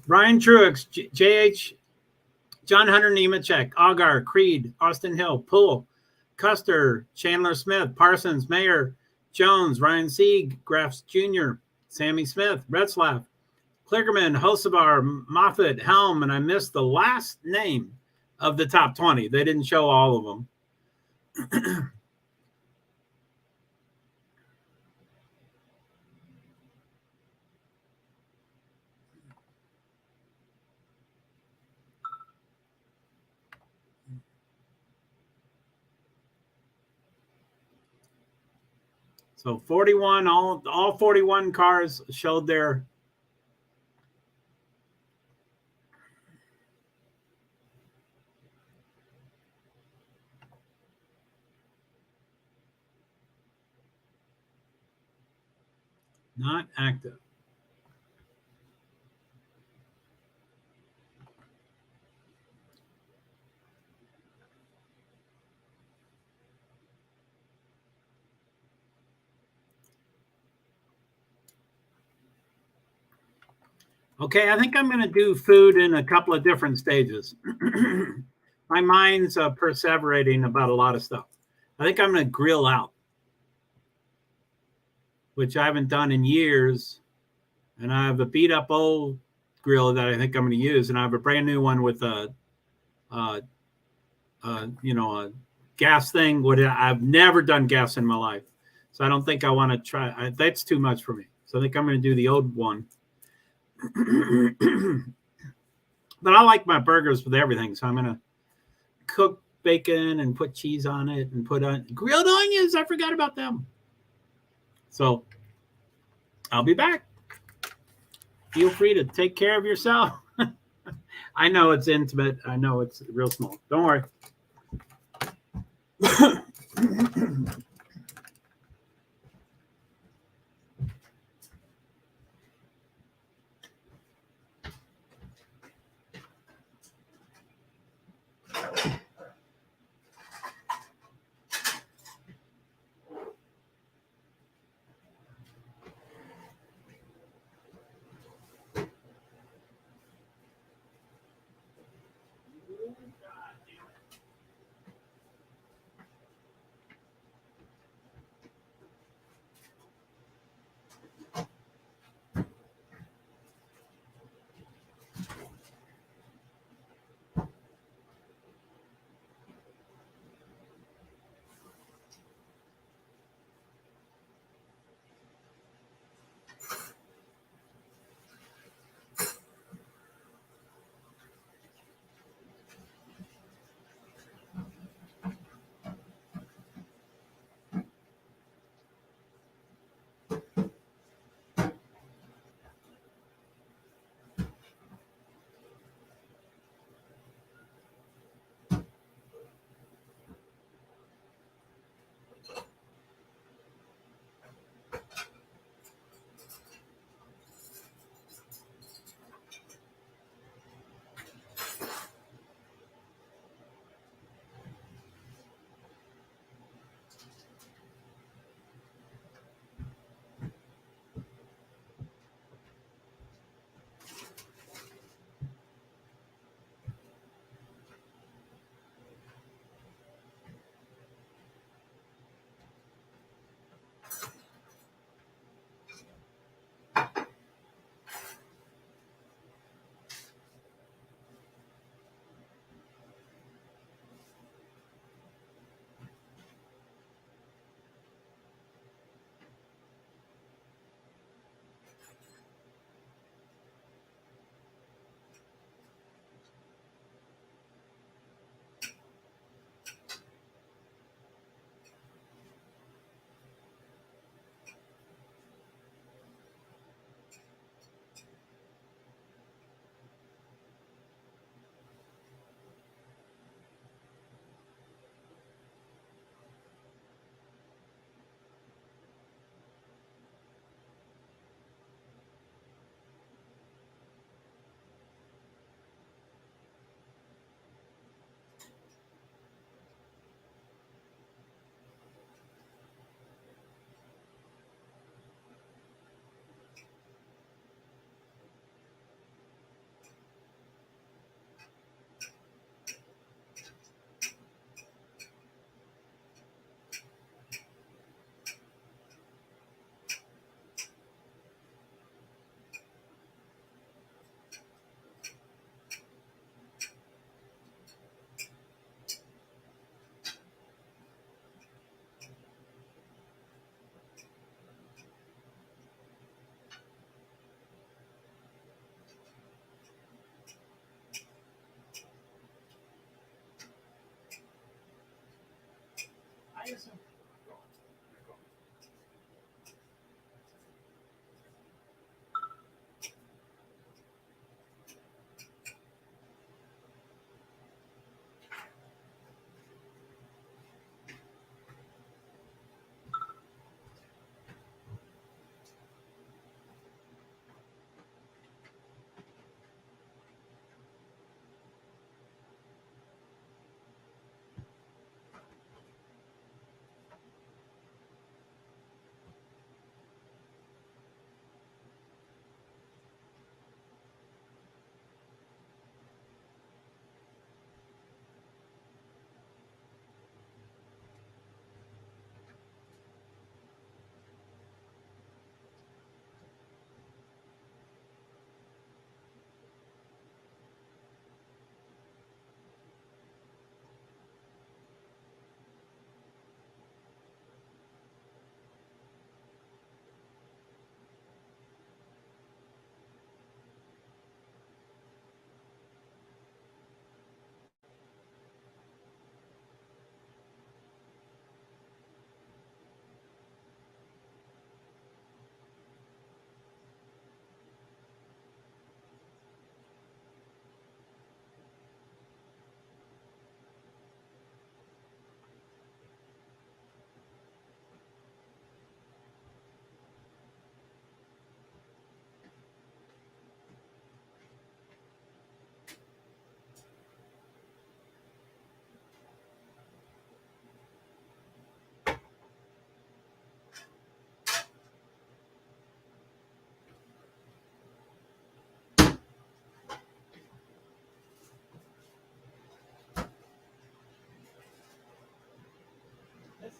Ryan Truex, JH, John Hunter Nemechek, Agar, Creed, Austin Hill, Poole, Custer, Chandler Smith, Parsons, Mayer, Jones, Ryan Sieg, Grafs Jr., Sammy Smith, Retzlaff, Klickerman, Hosevar, Moffitt, Helm, and I missed the last name of the top 20. They didn't show all of them. So 41, all 41 cars showed their Not active. Okay, I think I'm going to do food in a couple of different stages. My mind's perseverating about a lot of stuff. I think I'm going to grill out, which I haven't done in years. And I have a beat up old grill that I think I'm going to use. And I have a brand new one with a gas thing. I've never done gas in my life. So I don't think I want to try. That's too much for me. So I think I'm going to do the old one. But I like my burgers with everything. So I'm going to cook bacon and put cheese on it and put on grilled onions. I forgot about them. So I'll be back. Feel free to take care of yourself. I know it's intimate. I know it's real small. Don't worry.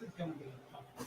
is going to be a tough one.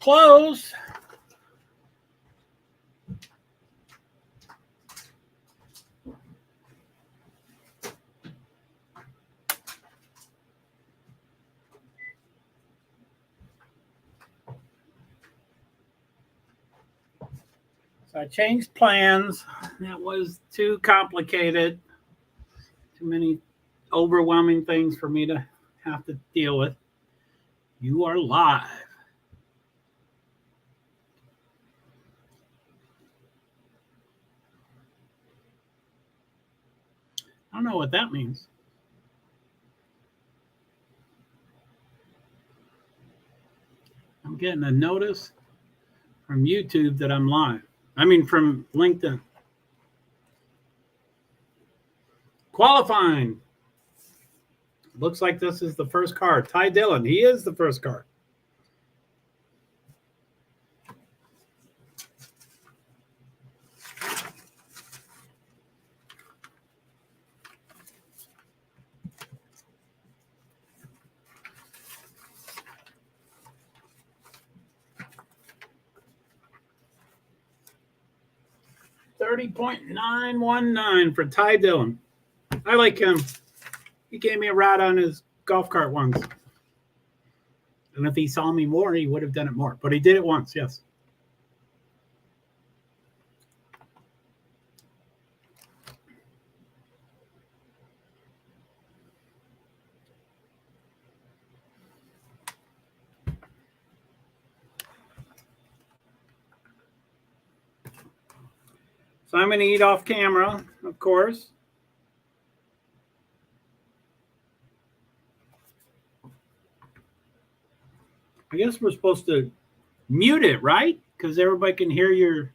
close. So I changed plans. That was too complicated. Too many overwhelming things for me to have to deal with. You are live. I don't know what that means. I'm getting a notice from YouTube that I'm live. I mean, from LinkedIn. Qualifying. Looks like this is the first card. Ty Dillon. He is the first card. $30.919 for Ty Dillon. I like him. He gave me a ride on his golf cart once. And if he saw me more, he would have done it more. But he did it once, yes. So I'm going to eat off camera, of course. I guess we're supposed to mute it, right? Because everybody can hear your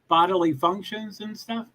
bodily functions and stuff.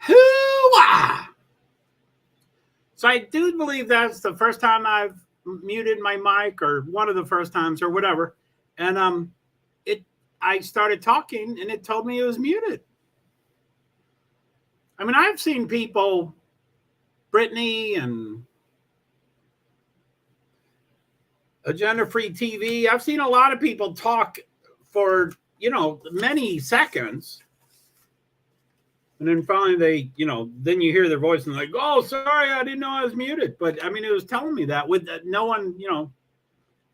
Hoo-ah! So I do believe that's the first time I've muted my mic, or one of the first times, or whatever. And I started talking and it told me it was muted. I mean, I've seen people, Brittany and Agenda Free TV, I've seen a lot of people talk for, many seconds. And then finally then you hear their voice and like, oh, sorry, I didn't know I was muted. But I mean, it was telling me that with no one,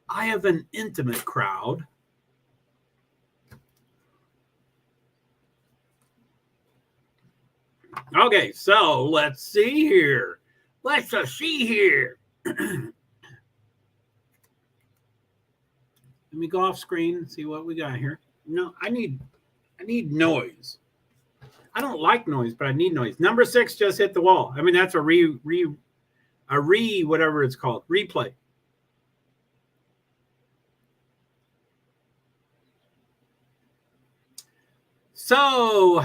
I have an intimate crowd. Okay, so let's see here. Let me go off screen and see what we got here. No, I need noise. I don't like noise, but I need noise. Number 6 just hit the wall. I mean, that's a whatever it's called, replay. So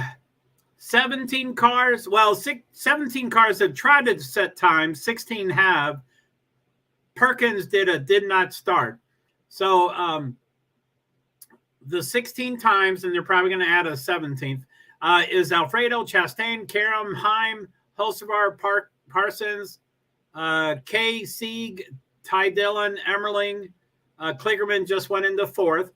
17 cars. Well, 17 cars have tried to set times. 16 have. Perkins did not start. So the 16 times, and they're probably going to add a 17th, is Alfredo, Chastain, Karam, Heim, Hulsevar, Parsons, K. Sieg, Ty Dillon, Emmerling. Kligerman just went into 4th.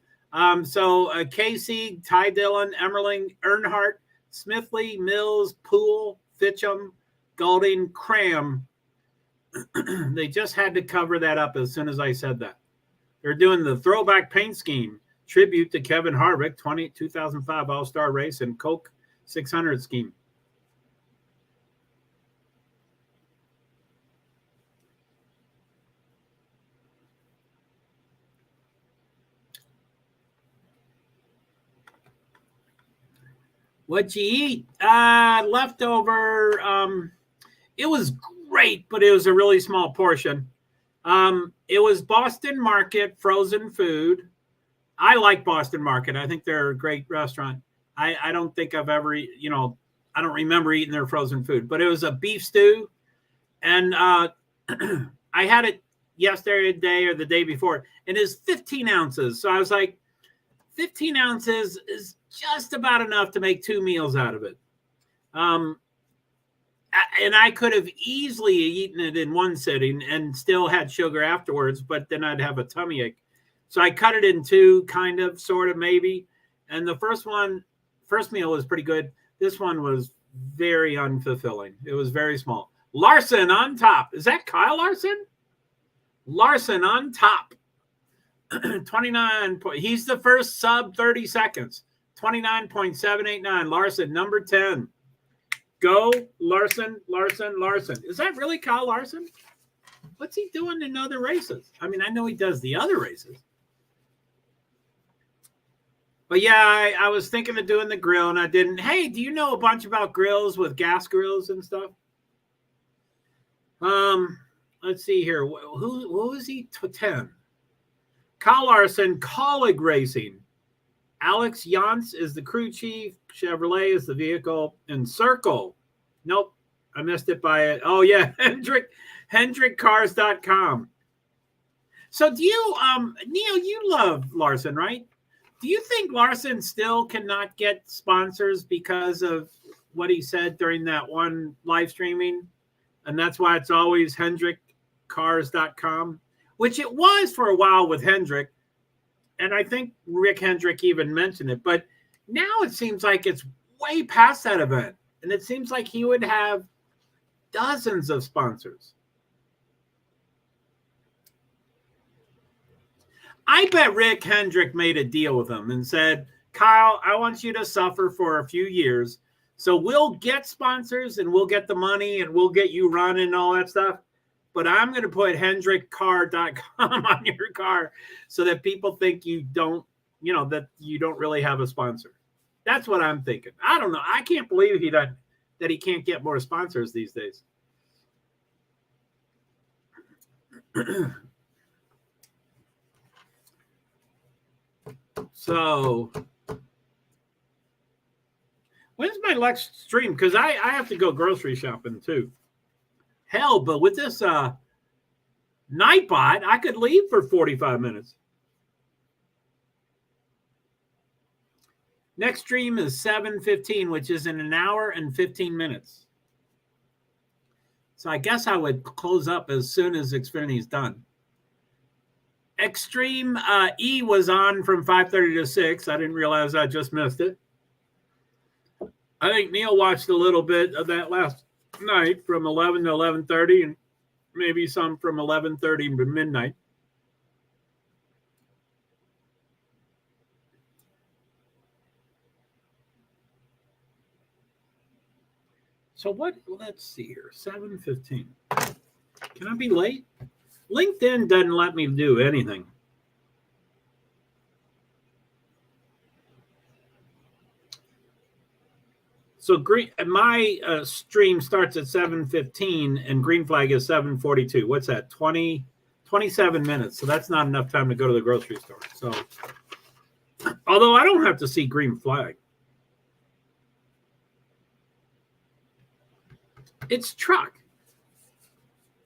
So K. Sieg, Ty Dillon, Emmerling, Earnhardt, Smithley, Mills, Poole, Fitcham, Golding, Cram. They just had to cover that up as soon as I said that. They're doing the throwback paint scheme, tribute to Kevin Harvick, 2005 All-Star Race and Coke 600 scheme. What'd you eat? Leftover. It was great, but it was a really small portion. It was Boston Market frozen food. I like Boston Market. I think they're a great restaurant. I don't think I've ever, I don't remember eating their frozen food, but it was a beef stew. And I had it yesterday or the day before, and it's 15 ounces. So I was like, 15 ounces is just about enough to make 2 meals out of it. And I could have easily eaten it in one sitting and still had sugar afterwards, but then I'd have a tummy ache. So I cut it in 2, kind of, sort of, maybe. And the first meal was pretty good. This one was very unfulfilling. It was very small. Larson on top. Is that Kyle Larson? Larson on top. 29. He's the first sub 30 seconds. 29.789. Larson, number 10. Go, Larson, Larson, Larson. Is that really Kyle Larson? What's he doing in other races? I mean, I know he does the other races. But yeah, I was thinking of doing the grill and I didn't. Hey, do you know a bunch about grills with gas grills and stuff? Let's see here. Who is he? 10. Kyle Larson, Colleague Racing. Alex Yance is the crew chief. Chevrolet is the vehicle. And Circle. Nope. I missed it by it. Oh, yeah. HendrickCars.com. So do you, Neil, you love Larson, right? Do you think Larson still cannot get sponsors because of what he said during that one live streaming? And that's why it's always HendrickCars.com, which it was for a while with Hendrick. And I think Rick Hendrick even mentioned it. But now it seems like it's way past that event. And it seems like he would have dozens of sponsors. I bet Rick Hendrick made a deal with him and said, Kyle, I want you to suffer for a few years. So we'll get sponsors and we'll get the money and we'll get you running and all that stuff. But I'm going to put HendrickCar.com on your car so that people think you don't, that you don't really have a sponsor. That's what I'm thinking. I don't know. I can't believe that he can't get more sponsors these days. So, When's my next stream? Because I have to go grocery shopping too. Hell, but with this Nightbot, I could leave for 45 minutes. Next stream is 7:15, which is in an hour and 15 minutes. So I guess I would close up as soon as Xfinity's done. ExtremeE was on from 5:30 to 6. I didn't realize I just missed it. I think Neil watched a little bit of that last night from 11 to 11:30 and maybe some from 11:30 to midnight. So what? Let's see here. 7:15. Can I be late? LinkedIn doesn't let me do anything. So my stream starts at 7:15 and green flag is 7:42. What's that? 27 minutes. So that's not enough time to go to the grocery store. So, although I don't have to see green flag. It's truck.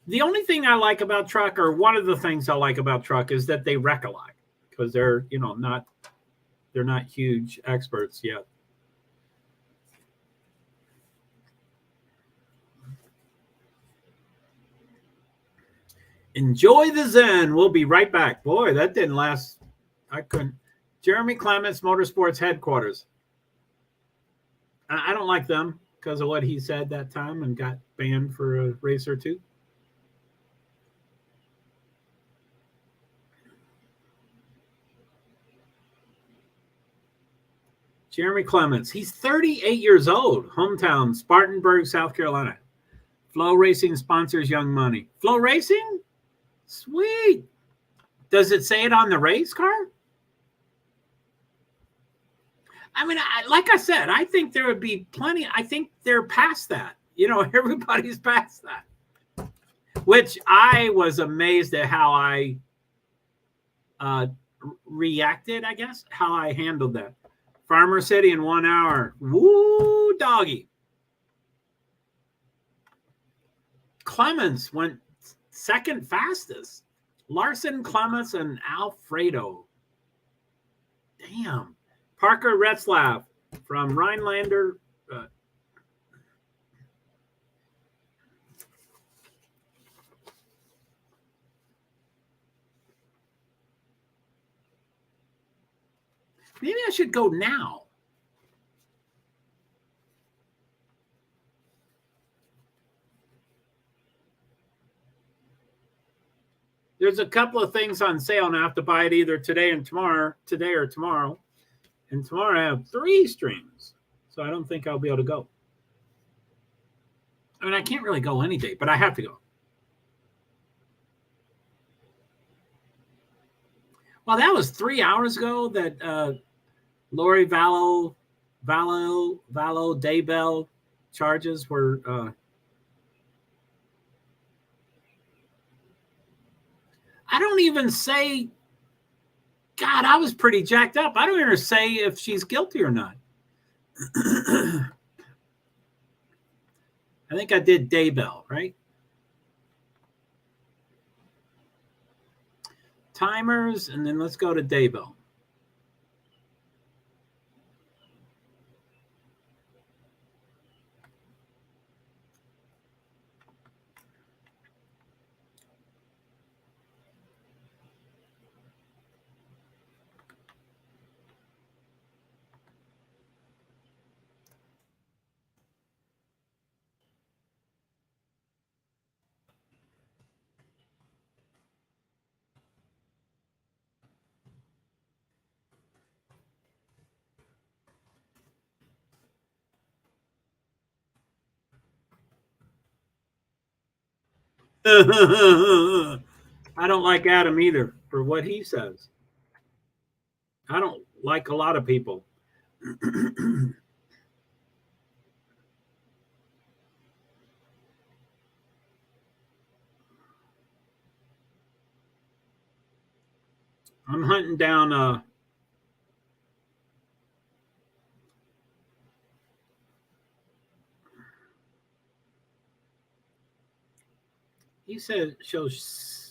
The only thing I like about truck, or one of the things I like about truck, is that they wreck a lot because they're, they're not huge experts yet. Enjoy the Zen. We'll be right back. Boy, that didn't last. I couldn't. Jeremy Clements, Motorsports Headquarters. I don't like them because of what he said that time and got banned for a race or two. Jeremy Clements. He's 38 years old. Hometown, Spartanburg, South Carolina. Flow Racing sponsors Young Money. Flow Racing? Sweet. Does it say it on the race car? I mean, like I said, I think there would be plenty. I think they're past that. Everybody's past that. Which I was amazed at how I reacted, I guess, how I handled that. Farmer City in 1 hour. Woo, doggy. Clements went second fastest. Larson, Clements, and Alfredo. Damn. Parker Retzlaff from Rhinelander. Maybe I should go now. There's a couple of things on sale, and I have to buy it either today or tomorrow. And tomorrow I have 3 streams, so I don't think I'll be able to go. I mean, I can't really go any day, but I have to go. Well, that was 3 hours ago that Lori Vallow Daybell charges were. I don't even say. God, I was pretty jacked up. I don't even say if she's guilty or not. I think I did Daybell, right? Timers, and then let's go to Daybell. I don't like Adam either for what he says. I don't like a lot of people. I'm hunting down He said shows.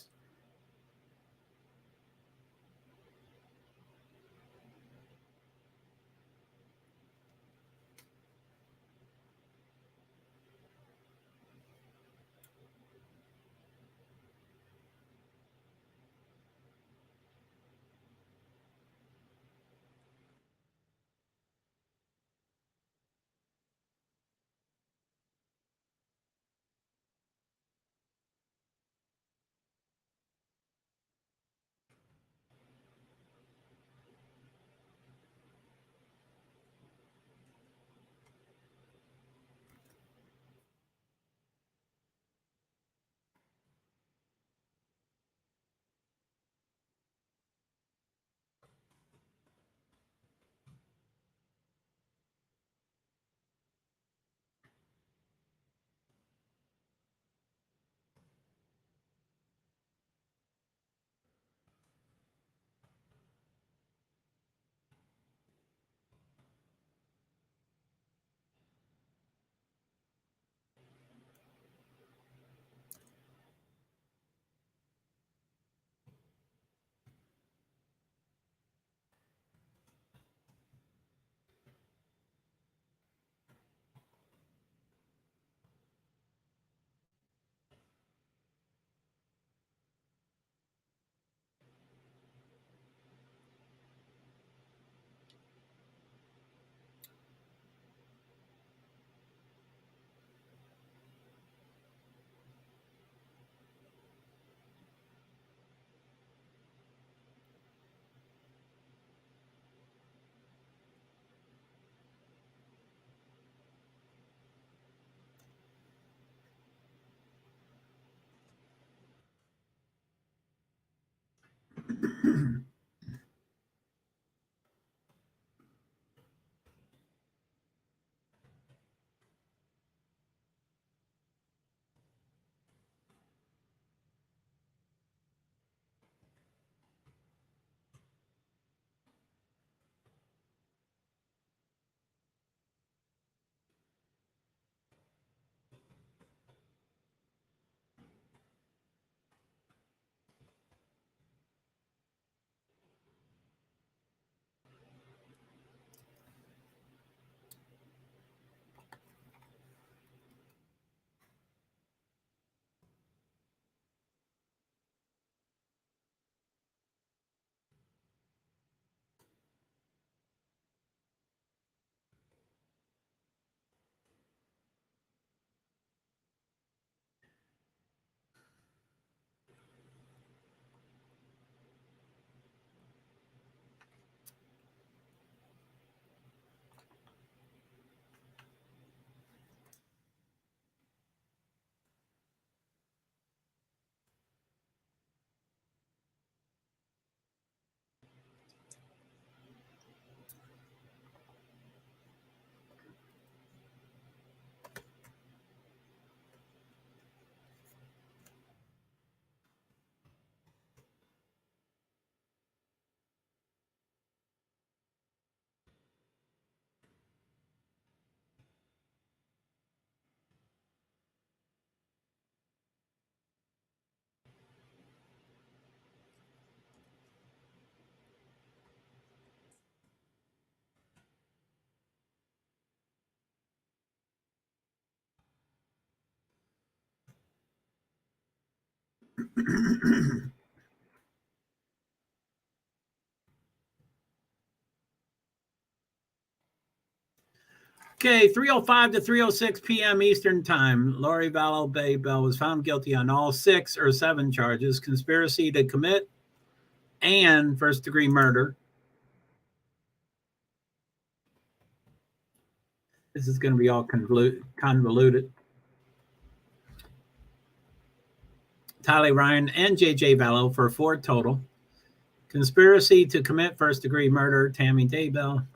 Okay, 3:05 to 3:06 p.m. Eastern Time. Lori Vallow Bay Bell was found guilty on all 6 or 7 charges: conspiracy to commit and first-degree murder. This is going to be all convoluted. Tyler Ryan and J.J. Vallow for 4 total. Conspiracy to commit first-degree murder, Tammy Daybell.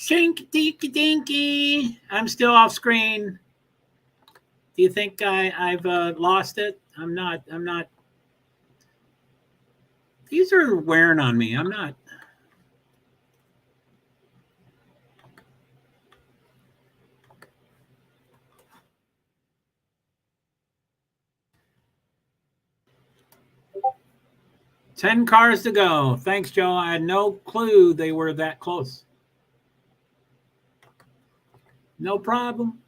Shink dinky dinky. I'm still off screen. Do you think I've lost it? I'm not. I'm not. These are wearing on me. I'm not. Ten cars to go. Thanks, Joe. I had no clue they were that close. No problem.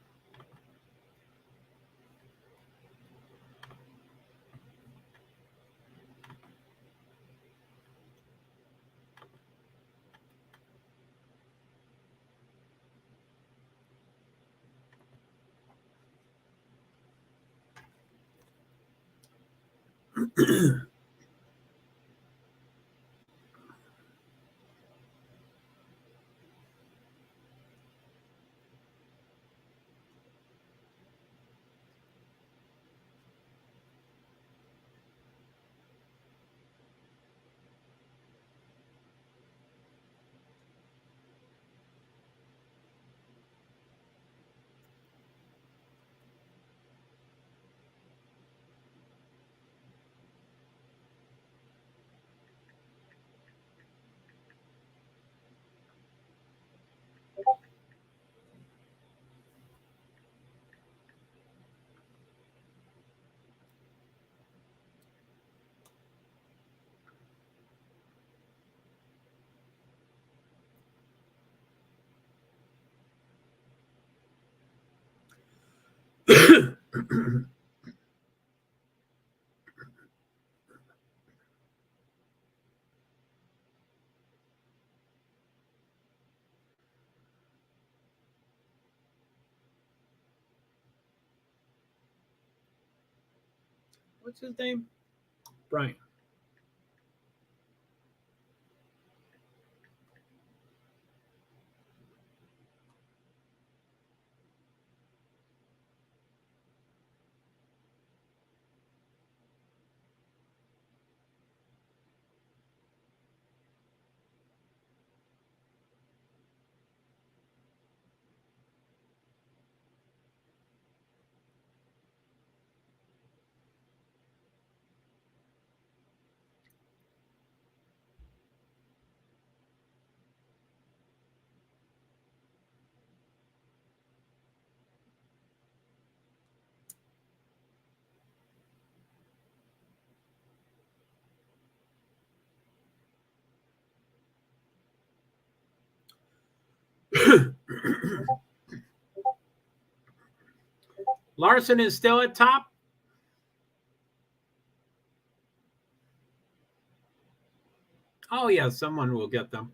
What's his name? Brian. Larson is still at top. Oh, yeah, someone will get them.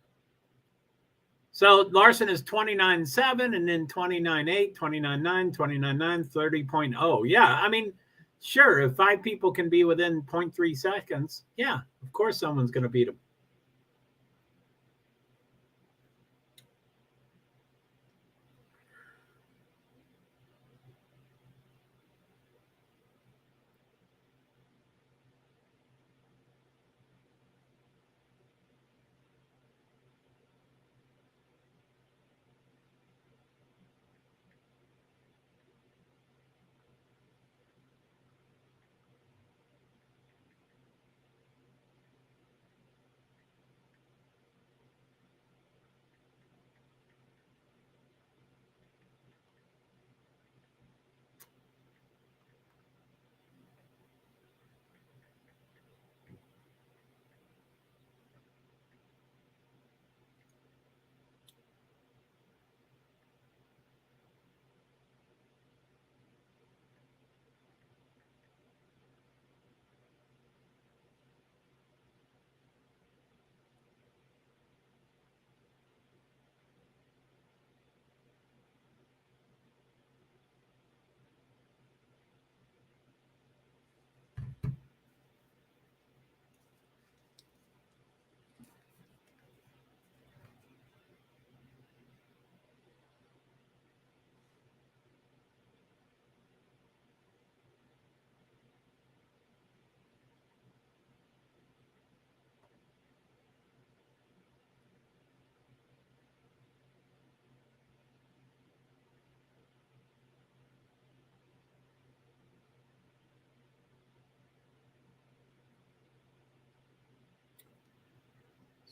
So Larson is 29.7 and then 29.8, 29.9, 29.9, 30.0. Yeah, I mean, sure, if five people can be within 0.3 seconds, yeah, of course someone's going to beat them.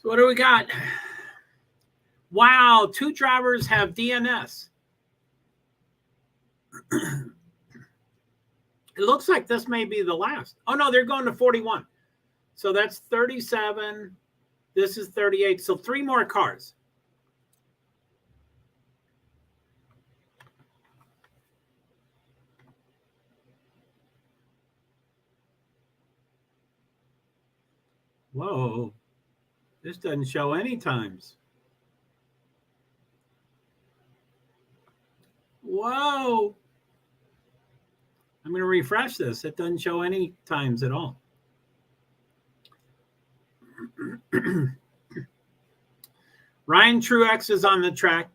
So what do we got? Wow, 2 drivers have DNS. It looks like this may be the last. Oh, no, they're going to 41. So that's 37. This is 38. So 3 more cars. Whoa. This doesn't show any times. Whoa. I'm going to refresh this. It doesn't show any times at all. Ryan Truex is on the track.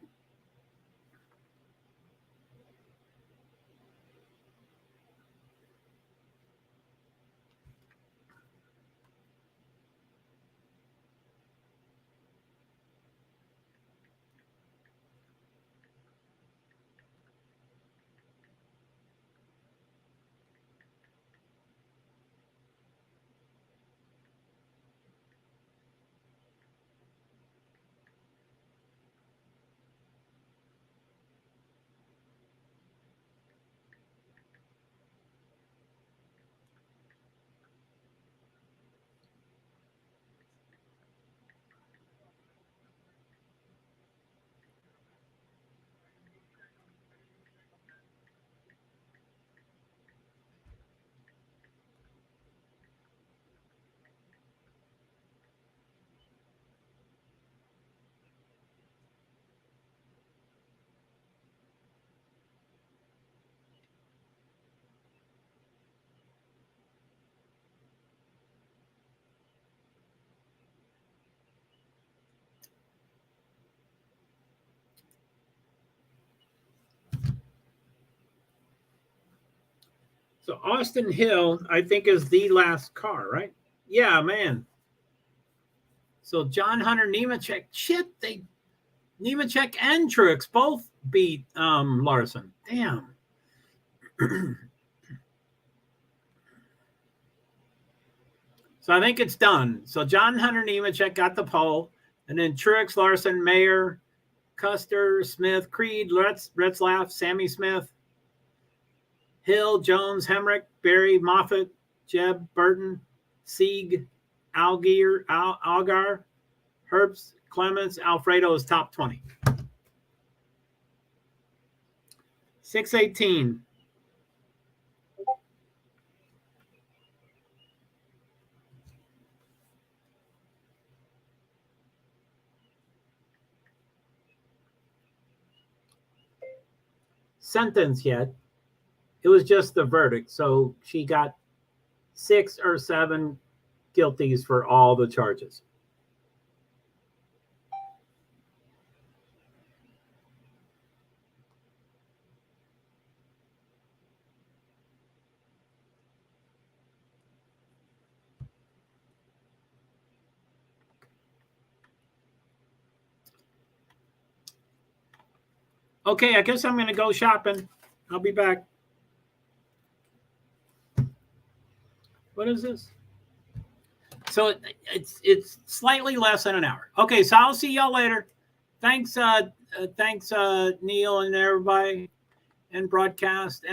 So Austin Hill, I think, is the last car, right? Yeah, man. So John Hunter Nemechek, Nemechek and Truex both beat Larson. Damn. So I think it's done. So John Hunter Nemechek got the pole, and then Truex, Larson, Mayer, Custer, Smith, Creed, Retzlaff, Sammy Smith, Hill, Jones, Hemrick, Berry, Moffitt, Jeb, Burton, Sieg, Algar, Herbst, Clements, Alfredo is top 20. 618. Sentence yet. It was just the verdict. So she got 6 or 7 guilties for all the charges. Okay, I guess I'm going to go shopping. I'll be back. What is this? So it's slightly less than an hour. Okay, so I'll see y'all later. Thanks, Neil and everybody, and broadcast.